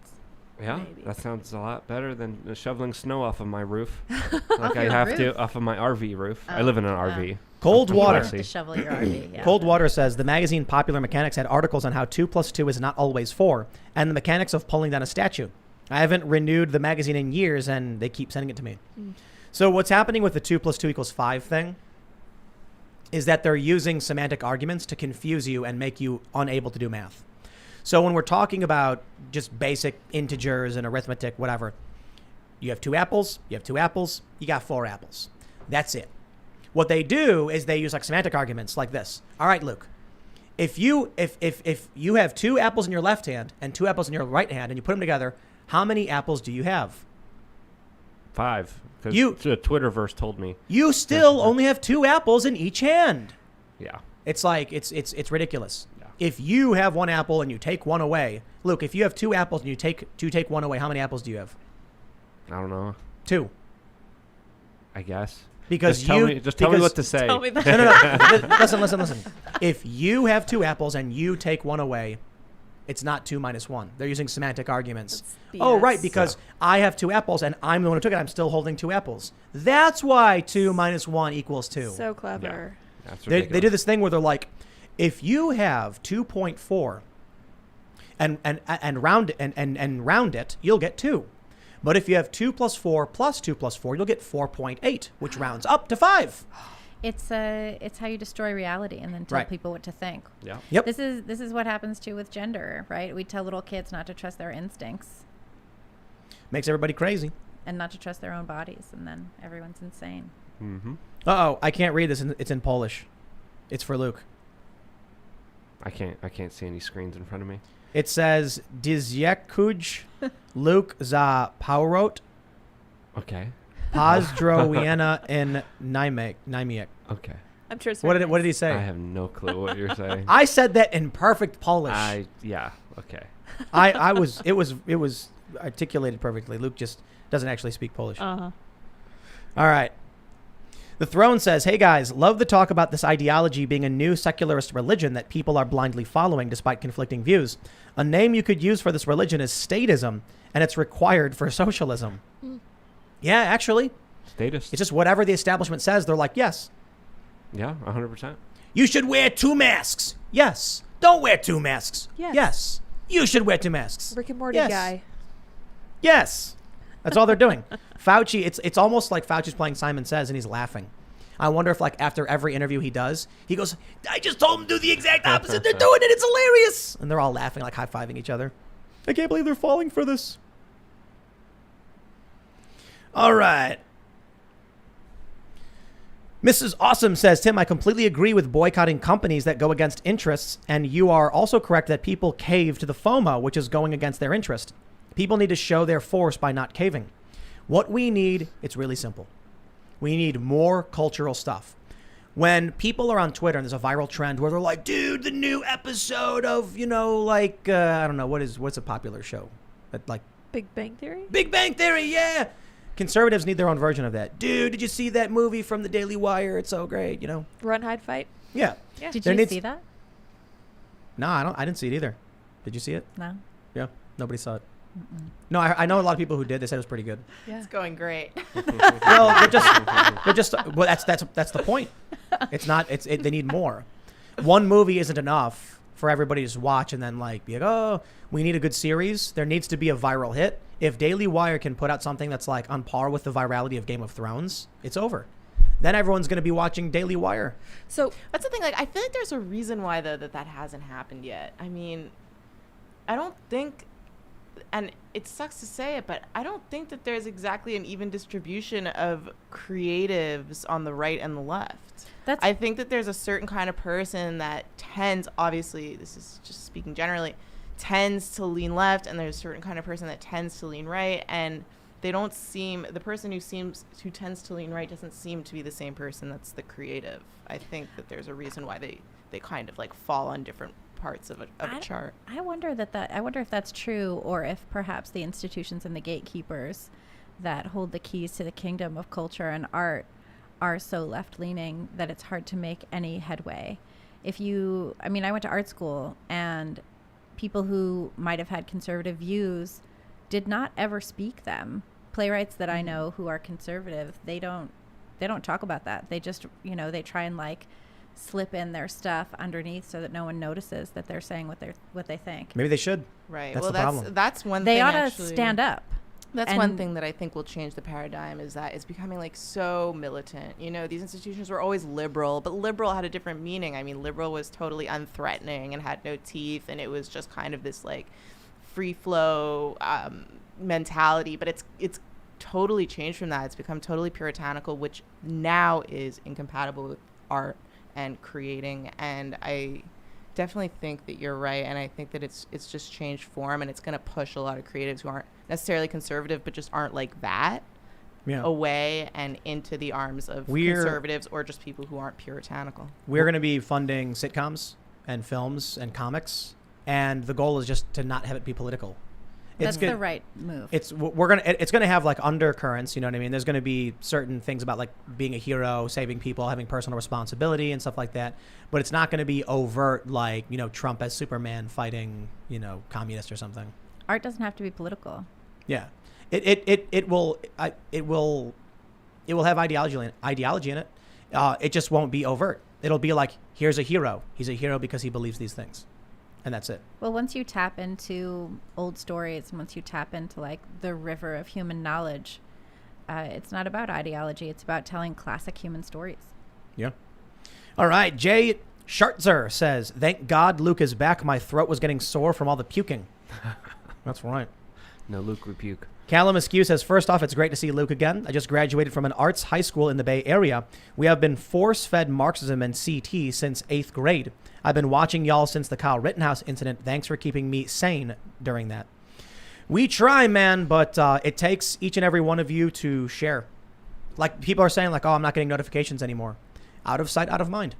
Yeah, Maybe. that sounds a lot better than shoveling snow off of my roof. Like I your have roof? to off of my RV roof. I live in an RV. Cold I'm You water. have classy. to shovel your RV. Yeah. Cold Water says the magazine Popular Mechanics had articles on how 2 + 2 is not always 4 and the mechanics of pulling down a statue. I haven't renewed the magazine in years and they keep sending it to me. So what's happening with the 2 + 2 = 5 thing is that they're using semantic arguments to confuse you and make you unable to do math. So when we're talking about just basic integers and arithmetic, whatever, you have 2 apples, you got 4 apples. That's it. What they do is they use like semantic arguments like this. All right, Luke, if you have 2 apples in your left hand and 2 apples in your right hand and you put them together, how many apples do you have? 5. 'Cause You- the Twitterverse told me. You still only have 2 apples in each hand. Yeah. It's like it's ridiculous. Yeah. If you have 1 apple and you take 1 away, Luke, if you have 2 apples and you take 1 away, how many apples do you have? I don't know. 2. I guess. Because Just tell me because- what to say. Tell me that. No. Listen. If you have 2 apples and you take 1 away, it's not 2 minus 1. They're using semantic arguments. That's Oh, BS. right, because I have 2 apples and I'm the one who took it. I'm still holding 2 apples. That's why 2 minus 1 equals 2. So clever. That's They ridiculous. do this thing where they're like, if you have 2.4 and round it, you'll get 2. But if you have 2 + 4 + 2 + 4, you'll get 4.8, which rounds up to 5. It's how you destroy reality and then tell Right. people what to think. Yeah. Yep. This is what happens too with gender, right? We tell little kids not to trust their instincts Makes everybody crazy. and not to trust their own bodies, and then everyone's insane. Mm-hmm. Uh-oh, I can't read this. It's in Polish. It's for Luke. I can't see any screens in front of me. It says, Dziękuję Luke za powrót Okay. Pozdrowienia in Niemiec. Okay. I'm sure it's What very did he nice. say? I have no clue what you're saying. I said that in perfect Polish. Yeah. Okay. It was articulated perfectly. Luke just doesn't actually speak Polish. Uh-huh. All right. The Throne says, hey guys, love the talk about this ideology being a new secularist religion that people are blindly following despite conflicting views. A name you could use for this religion is statism, and it's required for socialism. Yeah, actually. Status. It's just whatever the establishment says, they're like, yes. Yeah, 100%. You should wear 2 masks. Yes. Don't wear 2 masks. Yes. Yes. You should wear 2 masks. Rick and Morty Yes. guy. Yes. That's all they're doing. Fauci, it's almost like Fauci's playing Simon Says and he's laughing. I wonder if like after every interview he does, he goes, I just told them to do the exact opposite. They're doing it. It's hilarious. And they're all laughing, like high-fiving each other. I can't believe they're falling for this. All right. Mrs. Awesome says, Tim, I completely agree with boycotting companies that go against interests. And you are also correct that people cave to the FOMO, which is going against their interest. People need to show their force by not caving. What we need, it's really simple. We need more cultural stuff. When people are on Twitter and there's a viral trend where they're like, dude, the new episode of, I don't know, what's a popular show? That like Big Bang Theory? Big Bang Theory, yeah. Conservatives need their own version of that. Dude, did you see that movie from the Daily Wire? It's so great, Run, Hide, Fight? Yeah. Yeah. Did There you needs- see that? No, I didn't see it either. Did you see it? No. Yeah. Nobody saw it. No, I know a lot of people who did. They said it was pretty good. Yeah. It's going great. Well, they're just. Well, that's the point. It's not. They need more. One movie isn't enough for everybody to just watch and then be like, oh, we need a good series. There needs to be a viral hit. If Daily Wire can put out something that's like on par with the virality of Game of Thrones, it's over. Then everyone's going to be watching Daily Wire. So That's the thing. Like, I feel like there's a reason why that hasn't happened yet. I mean, I don't think, and it sucks to say it, but I don't think that there's exactly an even distribution of creatives on the right and the left. I think that there's a certain kind of person that tends, obviously, this is just speaking generally, tends to lean left, and there's a certain kind of person that tends to lean right, and they don't seem, the person who tends to lean right doesn't seem to be the same person that's the creative. I think that there's a reason why they kind of fall on different parts of a chart. I wonder if that's true, or if perhaps the institutions and the gatekeepers that hold the keys to the kingdom of culture and art are so left-leaning that it's hard to make any headway. I went to art school, and people who might have had conservative views did not ever speak them. Playwrights that I know who are conservative, they don't talk about that. They just, they try and like slip in their stuff underneath so that no one notices that they're saying what they think. Maybe they should. Right. That's well, the problem. that's one They thing. ought to actually, stand up. That's And- one thing that I think will change the paradigm is that it's becoming like so militant. These institutions were always liberal, but liberal had a different meaning. I mean, liberal was totally unthreatening and had no teeth, and it was just kind of this like free flow mentality. But it's totally changed from that. It's become totally puritanical, which now is incompatible with art and creating. And I definitely think that you're right, and I think that it's just changed form, and it's going to push a lot of creatives who aren't necessarily conservative but just aren't like that away and into the arms of conservatives or just people who aren't puritanical. We're going to be funding sitcoms and films and comics, and the goal is just to not have it be political. That's the right move. It's gonna have like undercurrents, you know what I mean? There's gonna be certain things about like being a hero, saving people, having personal responsibility and stuff like that. But it's not gonna be overt like, Trump as Superman fighting, communists or something. Art doesn't have to be political. Yeah. It will have ideology in it. It just won't be overt. It'll be like, here's a hero. He's a hero because he believes these things. And that's it. Well, once you tap into old stories and once you tap into like the river of human knowledge, it's not about ideology. It's about telling classic human stories. Yeah. All right. Jay Shartzer says, thank God Luke is back. My throat was getting sore from all the puking. That's right. No, Luke would puke. Callum Askew says, first off, it's great to see Luke again. I just graduated from an arts high school in the Bay Area. We have been force-fed Marxism and CT since 8th grade. I've been watching y'all since the Kyle Rittenhouse incident. Thanks for keeping me sane during that. We try, man, but it takes each and every one of you to share. Like people are saying, like, oh, I'm not getting notifications anymore. Out of sight, out of mind.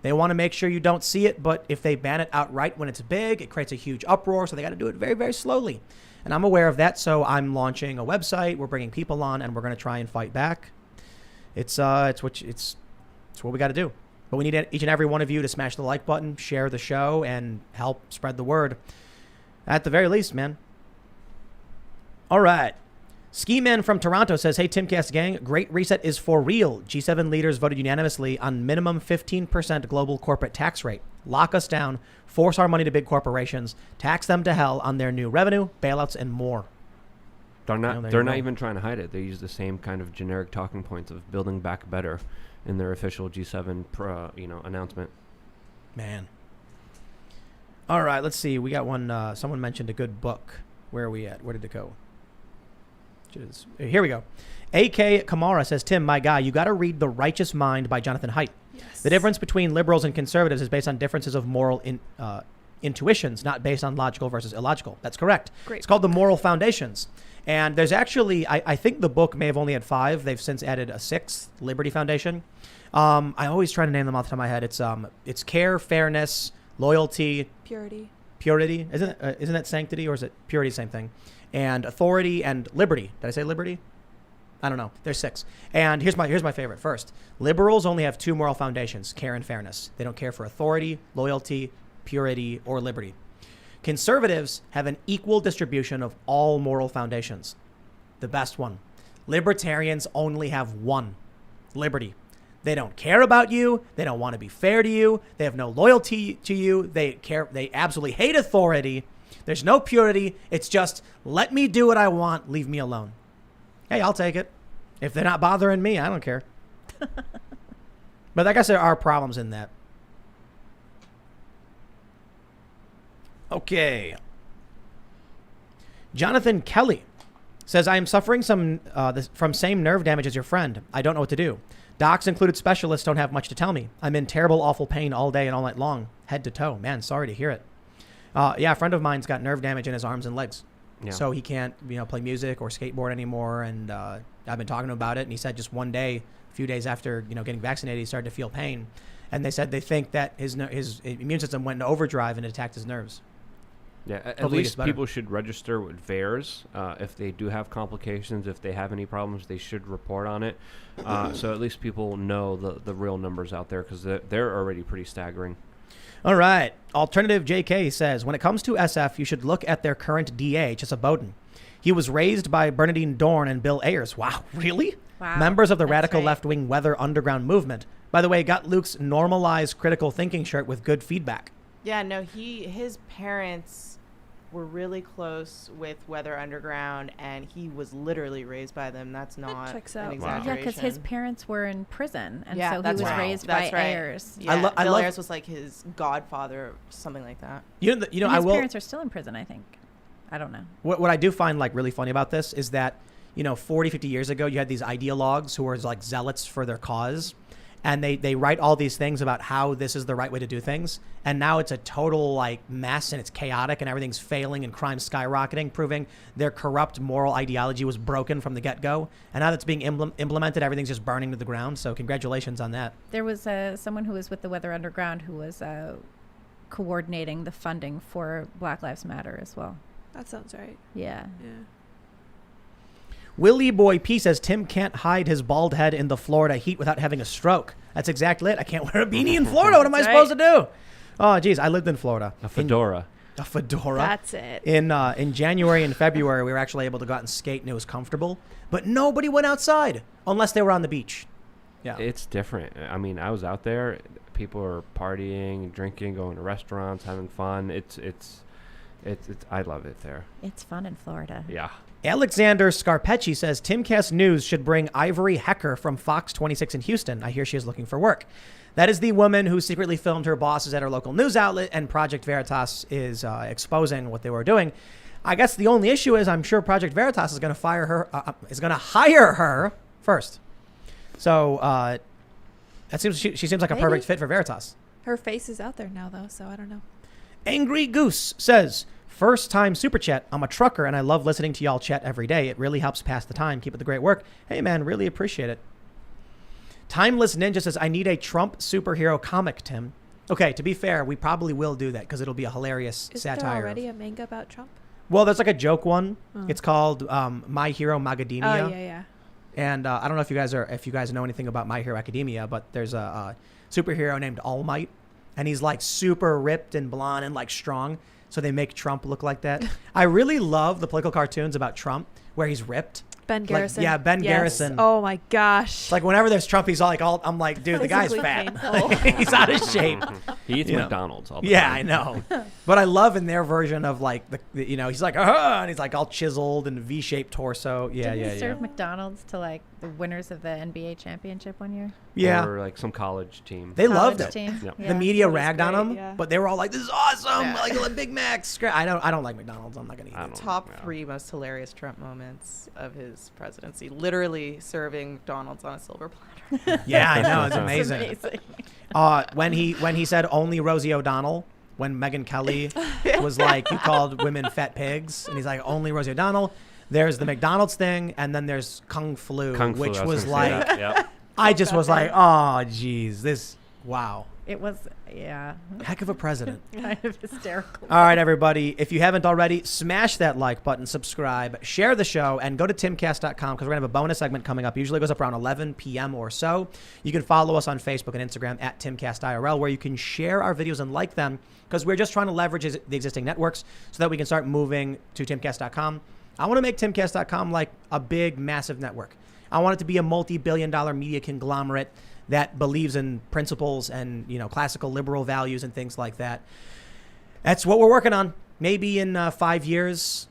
They want to make sure you don't see it, but if they ban it outright when it's big, it creates a huge uproar, so they got to do it very, very slowly. And I'm aware of that, so I'm launching a website. We're bringing people on, and we're going to try and fight back. It's what we got to do. But we need each and every one of you to smash the like button, share the show, and help spread the word. At the very least, man. All right. Ski Man from Toronto says, hey, Timcast gang, Great Reset is for real. G7 leaders voted unanimously on minimum 15% global corporate tax rate. Lock us down, force our money to big corporations, tax them to hell on their new revenue, bailouts, and more. They're not even trying to hide it. They use the same kind of generic talking points of building back better in their official G7 announcement. Man. All right, let's see. We got one. Someone mentioned a good book. Where are we at? Where did it go? Here we go. A.K. Kamara says, Tim, my guy, you got to read The Righteous Mind by Jonathan Haidt. Yes. The difference between liberals and conservatives is based on differences of moral intuitions, not based on logical versus illogical. That's correct. Great. It's called The Moral Foundations. And there's actually, I think the book may have only had 5. They've since added a 6th, Liberty Foundation. I always try to name them off the top of my head. It's care, fairness, loyalty. Purity. Isn't that sanctity, or is it purity, same thing? And authority and liberty. Did I say liberty? I don't know. There's 6. And here's my favorite. First, liberals only have 2 moral foundations, care and fairness. They don't care for authority, loyalty, purity, or liberty. Conservatives have an equal distribution of all moral foundations. The best one. Libertarians only have 1, liberty. They don't care about you. They don't want to be fair to you. They have no loyalty to you. They absolutely hate authority. There's no purity. It's just, let me do what I want. Leave me alone. Hey, I'll take it. If they're not bothering me, I don't care. But I guess there are problems in that. Okay. Jonathan Kelly says, I am suffering from same nerve damage as your friend. I don't know what to do. Docs included specialists don't have much to tell me. I'm in terrible, awful pain all day and all night long, head to toe. Man, sorry to hear it. A friend of mine's got nerve damage in his arms and legs. Yeah. So he can't, play music or skateboard anymore. And I've been talking to him about it. And he said just one day, a few days after, getting vaccinated, he started to feel pain. And they said they think that his immune system went into overdrive and it attacked his nerves. Yeah, at least people should register with VAERS. If they do have complications, if they have any problems, they should report on it. So at least people know the real numbers out there, because they're already pretty staggering. All right. Alternative JK says, when it comes to SF, you should look at their current DA, Chesa Bowden. He was raised by Bernadine Dorn and Bill Ayers. Wow, really? Wow. Members of the That's radical right. left-wing Weather Underground movement. By the way, got Luke's normalized critical thinking shirt with good feedback. Yeah, no, his parents were really close with Weather Underground, and he was literally raised by them. That's not checks an out. Wow. exaggeration. Yeah, because his parents were in prison, and Yeah, so he that's was right. raised That's by right. Ayers. Yeah, I Bill love- Ayers was like his godfather, something like that. You know, And I his will. parents are still in prison, I think. I don't know. What I do find like really funny about this is that, 40, 50 years ago, you had these ideologues who were like zealots for their cause. And they write all these things about how this is the right way to do things. And now it's a total like mess and it's chaotic and everything's failing and crime's skyrocketing, proving their corrupt moral ideology was broken from the get-go. And now that's being implemented, everything's just burning to the ground. So congratulations on that. There was someone who was with the Weather Underground who was coordinating the funding for Black Lives Matter as well. That sounds right. Yeah. Yeah. Willie Boy P says Tim can't hide his bald head in the Florida heat without having a stroke. That's exactly it. I can't wear a beanie in Florida. What am I That's supposed to do? Oh, geez. I lived in Florida. A fedora. A fedora. That's it. In January and February, we were actually able to go out and skate, and it was comfortable. But nobody went outside unless they were on the beach. Yeah. It's different. I mean, I was out there. People are partying, drinking, going to restaurants, having fun. It's I love it there. It's fun in Florida. Yeah. Alexander Scarpecci says Timcast News should bring Ivory Hecker from Fox 26 in Houston. I hear she is looking for work. That is the woman who secretly filmed her bosses at her local news outlet, and Project Veritas is exposing what they were doing. I guess the only issue is I'm sure Project Veritas is going to hire her first. So that seems she seems like a perfect fit for Veritas. Her face is out there now, though, so I don't know. Angry Goose says, first time super chat. I'm a trucker and I love listening to y'all chat every day. It really helps pass the time. Keep up the great work. Hey man, really appreciate it. Timeless Ninja says, I need a Trump superhero comic, Tim. Okay, to be fair, we probably will do that because it'll be a hilarious Is satire. there already a manga about Trump? Well, there's like a joke one. Oh. It's called My Hero Macadamia. Oh, yeah. And I don't know if you guys know anything about My Hero Academia, but there's a superhero named All Might, and he's like super ripped and blonde and like strong. So they make Trump look like that. I really love the political cartoons about Trump where he's ripped. Ben Garrison. Yeah, Ben Garrison. Oh my gosh. It's like whenever there's Trump, he's all I'm like, dude, the guy's Physically fat. painful. He's out of shape. He eats You know. McDonald's all the Yeah, time. I know. But I love in their version of like he's like, and he's like all chiseled and V-shaped torso. Yeah, Didn't yeah, he yeah. serve McDonald's to like the winners of the NBA championship one year? Yeah. Or like some college team. They loved College it. team? Yep. Yeah. The media That was ragged on great, him, yeah. but they were all like, "This is awesome!" Yeah. Like a Big Mac. I don't like McDonald's. I'm not gonna eat I it. don't- Top yeah. 3 most hilarious Trump moments of his presidency. Literally serving McDonald's on a silver platter. Yeah, I know. It's It's amazing. amazing. When he said only Rosie O'Donnell, when Megyn Kelly was like, you called women fat pigs, and he's like, only Rosie O'Donnell. There's the McDonald's thing, and then there's Kung Flu, Kung Flu, which I was gonna say like, that. Yep. I just was like, oh, geez, wow, It was, yeah, heck of a president. kind of hysterical. All right, everybody. If you haven't already, smash that like button, subscribe, share the show, and go to timcast.com because we're going to have a bonus segment coming up. Usually goes up around 11 p.m. or so. You can follow us on Facebook and Instagram at Timcast IRL, where you can share our videos and like them because we're just trying to leverage the existing networks so that we can start moving to timcast.com. I want to make timcast.com like a big, massive network. I want it to be a multi-billion-dollar media conglomerate that believes in principles and, classical liberal values and things like that. That's what we're working on. Maybe in 5 years,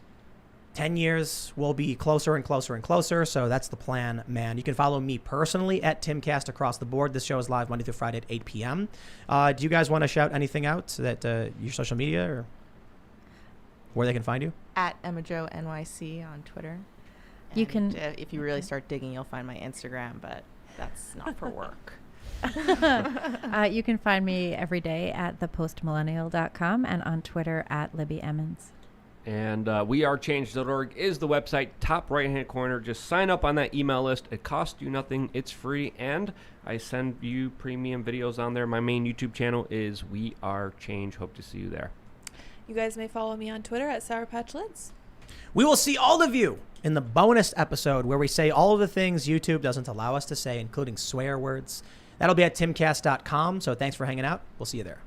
10 years, we'll be closer and closer and closer. So that's the plan, man. You can follow me personally at Timcast across the board. This show is live Monday through Friday at 8 p.m. Do you guys want to shout anything out that your social media or where they can find you? At Emma Jo NYC on Twitter. You And, can- if you really start digging, you'll find my Instagram, but that's not for work. You can find me every day at thepostmillennial.com and on Twitter at Libby Emmons. And wearechange.org is the website, top right-hand corner. Just sign up on that email list. It costs you nothing. It's free. And I send you premium videos on there. My main YouTube channel is We Are Change. Hope to see you there. You guys may follow me on Twitter at Sour Patch Lids. We will see all of you in the bonus episode where we say all of the things YouTube doesn't allow us to say, including swear words. That'll be at timcast.com. So thanks for hanging out. We'll see you there.